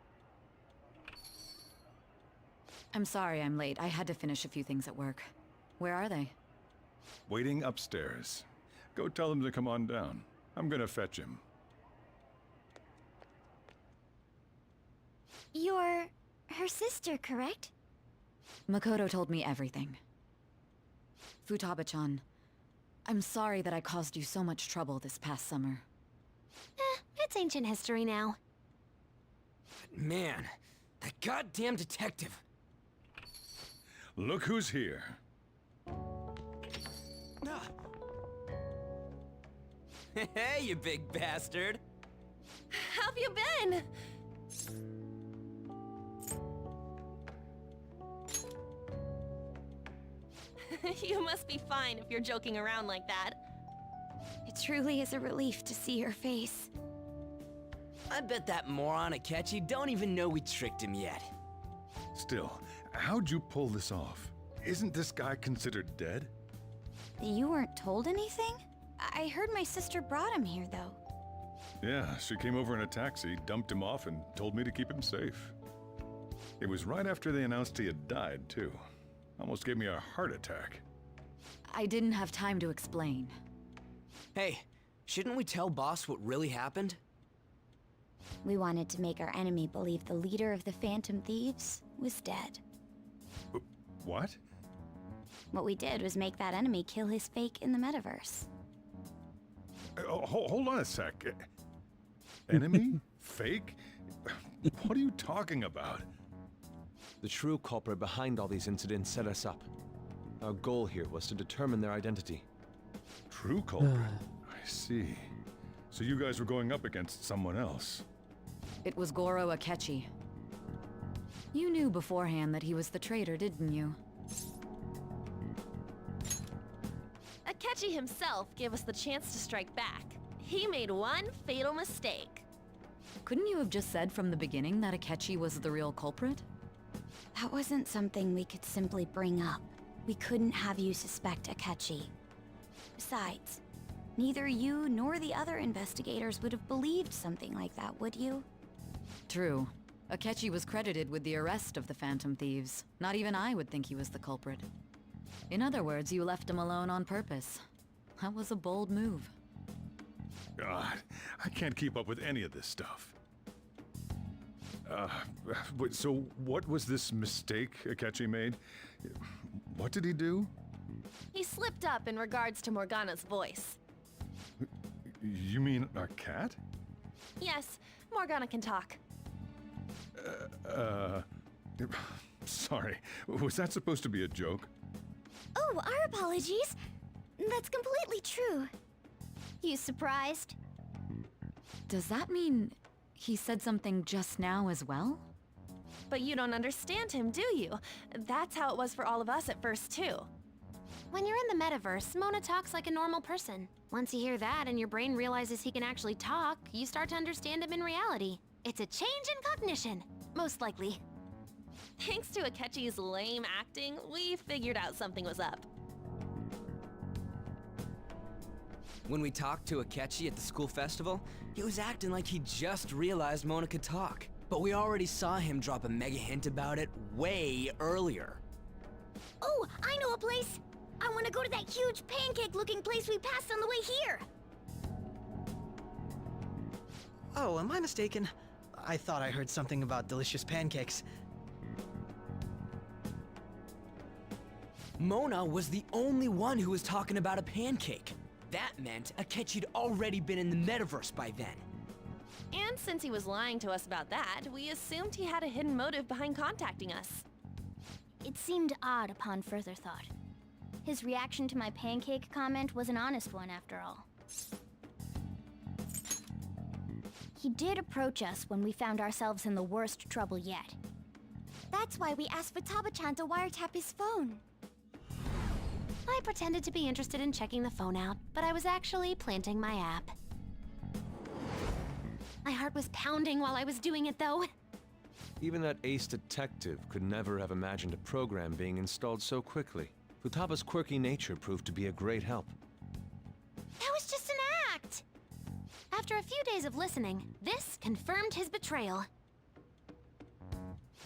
I'm sorry I'm late. I had to finish a few things at work. Where are they? Waiting upstairs. Go tell them to come on down. I'm gonna fetch him. You're... her sister, correct? Makoto told me everything. Futaba-chan, I'm sorry that I caused you so much trouble this past summer. It's ancient history now. Man, that goddamn detective. Look who's here. Hey, you big bastard. How've you been? You must be fine if you're joking around like that. It truly is a relief to see your face. I bet that moron Akechi don't even know we tricked him yet. Still, how'd you pull this off? Isn't this guy considered dead? You weren't told anything? I heard my sister brought him here, though. Yeah, she came over in a taxi, dumped him off, and told me to keep him safe. It was right after they announced he had died, too. Almost gave me a heart attack. I didn't have time to explain. Hey, shouldn't we tell boss what really happened? We wanted to make our enemy believe the leader of the Phantom Thieves was dead. What? What we did was make that enemy kill his fake in the metaverse. Hold on a sec. Enemy? Fake? What are you talking about? The true culprit behind all these incidents set us up. Our goal here was to determine their identity. True culprit? I see. So you guys were going up against someone else. It was Goro Akechi. You knew beforehand that he was the traitor, didn't you? Akechi himself gave us the chance to strike back. He made one fatal mistake. Couldn't you have just said from the beginning that Akechi was the real culprit? That wasn't something we could simply bring up. We couldn't have you suspect Akechi. Besides, neither you nor the other investigators would have believed something like that, would you? True. Akechi was credited with the arrest of the Phantom Thieves. Not even I would think he was the culprit. In other words, you left him alone on purpose. That was a bold move. God, I can't keep up with any of this stuff. So what was this mistake Akechi made? What did he do? He slipped up in regards to Morgana's voice. You mean a cat? Yes, Morgana can talk. Sorry, was that supposed to be a joke? Oh, our apologies. That's completely true. You surprised? Does that mean he said something just now as well? But you don't understand him, do you? That's how it was for all of us at first, too. When you're in the metaverse, Mona talks like a normal person. Once you hear that and your brain realizes he can actually talk, you start to understand him in reality. It's a change in cognition, most likely. Thanks to Akechi's lame acting, we figured out something was up. When we talked to Akechi at the school festival, he was acting like he just realized Mona could talk. But we already saw him drop a mega hint about it way earlier. Oh, I know a place! I want to go to that huge pancake-looking place we passed on the way here! Oh, am I mistaken? I thought I heard something about delicious pancakes. Mona was the only one who was talking about a pancake. That meant Akechi'd already been in the metaverse by then. And since he was lying to us about that, we assumed he had a hidden motive behind contacting us. It seemed odd upon further thought. His reaction to my pancake comment was an honest one, after all. He did approach us when we found ourselves in the worst trouble yet. That's why we asked Futaba-chan to wiretap his phone. I pretended to be interested in checking the phone out, but I was actually planting my app. My heart was pounding while I was doing it, though. Even that ace detective could never have imagined a program being installed so quickly. Futaba's quirky nature proved to be a great help. That was just an act! After a few days of listening, this confirmed his betrayal.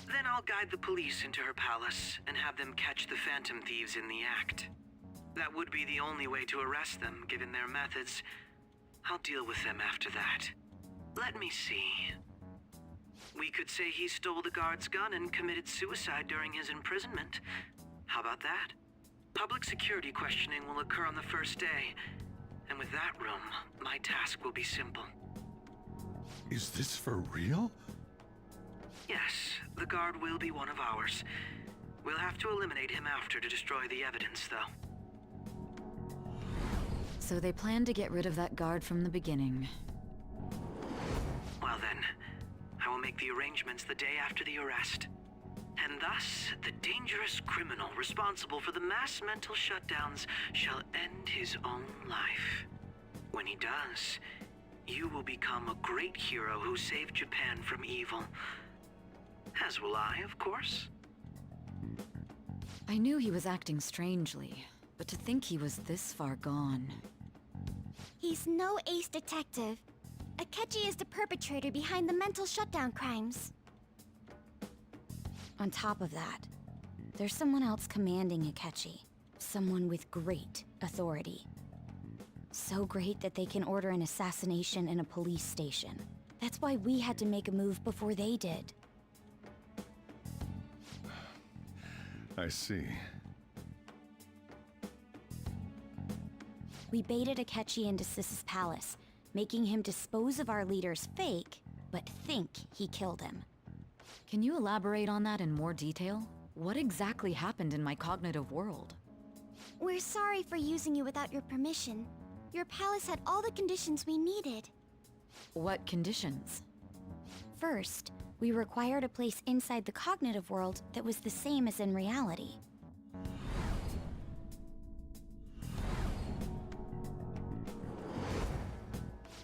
Then I'll guide the police into her palace and have them catch the Phantom Thieves in the act. That would be the only way to arrest them, given their methods. I'll deal with them after that. Let me see. We could say he stole the guard's gun and committed suicide during his imprisonment. How about that? Public security questioning will occur on the first day. And with that room, my task will be simple. Is this for real? Yes, the guard will be one of ours. We'll have to eliminate him after to destroy the evidence, though. So they planned to get rid of that guard from the beginning. Well then, I will make the arrangements the day after the arrest. And thus, the dangerous criminal responsible for the mass mental shutdowns shall end his own life. When he does, you will become a great hero who saved Japan from evil. As will I, of course. I knew he was acting strangely, but to think he was this far gone. He's no ace detective. Akechi is the perpetrator behind the mental shutdown crimes. On top of that, there's someone else commanding Akechi. Someone with great authority. So great that they can order an assassination in a police station. That's why we had to make a move before they did. I see. We baited Akechi into Sis's palace, making him dispose of our leader's fake, but think he killed him. Can you elaborate on that in more detail? What exactly happened in my cognitive world? We're sorry for using you without your permission. Your palace had all the conditions we needed. What conditions? First, we required a place inside the cognitive world that was the same as in reality.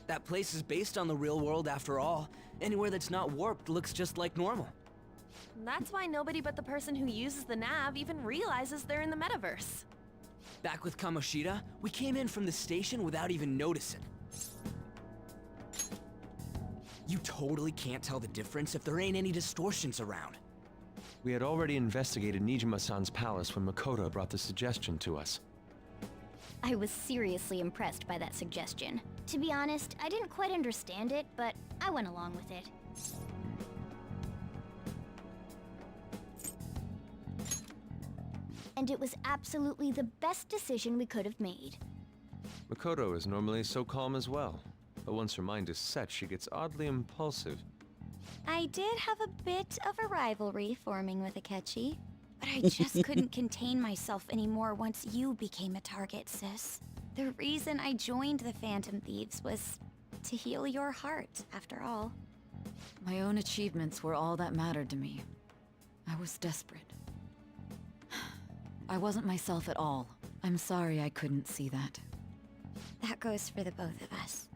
That place is based on the real world after all. Anywhere that's not warped looks just like normal. That's why nobody but the person who uses the nav even realizes they're in the metaverse. Back with Kamoshida, we came in from the station without even noticing. You totally can't tell the difference if there ain't any distortions around. We had already investigated Nijima-san's palace when Makoto brought the suggestion to us. I was seriously impressed by that suggestion. To be honest, I didn't quite understand it, but I went along with it. And it was absolutely the best decision we could have made. Makoto is normally so calm as well, but once her mind is set, she gets oddly impulsive. I did have a bit of a rivalry forming with Akechi, but I just couldn't contain myself anymore once you became a target, sis. The reason I joined the Phantom Thieves was to heal your heart, after all. My own achievements were all that mattered to me. I was desperate. I wasn't myself at all. I'm sorry I couldn't see that. That goes for the both of us.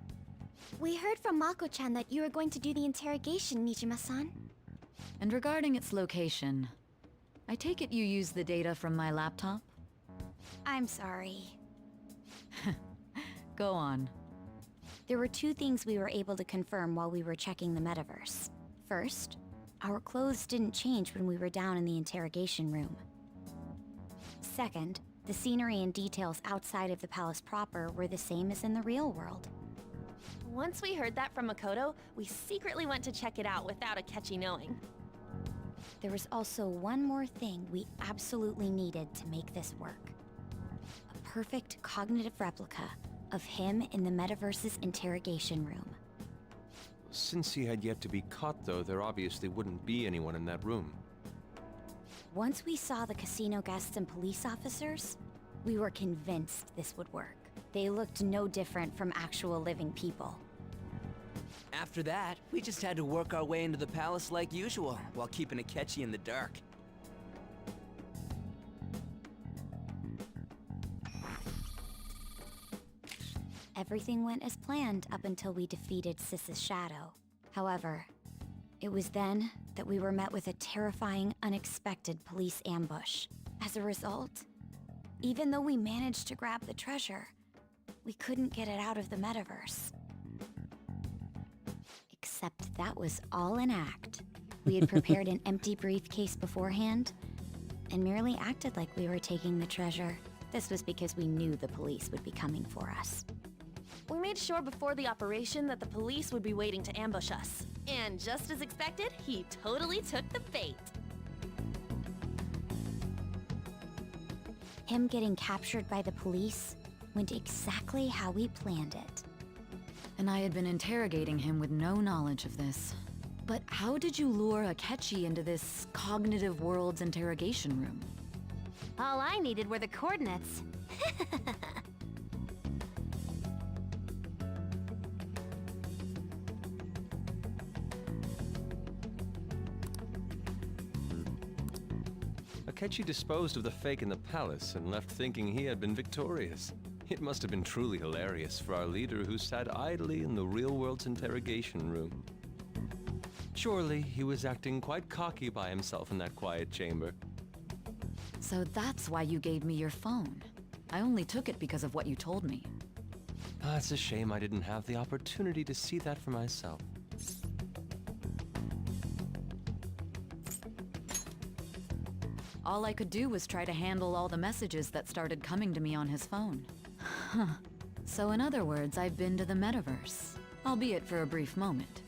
We heard from Mako-chan that you were going to do the interrogation, Nijima-san. And regarding its location, I take it you used the data from my laptop? I'm sorry. Go on. There were two things we were able to confirm while we were checking the metaverse. First, our clothes didn't change when we were down in the interrogation room. Second, the scenery and details outside of the palace proper were the same as in the real world. Once we heard that from Makoto, we secretly went to check it out without Akechi knowing. There was also one more thing we absolutely needed to make this work. A perfect cognitive replica of him in the Metaverse's interrogation room. Since he had yet to be caught, though, there obviously wouldn't be anyone in that room. Once we saw the casino guests and police officers, we were convinced this would work. They looked no different from actual living people. After that, we just had to work our way into the palace like usual, while keeping Akechi in the dark. Everything went as planned up until we defeated Sis's shadow. However, it was then that we were met with a terrifying, unexpected police ambush. As a result, even though we managed to grab the treasure, we couldn't get it out of the metaverse. Except that was all an act. We had prepared an empty briefcase beforehand, and merely acted like we were taking the treasure. This was because we knew the police would be coming for us. We made sure before the operation that the police would be waiting to ambush us. And just as expected, he totally took the bait. Him getting captured by the police went exactly how we planned it. And I had been interrogating him with no knowledge of this. But how did you lure Akechi into this cognitive world's interrogation room? All I needed were the coordinates. Akechi disposed of the fake in the palace and left thinking he had been victorious. It must have been truly hilarious for our leader who sat idly in the real world's interrogation room. Surely he was acting quite cocky by himself in that quiet chamber. So that's why you gave me your phone. I only took it because of what you told me. It's a shame I didn't have the opportunity to see that for myself. All I could do was try to handle all the messages that started coming to me on his phone. Huh. So in other words, I've been to the metaverse, albeit for a brief moment.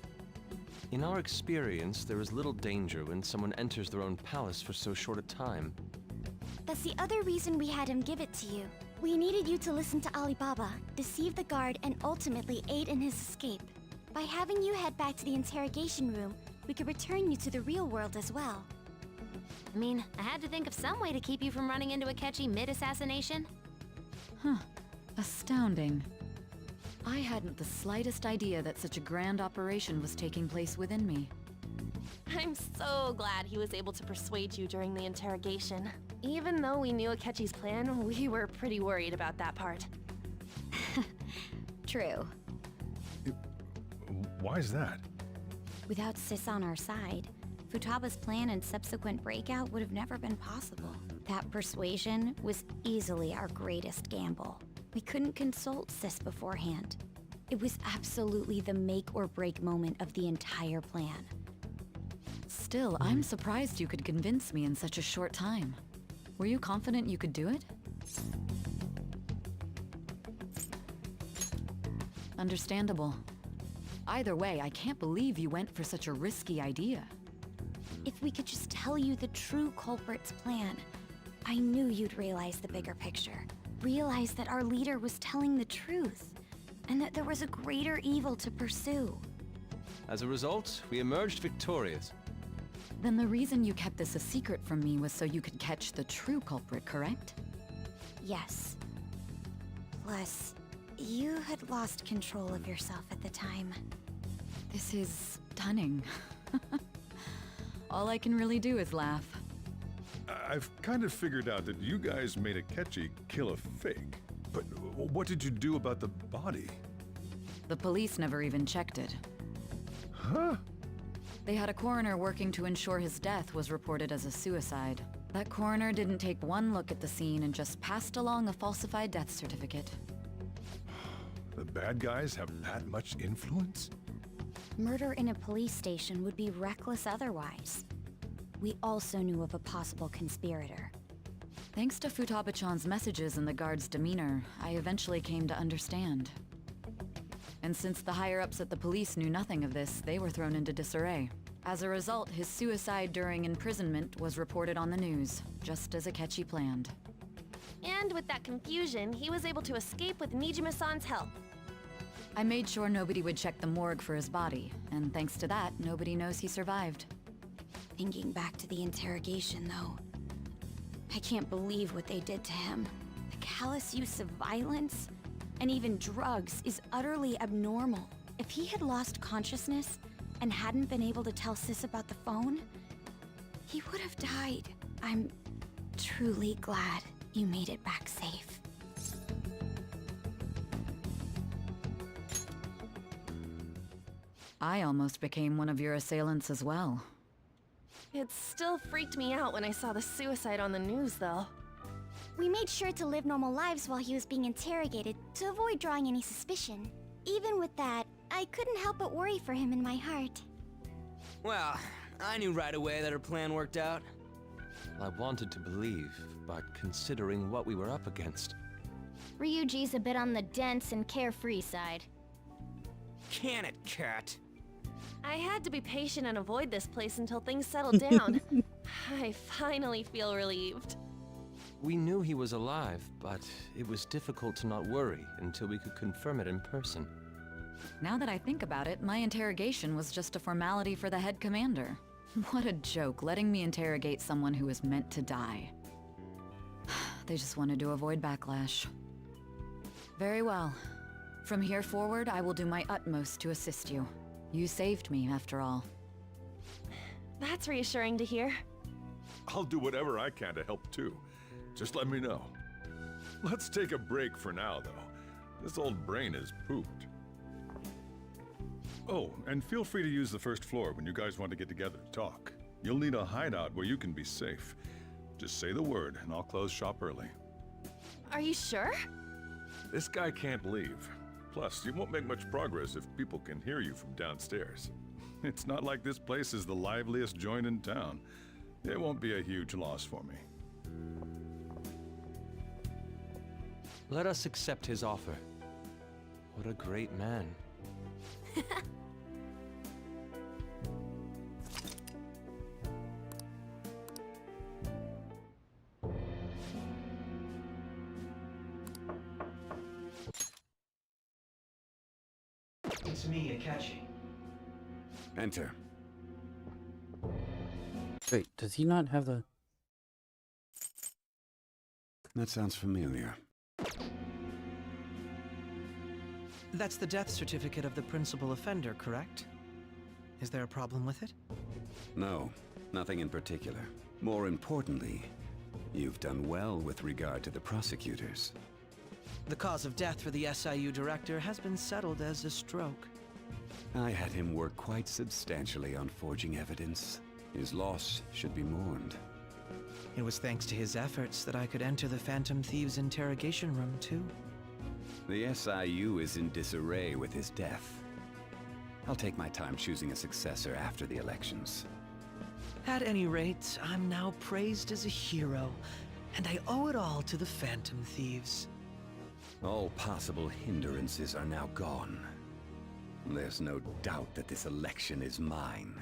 In our experience, there is little danger when someone enters their own palace for so short a time. That's the other reason we had him give it to you. We needed you to listen to Alibaba, deceive the guard, and ultimately aid in his escape. By having you head back to the interrogation room, we could return you to the real world as well. I mean, I had to think of some way to keep you from running into Akechi mid-assassination. Huh. Astounding. I hadn't the slightest idea that such a grand operation was taking place within me. I'm so glad he was able to persuade you during the interrogation. Even though we knew Akechi's plan, we were pretty worried about that part. True. Why is that? Without Sis on our side, Futaba's plan and subsequent breakout would have never been possible. That persuasion was easily our greatest gamble. We couldn't consult Sis beforehand. It was absolutely the make or break moment of the entire plan. Still, I'm surprised you could convince me in such a short time. Were you confident you could do it? Understandable. Either way, I can't believe you went for such a risky idea. If we could just tell you the true culprit's plan, I knew you'd realize the bigger picture. Realize that our leader was telling the truth, and that there was a greater evil to pursue. As a result, we emerged victorious. Then the reason you kept this a secret from me was so you could catch the true culprit, correct? Yes. Plus, you had lost control of yourself at the time. This is stunning. All I can really do is laugh. I've kind of figured out that you guys made Akechi kill a fake. But what did you do about the body? The police never even checked it. Huh? They had a coroner working to ensure his death was reported as a suicide. That coroner didn't take one look at the scene and just passed along a falsified death certificate. The bad guys have that much influence? Murder in a police station would be reckless otherwise. We also knew of a possible conspirator. Thanks to Futaba-chan's messages and the guard's demeanor, I eventually came to understand. And since the higher-ups at the police knew nothing of this, they were thrown into disarray. As a result, his suicide during imprisonment was reported on the news, just as Akechi planned. And with that confusion, he was able to escape with Nijima-san's help. I made sure nobody would check the morgue for his body, and thanks to that, nobody knows he survived. Thinking back to the interrogation, though, I can't believe what they did to him. The callous use of violence, and even drugs, is utterly abnormal. If he had lost consciousness and hadn't been able to tell Sis about the phone, he would have died. I'm truly glad you made it back safe. I almost became one of your assailants as well. It still freaked me out when I saw the suicide on the news, though. We made sure to live normal lives while he was being interrogated to avoid drawing any suspicion. Even with that, I couldn't help but worry for him in my heart. Well, I knew right away that her plan worked out. I wanted to believe, but considering what we were up against... Ryuji's a bit on the dense and carefree side. Can it, Cat? I had to be patient and avoid this place until things settled down. I finally feel relieved. We knew he was alive, but it was difficult to not worry until we could confirm it in person. Now that I think about it, my interrogation was just a formality for the head commander. What a joke, letting me interrogate someone who was meant to die. They just wanted to avoid backlash. Very well. From here forward, I will do my utmost to assist you. You saved me, after all. That's reassuring to hear. I'll do whatever I can to help too. Just let me know. Let's take a break for now, though. This old brain is pooped. Oh, and feel free to use the first floor when you guys want to get together to talk. You'll need a hideout where you can be safe. Just say the word, and I'll close shop early. Are you sure? This guy can't leave. Plus, you won't make much progress if people can hear you from downstairs. It's not like this place is the liveliest joint in town. It won't be a huge loss for me. Let us accept his offer. What a great man. It's me, Akechi. Enter. Wait, does he not have the... That sounds familiar. That's the death certificate of the principal offender, correct? Is there a problem with it? No, nothing in particular. More importantly, you've done well with regard to the prosecutors. The cause of death for the SIU director has been settled as a stroke. I had him work quite substantially on forging evidence. His loss should be mourned. It was thanks to his efforts that I could enter the Phantom Thieves' interrogation room, too. The SIU is in disarray with his death. I'll take my time choosing a successor after the elections. At any rate, I'm now praised as a hero, and I owe it all to the Phantom Thieves. All possible hindrances are now gone. There's no doubt that this election is mine.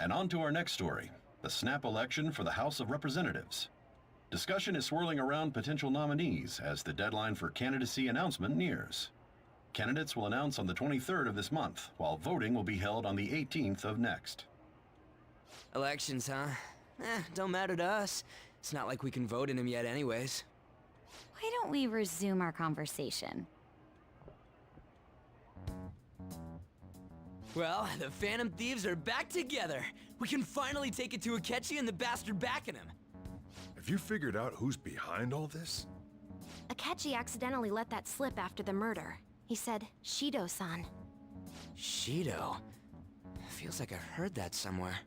And on to our next story, the snap election for the House of Representatives. Discussion is swirling around potential nominees as the deadline for candidacy announcement nears. Candidates will announce on the 23rd of this month, while voting will be held on the 18th of next. Elections, huh? Don't matter to us. It's not like we can vote in them yet anyways. Why don't we resume our conversation? Well, the Phantom Thieves are back together. We can finally take it to Akechi and the bastard backing him. Have you figured out who's behind all this? Akechi accidentally let that slip after the murder. He said, Shido-san. Shido? Feels like I've heard that somewhere.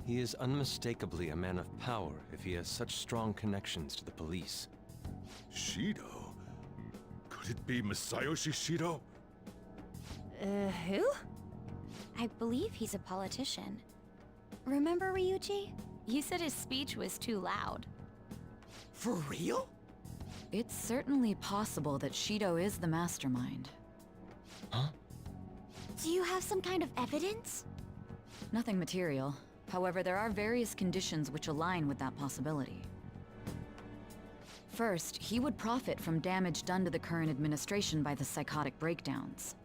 He is unmistakably a man of power if he has such strong connections to the police. Shido? Could it be Masayoshi Shido? Who? I believe he's a politician. Remember, Ryuji? You said his speech was too loud. For real? It's certainly possible that Shido is the mastermind. Do you have some kind of evidence? Nothing material. However, there are various conditions which align with that possibility. First, he would profit from damage done to the current administration by the psychotic breakdowns.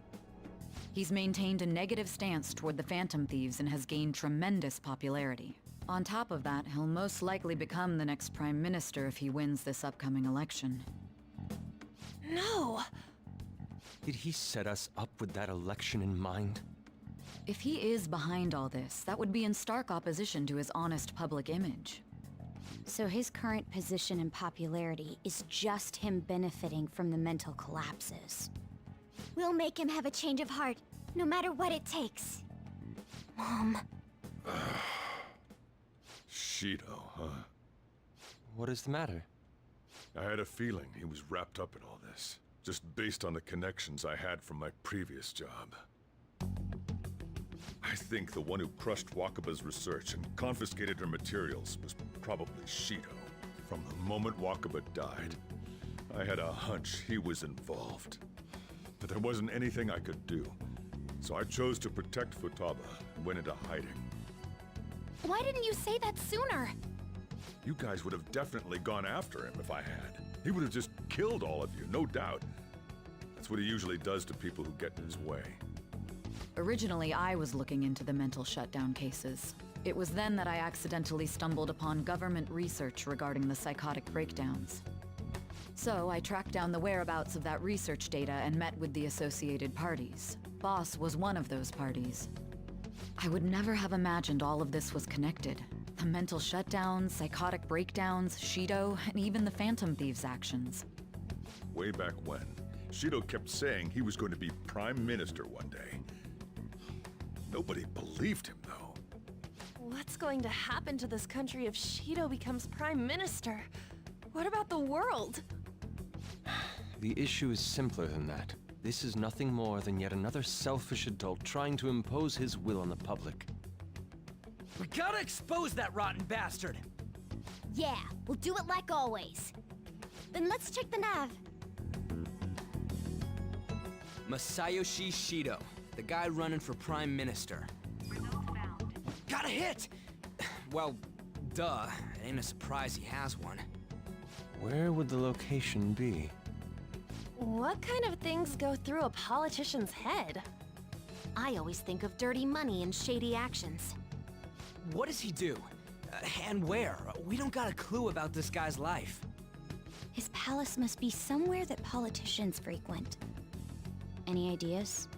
He's maintained a negative stance toward the Phantom Thieves and has gained tremendous popularity. On top of that, he'll most likely become the next Prime Minister if he wins this upcoming election. No! Did he set us up with that election in mind? If he is behind all this, that would be in stark opposition to his honest public image. So his current position and popularity is just him benefiting from the mental collapses. We'll make him have a change of heart, no matter what it takes. Mom. Shido, huh? What is the matter? I had a feeling he was wrapped up in all this, just based on the connections I had from my previous job. I think the one who crushed Wakaba's research and confiscated her materials was probably Shido. From the moment Wakaba died, I had a hunch he was involved. But there wasn't anything I could do, so I chose to protect Futaba and went into hiding. Why didn't you say that sooner? You guys would have definitely gone after him if I had. He would have just killed all of you, no doubt. That's what he usually does to people who get in his way. Originally, I was looking into the mental shutdown cases. It was then that I accidentally stumbled upon government research regarding the psychotic breakdowns. So I tracked down the whereabouts of that research data and met with the associated parties. Boss was one of those parties. I would never have imagined all of this was connected. The mental shutdowns, psychotic breakdowns, Shido, and even the Phantom Thieves' actions. Way back when, Shido kept saying he was going to be Prime Minister one day. Nobody believed him, though. What's going to happen to this country if Shido becomes Prime Minister? What about the world? The issue is simpler than that. This is nothing more than yet another selfish adult trying to impose his will on the public. We gotta expose that rotten bastard! Yeah, we'll do it like always. Then let's check the nav. Masayoshi Shido, the guy running for Prime Minister. Got a hit! Well, duh. It ain't a surprise he has one. Where would the location be? What kind of things go through a politician's head? I always think of dirty money and shady actions. What does he do? And where? We don't got a clue about this guy's life. His palace must be somewhere that politicians frequent. Any ideas?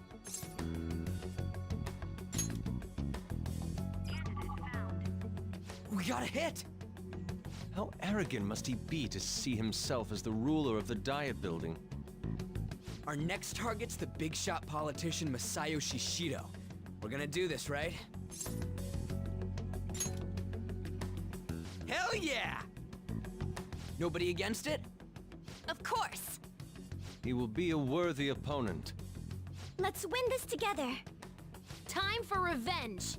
We got a hit! How arrogant must he be to see himself as the ruler of the Diet Building? Our next target's the big shot politician Masayoshi Shido. We're gonna do this, right? Hell yeah! Nobody against it? Of course! He will be a worthy opponent. Let's win this together. Time for revenge!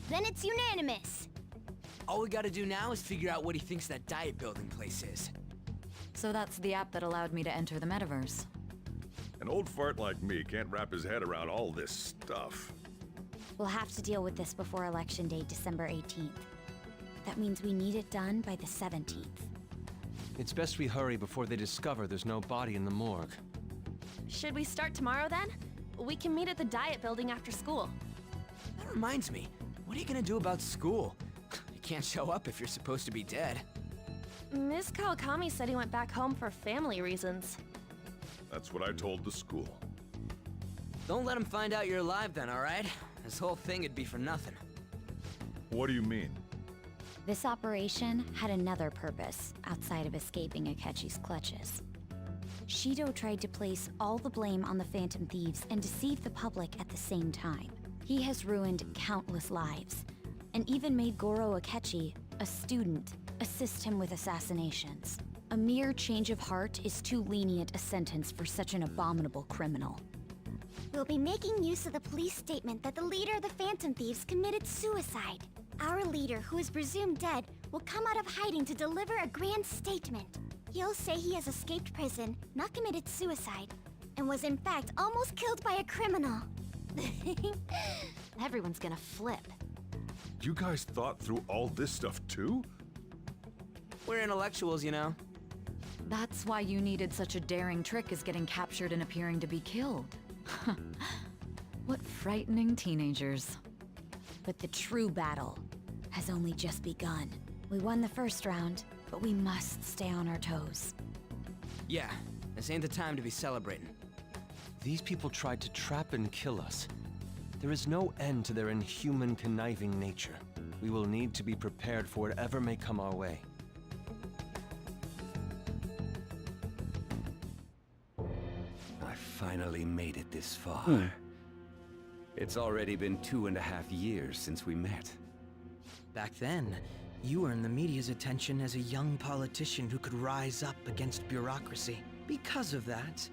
Then it's unanimous. All we gotta do now is figure out what he thinks that Diet Building place is. So that's the app that allowed me to enter the metaverse. An old fart like me can't wrap his head around all this stuff. We'll have to deal with this before Election Day, December 18th. That means we need it done by the 17th. It's best we hurry before they discover there's no body in the morgue. Should we start tomorrow then? We can meet at the Diet Building after school. That reminds me, what are you gonna do about school? You can't show up if you're supposed to be dead. Ms. Kawakami said he went back home for family reasons. That's what I told the school. Don't let him find out you're alive then, alright? This whole thing would be for nothing. What do you mean? This operation had another purpose outside of escaping Akechi's clutches. Shido tried to place all the blame on the Phantom Thieves and deceive the public at the same time. He has ruined countless lives, and even made Goro Akechi, a student, assist him with assassinations. A mere change of heart is too lenient a sentence for such an abominable criminal. We'll be making use of the police statement that the leader of the Phantom Thieves committed suicide. Our leader, who is presumed dead, will come out of hiding to deliver a grand statement. He'll say he has escaped prison, not committed suicide. and was in fact almost killed by a criminal. Everyone's gonna flip. You guys thought through all this stuff too? We're intellectuals, you know. That's why you needed such a daring trick as getting captured and appearing to be killed. What frightening teenagers. But the true battle has only just begun. We won the first round, but we must stay on our toes. Yeah, this ain't the time to be celebrating. These people tried to trap and kill us. There is no end to their inhuman, conniving nature. We will need to be prepared for whatever may come our way. I finally made it this far. It's already been 2.5 years since we met. Back then, you earned the media's attention as a young politician who could rise up against bureaucracy. Because of that,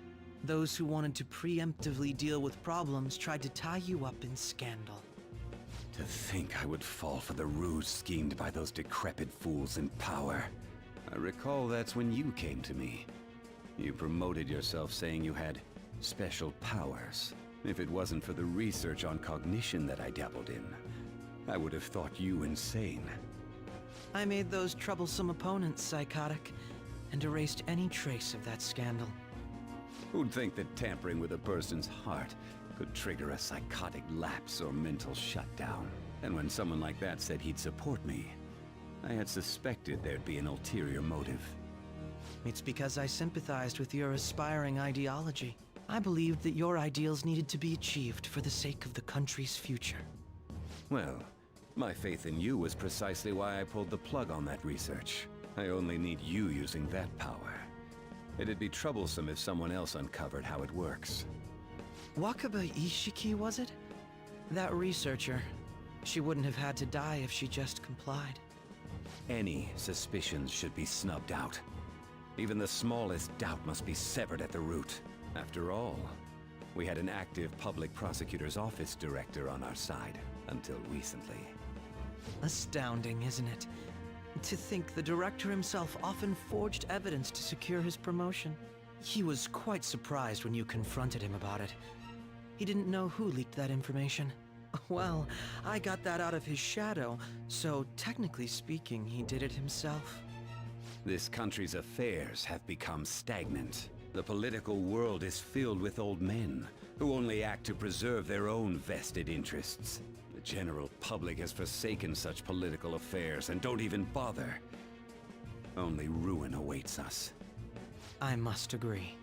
those who wanted to preemptively deal with problems tried to tie you up in scandal. To think I would fall for the ruse schemed by those decrepit fools in power. I recall that's when you came to me. You promoted yourself saying you had special powers. If it wasn't for the research on cognition that I dabbled in, I would have thought you insane. I made those troublesome opponents psychotic, and erased any trace of that scandal. Who'd think that tampering with a person's heart could trigger a psychotic lapse or mental shutdown? And when someone like that said he'd support me, I had suspected there'd be an ulterior motive. It's because I sympathized with your aspiring ideology. I believed that your ideals needed to be achieved for the sake of the country's future. Well, my faith in you was precisely why I pulled the plug on that research. I only need you using that power. It'd be troublesome if someone else uncovered how it works. Wakaba Ishiki, was it? That researcher. She wouldn't have had to die if she just complied. Any suspicions should be snubbed out. Even the smallest doubt must be severed at the root. After all, we had an active public prosecutor's office director on our side, until recently. Astounding, isn't it? To think the director himself often forged evidence to secure his promotion. He was quite surprised when you confronted him about it. He didn't know who leaked that information. Well, I got that out of his shadow, so technically speaking, he did it himself. This country's affairs have become stagnant. The political world is filled with old men who only act to preserve their own vested interests. The general public has forsaken such political affairs and don't even bother. Only ruin awaits us. I must agree.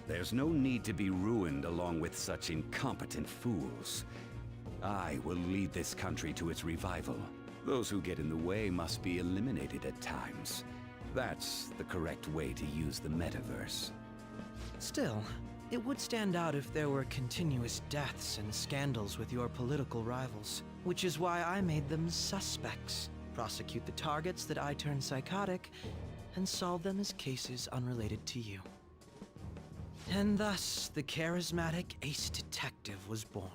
There's no need to be ruined along with such incompetent fools. I will lead this country to its revival. Those who get in the way must be eliminated at times. That's the correct way to use the metaverse. Still, it would stand out if there were continuous deaths and scandals with your political rivals, which is why I made them suspects. Prosecute the targets that I turn psychotic, and solve them as cases unrelated to you. And thus, the charismatic ace detective was born.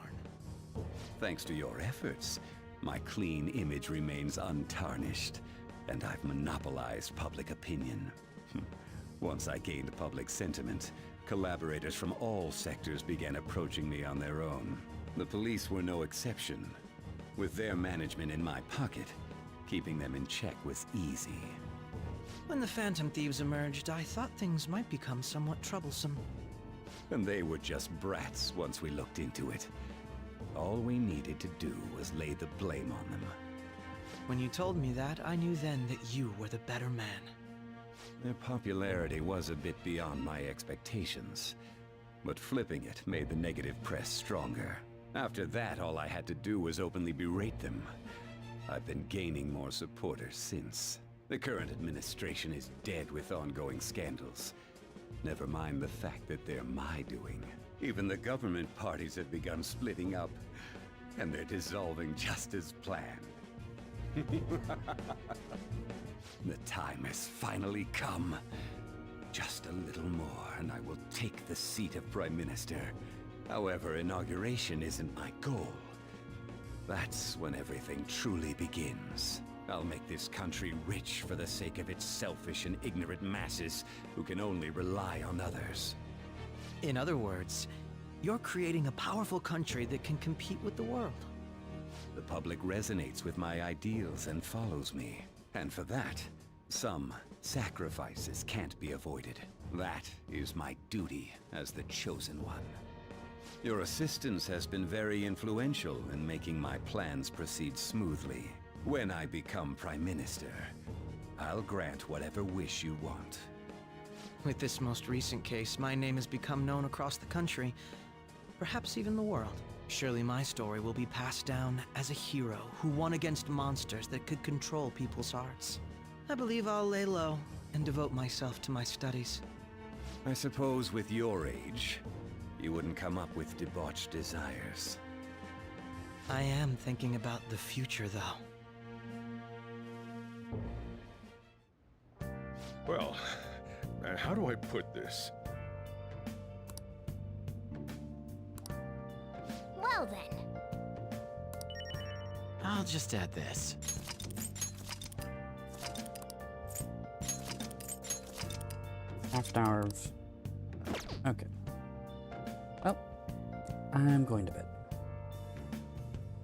Thanks to your efforts, my clean image remains untarnished, and I've monopolized public opinion. Once I gained public sentiment, collaborators from all sectors began approaching me on their own. The police were no exception. With their management in my pocket, keeping them in check was easy. When the Phantom Thieves emerged, I thought things might become somewhat troublesome. And they were just brats once we looked into it. All we needed to do was lay the blame on them. When you told me that, I knew then that you were the better man. Their popularity was a bit beyond my expectations, but flipping it made the negative press stronger. After that, all I had to do was openly berate them. I've been gaining more supporters since. The current administration is dead with ongoing scandals. Never mind the fact that they're my doing. Even the government parties have begun splitting up, and they're dissolving just as planned. The time has finally come. Just a little more, and I will take the seat of Prime Minister. However, inauguration isn't my goal. That's when everything truly begins. I'll make this country rich for the sake of its selfish and ignorant masses who can only rely on others. In other words, you're creating a powerful country that can compete with the world. The public resonates with my ideals and follows me. And for that, some sacrifices can't be avoided. That is my duty as the Chosen One. Your assistance has been very influential in making my plans proceed smoothly. When I become Prime Minister, I'll grant whatever wish you want. With this most recent case, my name has become known across the country, perhaps even the world. Surely my story will be passed down as a hero who won against monsters that could control people's hearts. I believe I'll lay low and devote myself to my studies. I suppose with your age, you wouldn't come up with debauched desires. I am thinking about the future, though. Well, how do I put this? Well then. I'll just add this. Half an hour of... Okay. Well, I'm going to bed.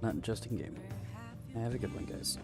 Not just in game. Have a good one, guys.